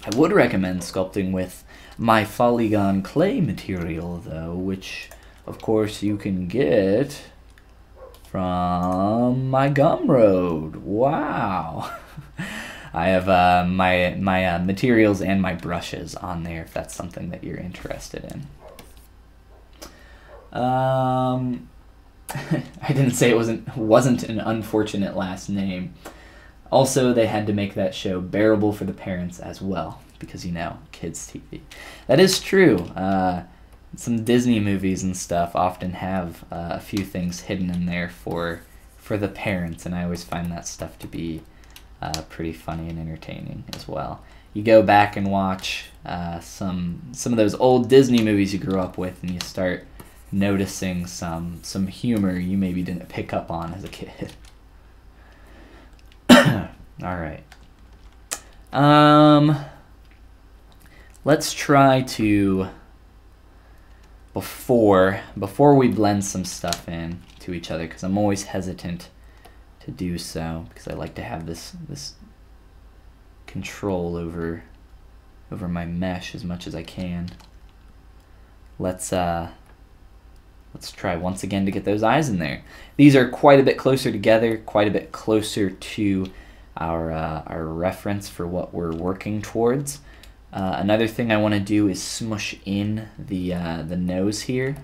I would recommend sculpting with my Follygon clay material though, which of course you can get from my Gumroad. Wow. I have my materials and my brushes on there if that's something that you're interested in. I didn't say it wasn't an unfortunate last name. Also, they had to make that show bearable for the parents as well, because, you know, kids' TV. That is true. some Disney movies and stuff often have a few things hidden in there for the parents, and I always find that stuff to be pretty funny and entertaining as well. You go back and watch some of those old Disney movies you grew up with, and you start noticing some humor you maybe didn't pick up on as a kid. All right. Let's try to, before we blend some stuff in to each other, because I'm always hesitant to do so, because I like to have this control over my mesh as much as I can. Let's try once again to get those eyes in there. These are quite a bit closer together, quite a bit closer to our reference for what we're working towards. Another thing I want to do is smush in the nose here,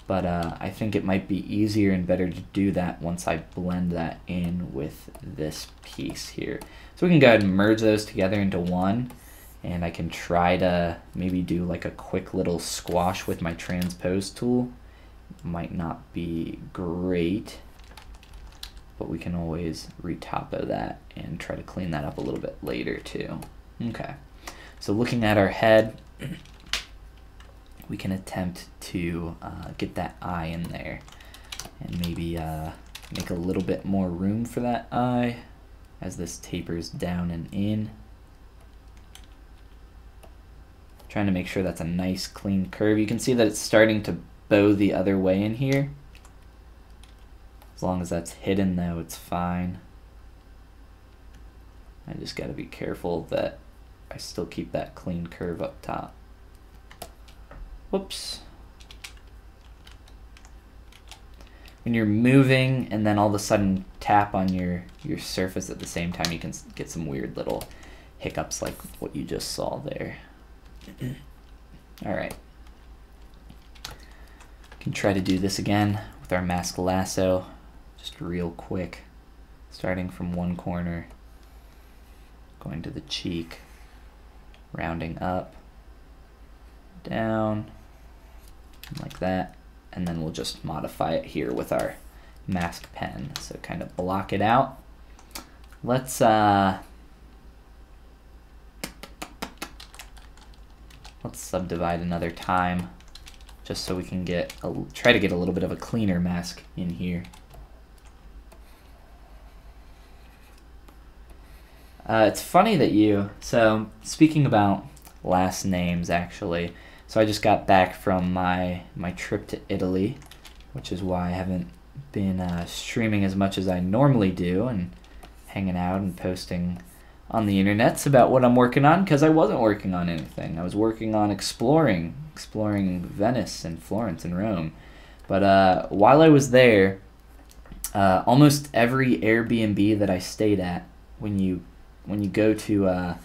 but I think it might be easier and better to do that once I blend that in with this piece here. So we can go ahead and merge those together into one, and I can try to maybe do like a quick little squash with my transpose tool. Might not be great, but we can always retopo that and try to clean that up a little bit later too. Okay, so looking at our head, we can attempt to get that eye in there, and maybe make a little bit more room for that eye as this tapers down and in. Trying to make sure that's a nice clean curve. You can see that it's starting to bow the other way in here. As long as that's hidden though, it's fine. I just gotta be careful that I still keep that clean curve up top. Whoops. When you're moving and then all of a sudden tap on your surface at the same time, you can get some weird little hiccups like what you just saw there. All right. Can try to do this again with our mask lasso, just real quick, starting from one corner, going to the cheek, rounding up, down, like that, and then we'll just modify it here with our mask pen, so kind of block it out. Let's subdivide another time, just so we can try to get a little bit of a cleaner mask in here. It's funny that so speaking about last names actually, so I just got back from my trip to Italy, which is why I haven't been streaming as much as I normally do and hanging out and posting on the internets about what I'm working on, because I wasn't working on anything. I was working on exploring Venice and Florence and Rome. But while I was there, almost every Airbnb that I stayed at, when you go to a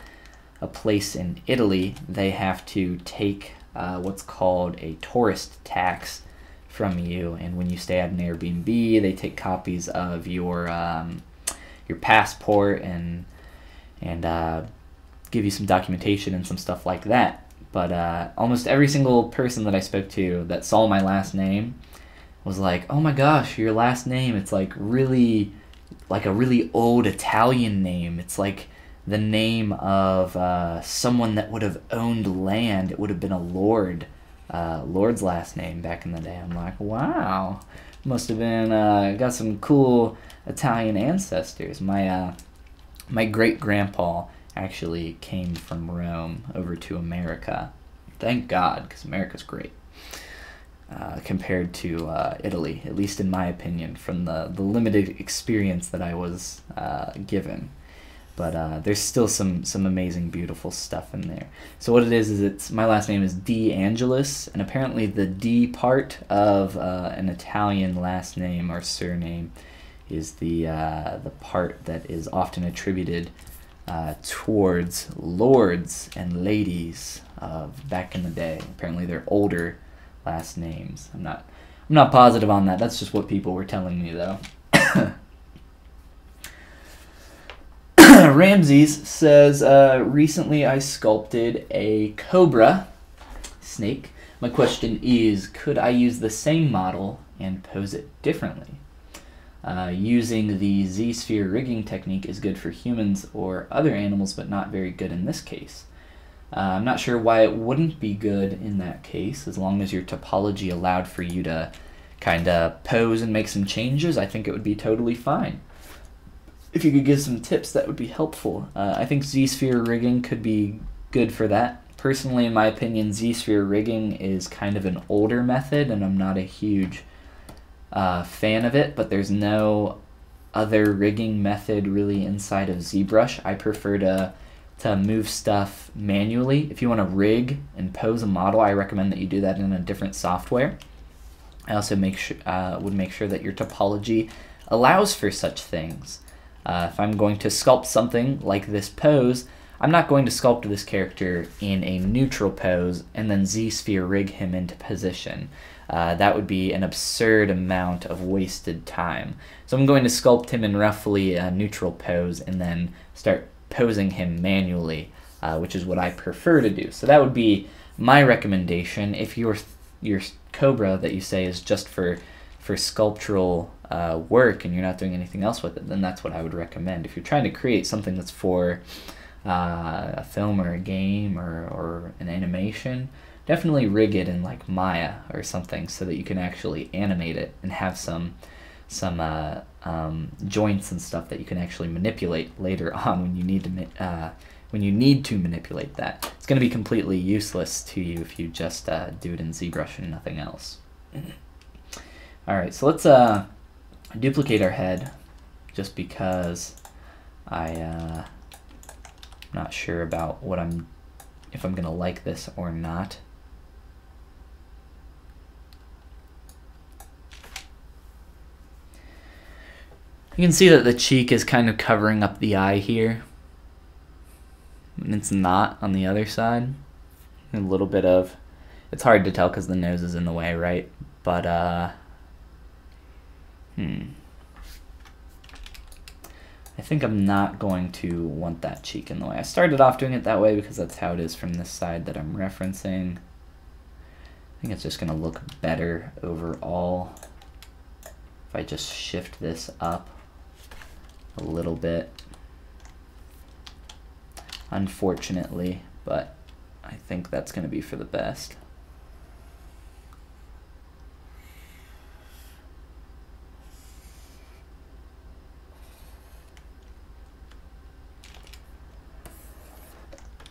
place in Italy, they have to take what's called a tourist tax from you, and when you stay at an Airbnb, they take copies of your passport and give you some documentation and some stuff like that. But almost every single person that I spoke to that saw my last name was like, "Oh my gosh, your last name, it's like a really old Italian name. It's like the name of someone that would have owned land. It would have been a lord's last name back in the day." I'm like, wow, must have been got some cool Italian ancestors. My great-grandpa actually came from Rome over to America. Thank God, because America's great compared to Italy, at least in my opinion, from the limited experience that I was given. But there's still some amazing, beautiful stuff in there. So what it is my last name is De Angelis, and apparently the D part of an Italian last name or surname is the part that is often attributed towards lords and ladies of back in the day. Apparently they're older last names. I'm not positive on that. That's just what people were telling me though. Ramses says, recently I sculpted a cobra snake My question is, could I use the same model and pose it differently? Using the Z-sphere rigging technique is good for humans or other animals, but not very good in this case. I'm not sure why it wouldn't be good in that case, as long as your topology allowed for you to kind of pose and make some changes. I think it would be totally fine. If you could give some tips, that would be helpful. I think Z-sphere rigging could be good for that. Personally, in my opinion, Z-sphere rigging is kind of an older method, and I'm not a huge fan of it, but there's no other rigging method really inside of ZBrush. I prefer to move stuff manually. If you want to rig and pose a model, I recommend that you do that in a different software. I also would make sure that your topology allows for such things. If I'm going to sculpt something like this pose, I'm not going to sculpt this character in a neutral pose and then Z-sphere rig him into position. That would be an absurd amount of wasted time. So I'm going to sculpt him in roughly a neutral pose and then start posing him manually, which is what I prefer to do. So that would be my recommendation. If your Cobra that you say is just for sculptural work and you're not doing anything else with it, then that's what I would recommend. If you're trying to create something that's for a film or a game or an animation, definitely rig it in like Maya or something so that you can actually animate it and have some joints and stuff that you can actually manipulate later on when you need to manipulate that. It's going to be completely useless to you if you just do it in ZBrush and nothing else. Alright, so let's duplicate our head, just because I'm not sure about if I'm going to like this or not. You can see that the cheek is kind of covering up the eye here, and it's not on the other side. A little bit of, it's hard to tell because the nose is in the way, right? But I think I'm not going to want that cheek in the way. I started off doing it that way because that's how it is from this side that I'm referencing. I think it's just going to look better overall if I just shift this up a little bit, unfortunately, but I think that's going to be for the best.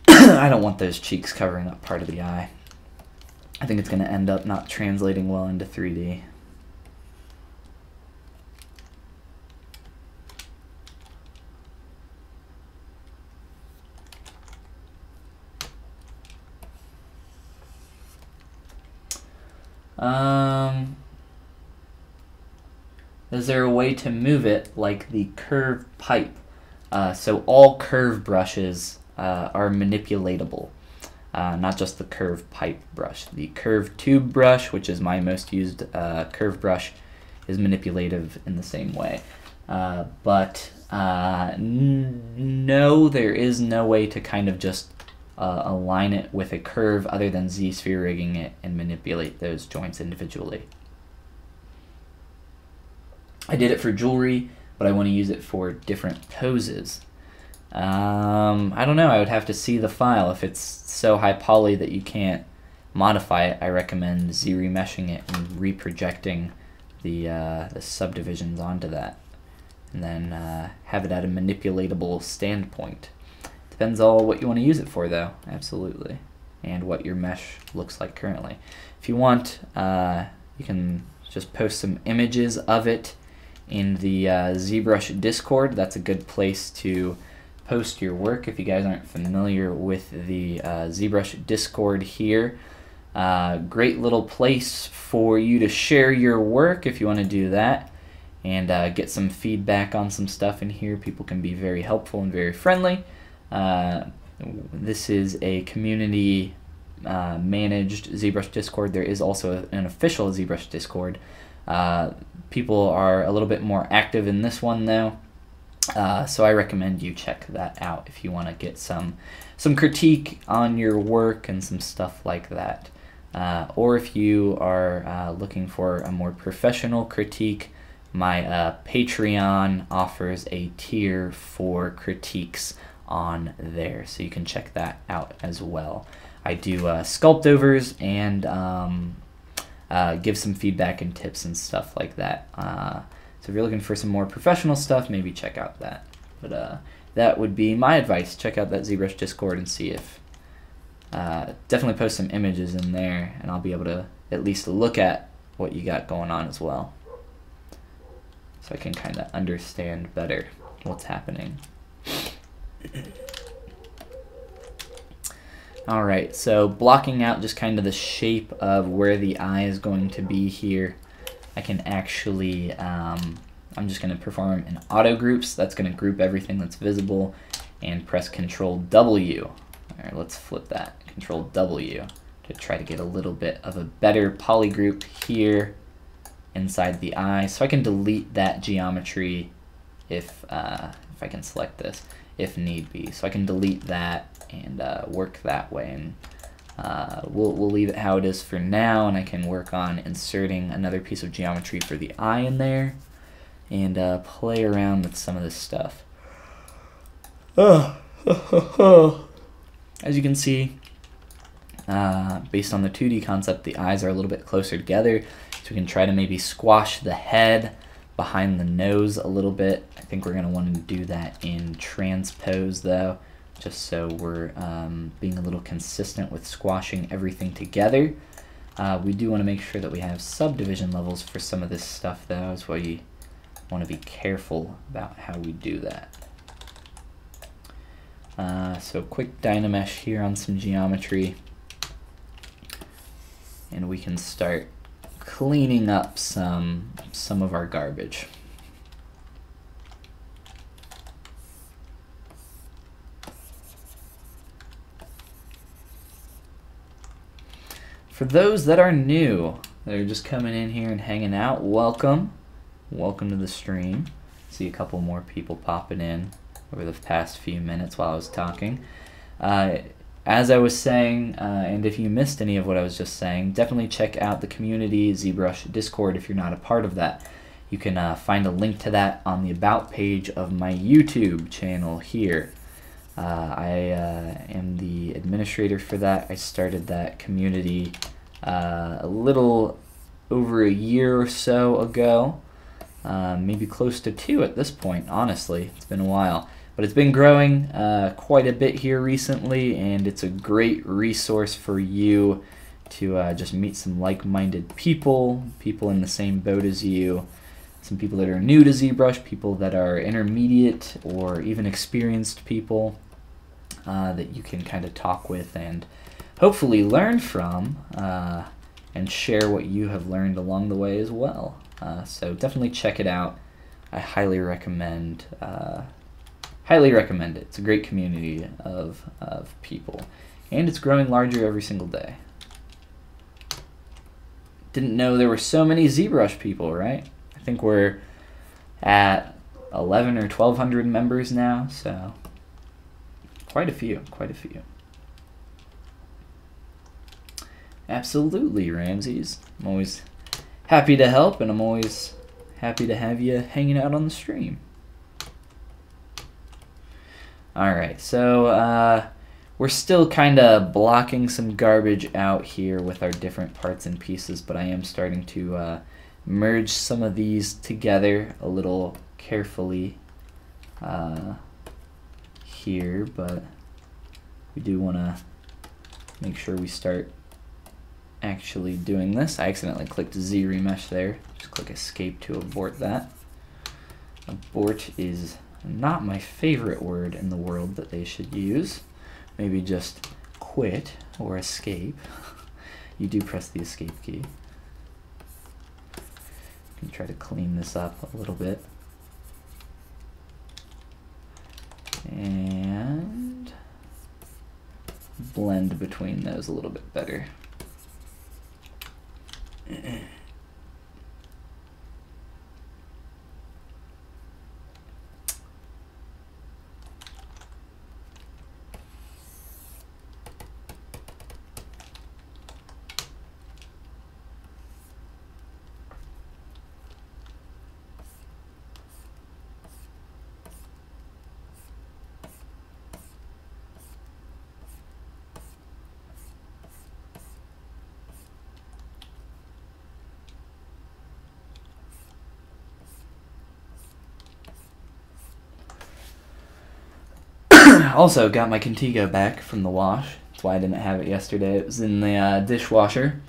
I don't want those cheeks covering up part of the eye. I think it's going to end up not translating well into 3D. Is there a way to move it like the curve pipe? So all curve brushes are manipulatable, not just the curve pipe brush. The curve tube brush, which is my most used curve brush, is manipulative in the same way. But no, there is no way to kind of just align it with a curve other than Z-sphere rigging it and manipulate those joints individually. I did it for jewelry, but I want to use it for different poses. I don't know, I would have to see the file. If it's so high poly that you can't modify it, I recommend Z-remeshing it and reprojecting the subdivisions onto that, and then have it at a manipulatable standpoint. Depends on what you want to use it for, though, absolutely, and what your mesh looks like currently. If you want, you can just post some images of it in the ZBrush Discord. That's a good place to post your work if you guys aren't familiar with the ZBrush Discord here. Great little place for you to share your work if you want to do that, and get some feedback on some stuff in here. People can be very helpful and very friendly. This is a community managed ZBrush Discord. There is also an official ZBrush Discord. People are a little bit more active in this one though, so I recommend you check that out if you want to get some critique on your work and some stuff like that. or if you are looking for a more professional critique, my Patreon offers a tier for critiques on there, so you can check that out as well. I do sculpt overs and give some feedback and tips and stuff like that. So if you're looking for some more professional stuff, maybe check out that. But that would be my advice. Check out that ZBrush Discord and see if definitely post some images in there, and I'll be able to at least look at what you got going on as well, so I can kind of understand better what's happening. Alright, so blocking out just kind of the shape of where the eye is going to be here, I can actually, I'm just going to perform in auto groups. That's going to group everything that's visible, and press Control W. Alright, let's flip that. Control W to try to get a little bit of a better polygroup here inside the eye. So I can delete that geometry if I can select this, if need be. So I can delete that and work that way. And we'll leave it how it is for now, and I can work on inserting another piece of geometry for the eye in there and play around with some of this stuff. As you can see, based on the 2D concept, the eyes are a little bit closer together, so we can try to maybe squash the head behind the nose a little bit. I think we're going to want to do that in transpose though, just so we're being a little consistent with squashing everything together. We do want to make sure that we have subdivision levels for some of this stuff though, as we want to be careful about how we do that. So quick Dynamesh here on some geometry, and we can start cleaning up some of our garbage. For those that are new, that are just coming in here and hanging out, welcome. Welcome to the stream. See a couple more people popping in over the past few minutes while I was talking. As I was saying, and if you missed any of what I was just saying, definitely check out the community ZBrush Discord if you're not a part of that. You can find a link to that on the About page of my YouTube channel here. I am the administrator for that. I started that community a little over a year or so ago. Maybe close to 2 at this point, honestly. It's been a while. But it's been growing quite a bit here recently, and it's a great resource for you to just meet some like-minded people, people in the same boat as you, some people that are new to ZBrush, people that are intermediate or even experienced people that you can kind of talk with and hopefully learn from and share what you have learned along the way as well. So definitely check it out. I highly recommend it. It's a great community of people, and it's growing larger every single day. Didn't know there were so many ZBrush people, right? I think we're at 11 or 1,200 members now, so quite a few. Absolutely, Ramses. I'm always happy to help, and I'm always happy to have you hanging out on the stream. Alright, so we're still kind of blocking some garbage out here with our different parts and pieces, but I am starting to merge some of these together a little carefully here, but we do want to make sure we start actually doing this. I accidentally clicked Z remesh there. Just click escape to abort that. Abort is not my favorite word in the world that they should use. Maybe just quit or escape. You do press the escape key. You can try to clean this up a little bit. And blend between those a little bit better. Also got my Contigo back from the wash. That's why I didn't have it yesterday. It was in the dishwasher.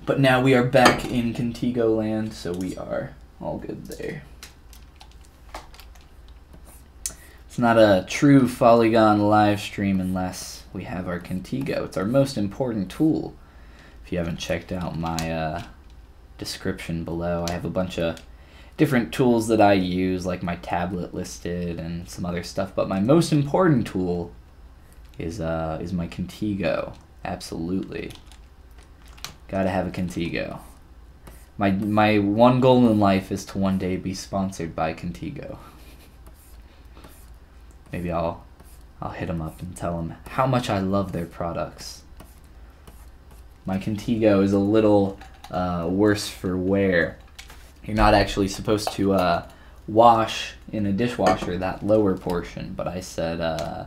But now we are back in Contigo land, so we are all good there. It's not a true Follygon live stream unless we have our Contigo. It's our most important tool. If you haven't checked out my description below, I have a bunch of different tools that I use, like my tablet listed and some other stuff. But my most important tool is my Contigo. Absolutely, gotta have a Contigo. My one goal in life is to one day be sponsored by Contigo. Maybe I'll hit them up and tell them how much I love their products. My Contigo is a little worse for wear. You're not actually supposed to wash in a dishwasher that lower portion, but I said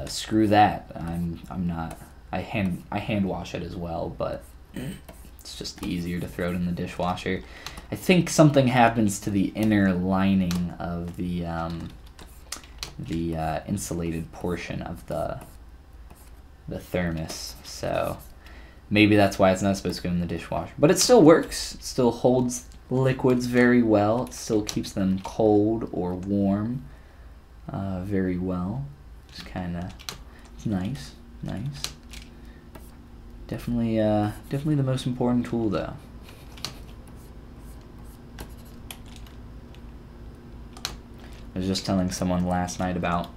screw that. I'm not. I hand wash it as well, but it's just easier to throw it in the dishwasher. I think something happens to the inner lining of the insulated portion of the thermos, so maybe that's why it's not supposed to go in the dishwasher. But it still works. It still holds liquids very well. It still keeps them cold or warm very well. It's kind of, it's nice. Definitely the most important tool though. I was just telling someone last night about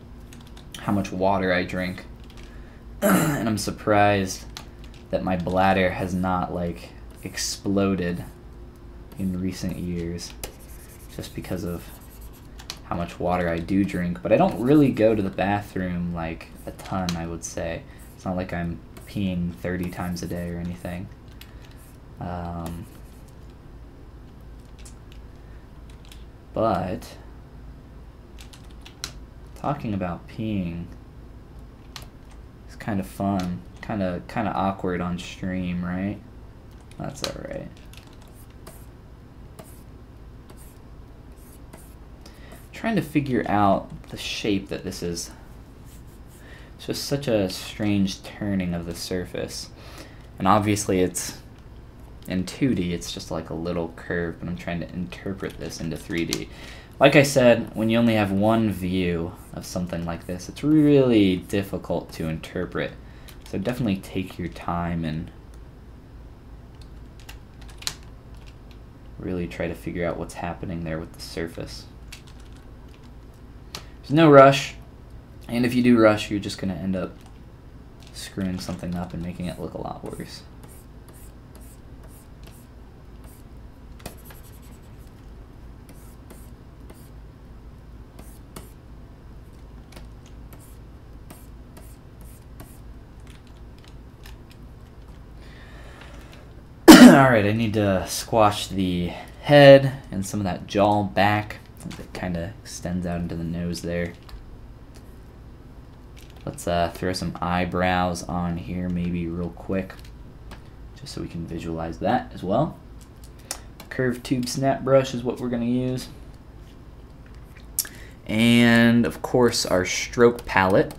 how much water I drink, and I'm surprised that my bladder has not like exploded in recent years just because of how much water I do drink. But I don't really go to the bathroom like a ton, I would say. It's not like I'm peeing 30 times a day or anything. But talking about peeing is kind of fun, kind of awkward on stream, right? That's all right. Trying to figure out the shape that this is. It's just such a strange turning of the surface, and obviously it's in 2D, it's just like a little curve, but I'm trying to interpret this into 3D. Like I said, when you only have one view of something like this, it's really difficult to interpret. So definitely take your time and really try to figure out what's happening there with the surface. There's no rush, and if you do rush, you're just going to end up screwing something up and making it look a lot worse. Alright, I need to squash the head and some of that jaw back. It kind of extends out into the nose there. Let's throw some eyebrows on here maybe real quick, just so we can visualize that as well. Curved tube snap brush is what we're going to use. And of course our stroke palette.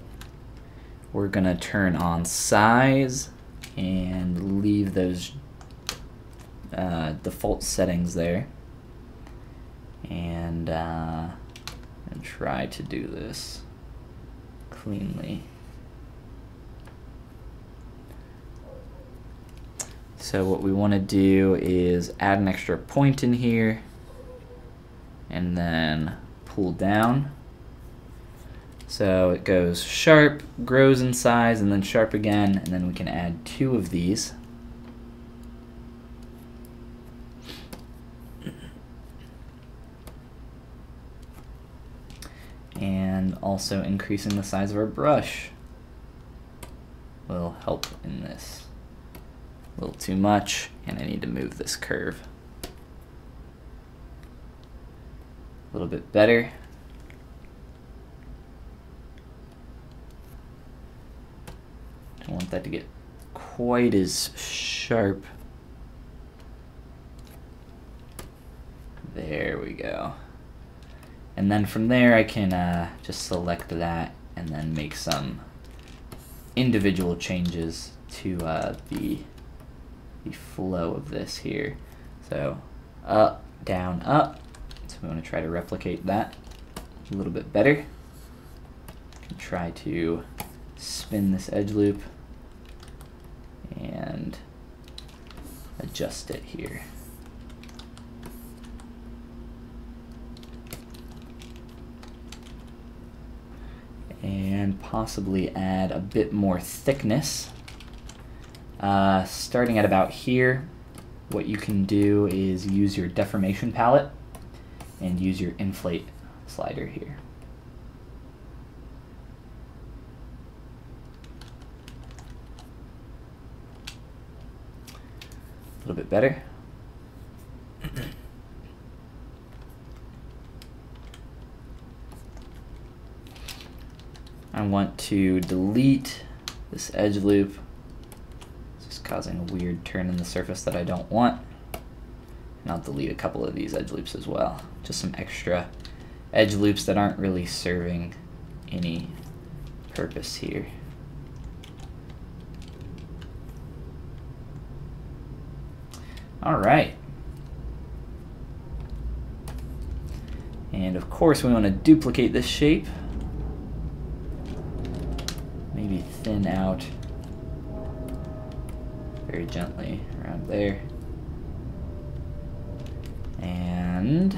We're going to turn on size and leave those default settings there, and try to do this cleanly. So what we want to do is add an extra point in here and then pull down. So it goes sharp, grows in size, and then sharp again, and then we can add 2 of these. And also increasing the size of our brush will help in this. A little too much, and I need to move this curve a little bit better. Don't want that to get quite as sharp. There we go. And then from there I can just select that and then make some individual changes to the flow of this here. So up, down, up. So we want to try to replicate that a little bit better. Try to spin this edge loop and adjust it here. And possibly add a bit more thickness. Starting at about here, what you can do is use your deformation palette and use your inflate slider here. A little bit better. I want to delete this edge loop. It's just causing a weird turn in the surface that I don't want. And I'll delete a couple of these edge loops as well. Just some extra edge loops that aren't really serving any purpose here. All right. And of course we want to duplicate this shape. Maybe thin out very gently around there. And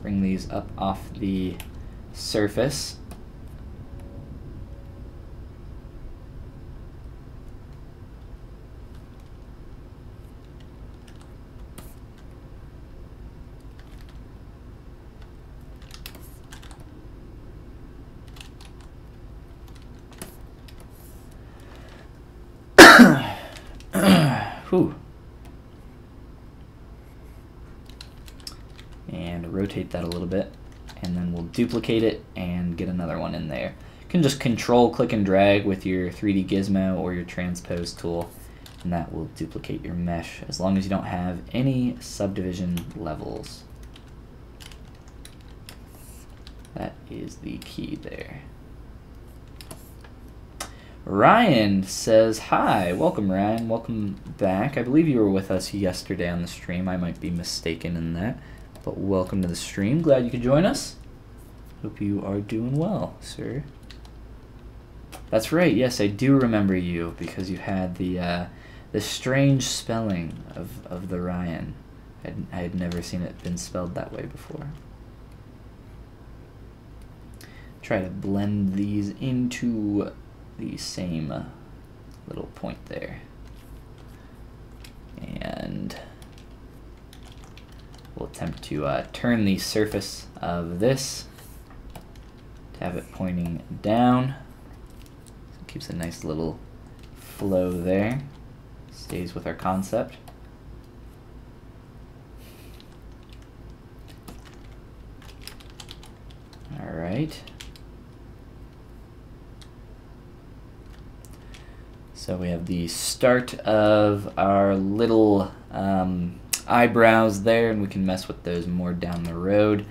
bring these up off the surface. Whew. And rotate that a little bit, and then we'll duplicate it and get another one in there. You can just control click and drag with your 3D gizmo or your transpose tool, and that will duplicate your mesh as long as you don't have any subdivision levels. That is the key there. Ryan says, hi, welcome Ryan, welcome back. I believe you were with us yesterday on the stream. I might be mistaken in that, but welcome to the stream. Glad you could join us. Hope you are doing well, sir. That's right, yes, I do remember you because you had the strange spelling of the Ryan. I had never seen it been spelled that way before. Try to blend these into the same little point there. And we'll attempt to turn the surface of this to have it pointing down. So it keeps a nice little flow there. Stays with our concept. All right. So we have the start of our little eyebrows there, and we can mess with those more down the road.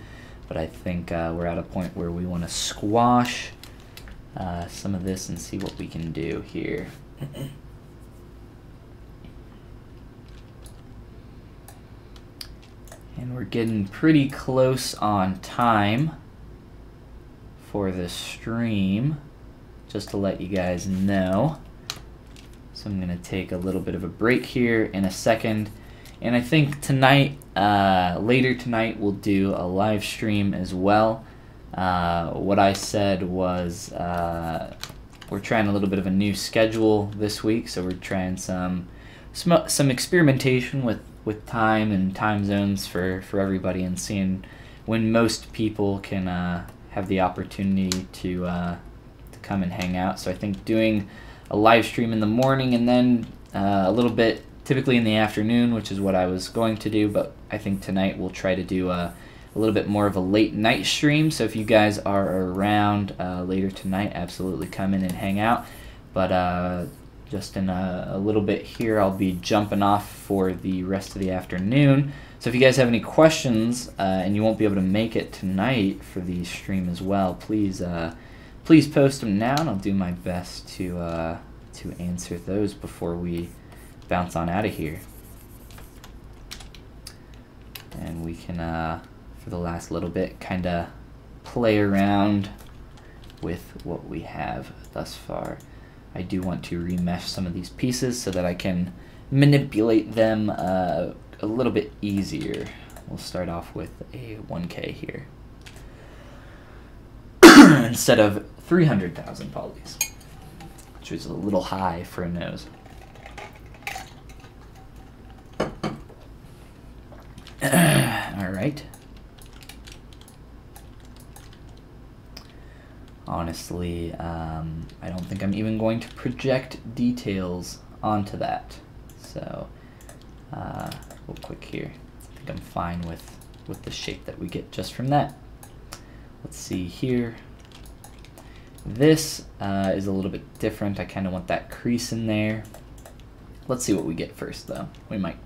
But I think we're at a point where we want to squash some of this and see what we can do here. And we're getting pretty close on time for the stream, just to let you guys know. So I'm going to take a little bit of a break here in a second. And I think tonight, later tonight, we'll do a live stream as well. What I said was we're trying a little bit of a new schedule this week. So we're trying some experimentation with time and time zones for everybody, and seeing when most people can have the opportunity to come and hang out. So I think doing a live stream in the morning and then a little bit typically in the afternoon, which is what I was going to do, but I think tonight we'll try to do a little bit more of a late night stream. So if you guys are around later tonight, absolutely come in and hang out. But just in a little bit here, I'll be jumping off for the rest of the afternoon. So if you guys have any questions and you won't be able to make it tonight for the stream as well, please post them now, and I'll do my best to answer those before we bounce on out of here. And we can, for the last little bit, kind of play around with what we have thus far. I do want to remesh some of these pieces so that I can manipulate them a little bit easier. We'll start off with a 1K here instead of 300,000 polys, which is a little high for a nose. All right. Honestly, I don't think I'm even going to project details onto that. So, real quick here. I think I'm fine with the shape that we get just from that. Let's see here. This is a little bit different. I kind of want that crease in there. Let's see what we get first, though. We might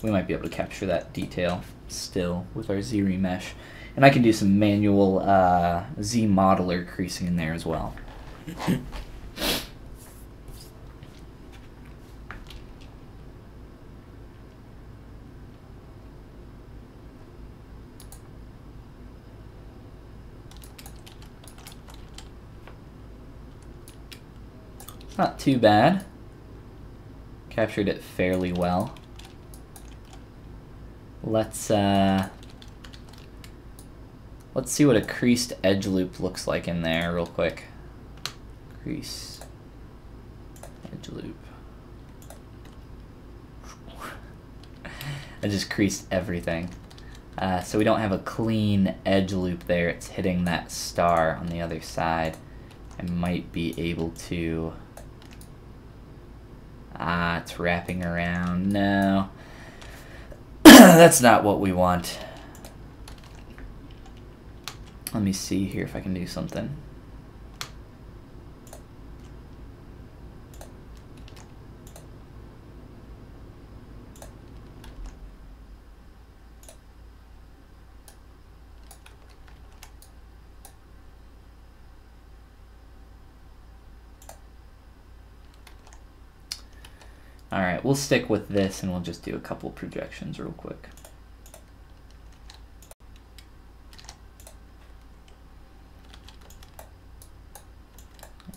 be able to capture that detail still with our Z remesh. And I can do some manual Z modeler creasing in there as well. It's not too bad. Captured it fairly well. Let's see what a creased edge loop looks like in there real quick. Crease edge loop. I just creased everything. So we don't have a clean edge loop there. It's hitting that star on the other side. I might be able to... it's wrapping around. No. That's not what we want. Let me see here if I can do something. All right, we'll stick with this and we'll just do a couple projections real quick.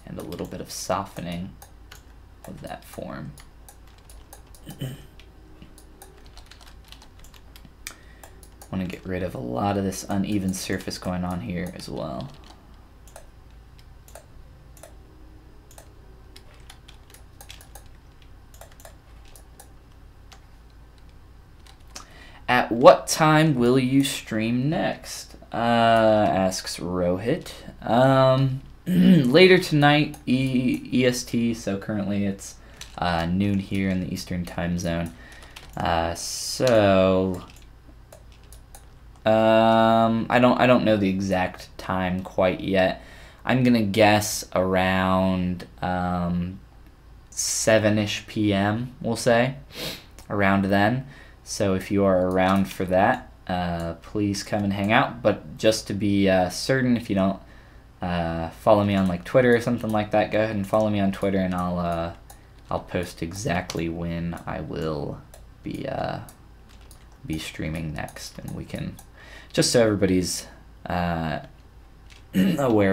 And a little bit of softening of that form. Want to get rid of a lot of this uneven surface going on here as well. At what time will you stream next? Asks Rohit. Later tonight, EST, so currently it's noon here in the Eastern time zone. I don't know the exact time quite yet. I'm gonna guess around 7-ish p.m. we'll say, around then. So if you are around for that, please come and hang out. But just to be certain, if you don't follow me on like Twitter or something like that, go ahead and follow me on Twitter, and I'll post exactly when I will be streaming next, and we can, just so everybody's aware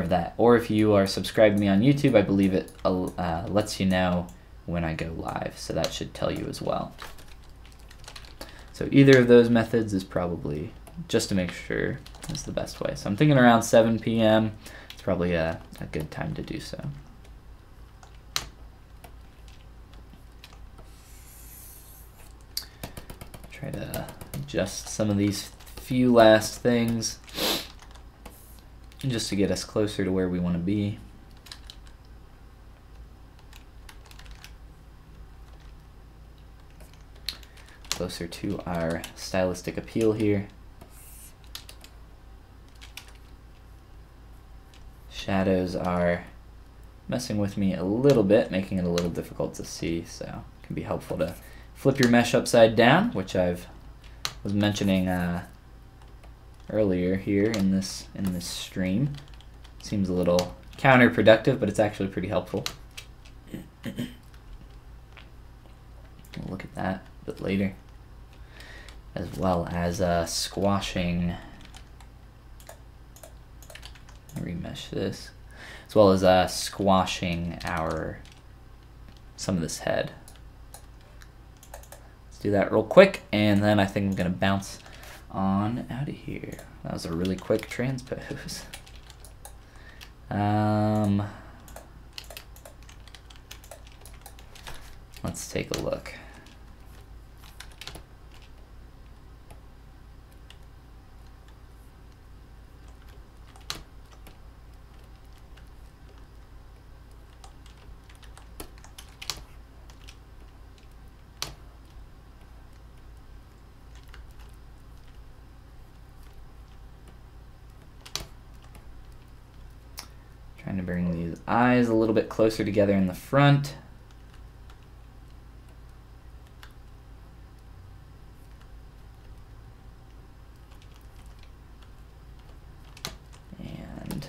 of that. Or if you are subscribed to me on YouTube, I believe it lets you know when I go live, so that should tell you as well. So either of those methods is probably, just to make sure, is the best way. So I'm thinking around 7 p.m. It's probably a good time to do so. Try to adjust some of these few last things just to get us closer to where we want to be. Closer to our stylistic appeal here. Shadows are messing with me a little bit, making it a little difficult to see, so it can be helpful to flip your mesh upside down, which I was mentioning earlier here in this stream. Seems a little counterproductive, but it's actually pretty helpful. We'll look at that a bit later, as well as squashing. Remesh this, as well as squashing some of this head. Let's do that real quick, and then I think I'm gonna bounce on out of here. That was a really quick transpose. Let's take a look. Trying to bring these eyes a little bit closer together in the front. And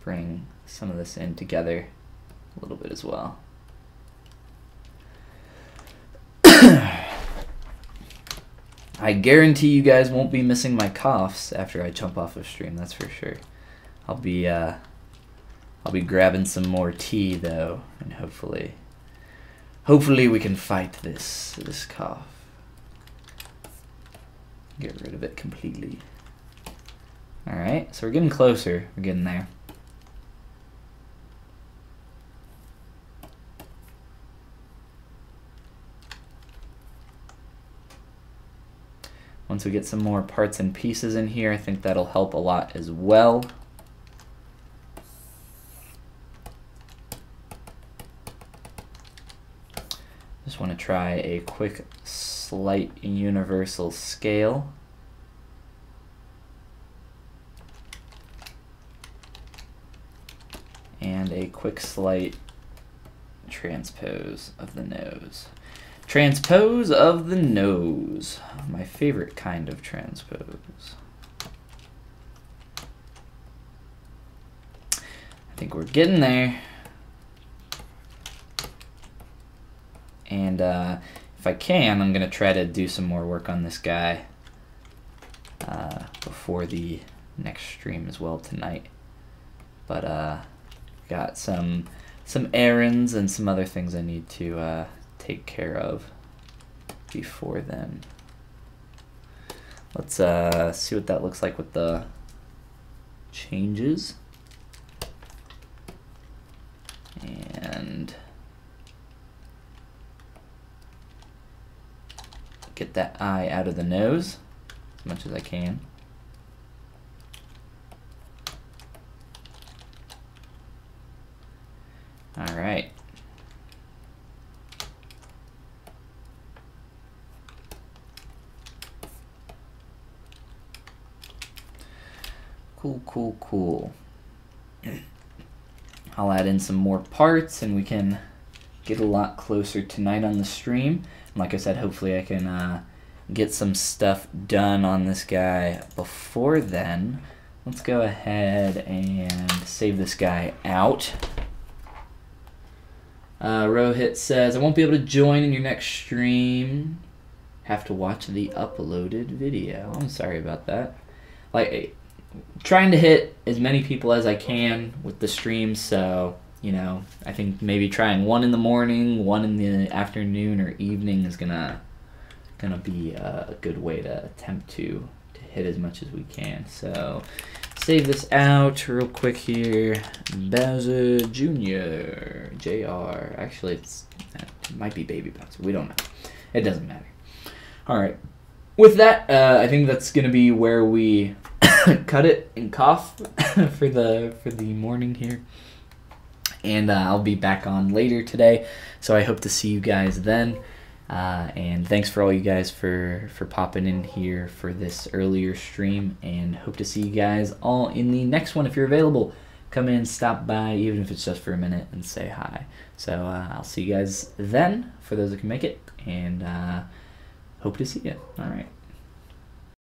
bring some of this in together a little bit as well. I guarantee you guys won't be missing my coughs after I jump off of stream, that's for sure. I'll be grabbing some more tea though, and hopefully we can fight this cough. Get rid of it completely. All right, so we're getting closer. We're getting there. Once we get some more parts and pieces in here, I think that'll help a lot as well. Just want to try a quick slight universal scale. And a quick slight transpose of the nose. Transpose of the nose. My favorite kind of transpose. I think we're getting there. And if I can, I'm going to try to do some more work on this guy before the next stream as well tonight. But got some errands and some other things I need to take care of before then. Let's see what that looks like with the changes. And get that eye out of the nose as much as I can. All right. Cool. I'll add in some more parts and we can get a lot closer tonight on the stream. And like I said, hopefully I can get some stuff done on this guy before then. Let's go ahead and save this guy out. Rohit says, I won't be able to join in your next stream. Have to watch the uploaded video. I'm sorry about that. Like, trying to hit as many people as I can with the stream, so, you know, I think maybe trying one in the morning, one in the afternoon or evening is gonna be a good way to attempt to hit as much as we can. So, save this out real quick here. Bowser Jr. JR. Actually, it might be Baby Bowser. We don't know. It doesn't matter. All right. With that, I think that's gonna be where we cut it and cough for the morning here. And I'll be back on later today, so I hope to see you guys then. And thanks for all you guys for popping in here for this earlier stream, and hope to see you guys all in the next one. If you're available, come in, stop by, even if it's just for a minute, and say hi. So I'll see you guys then, for those that can make it, and hope to see you. All right.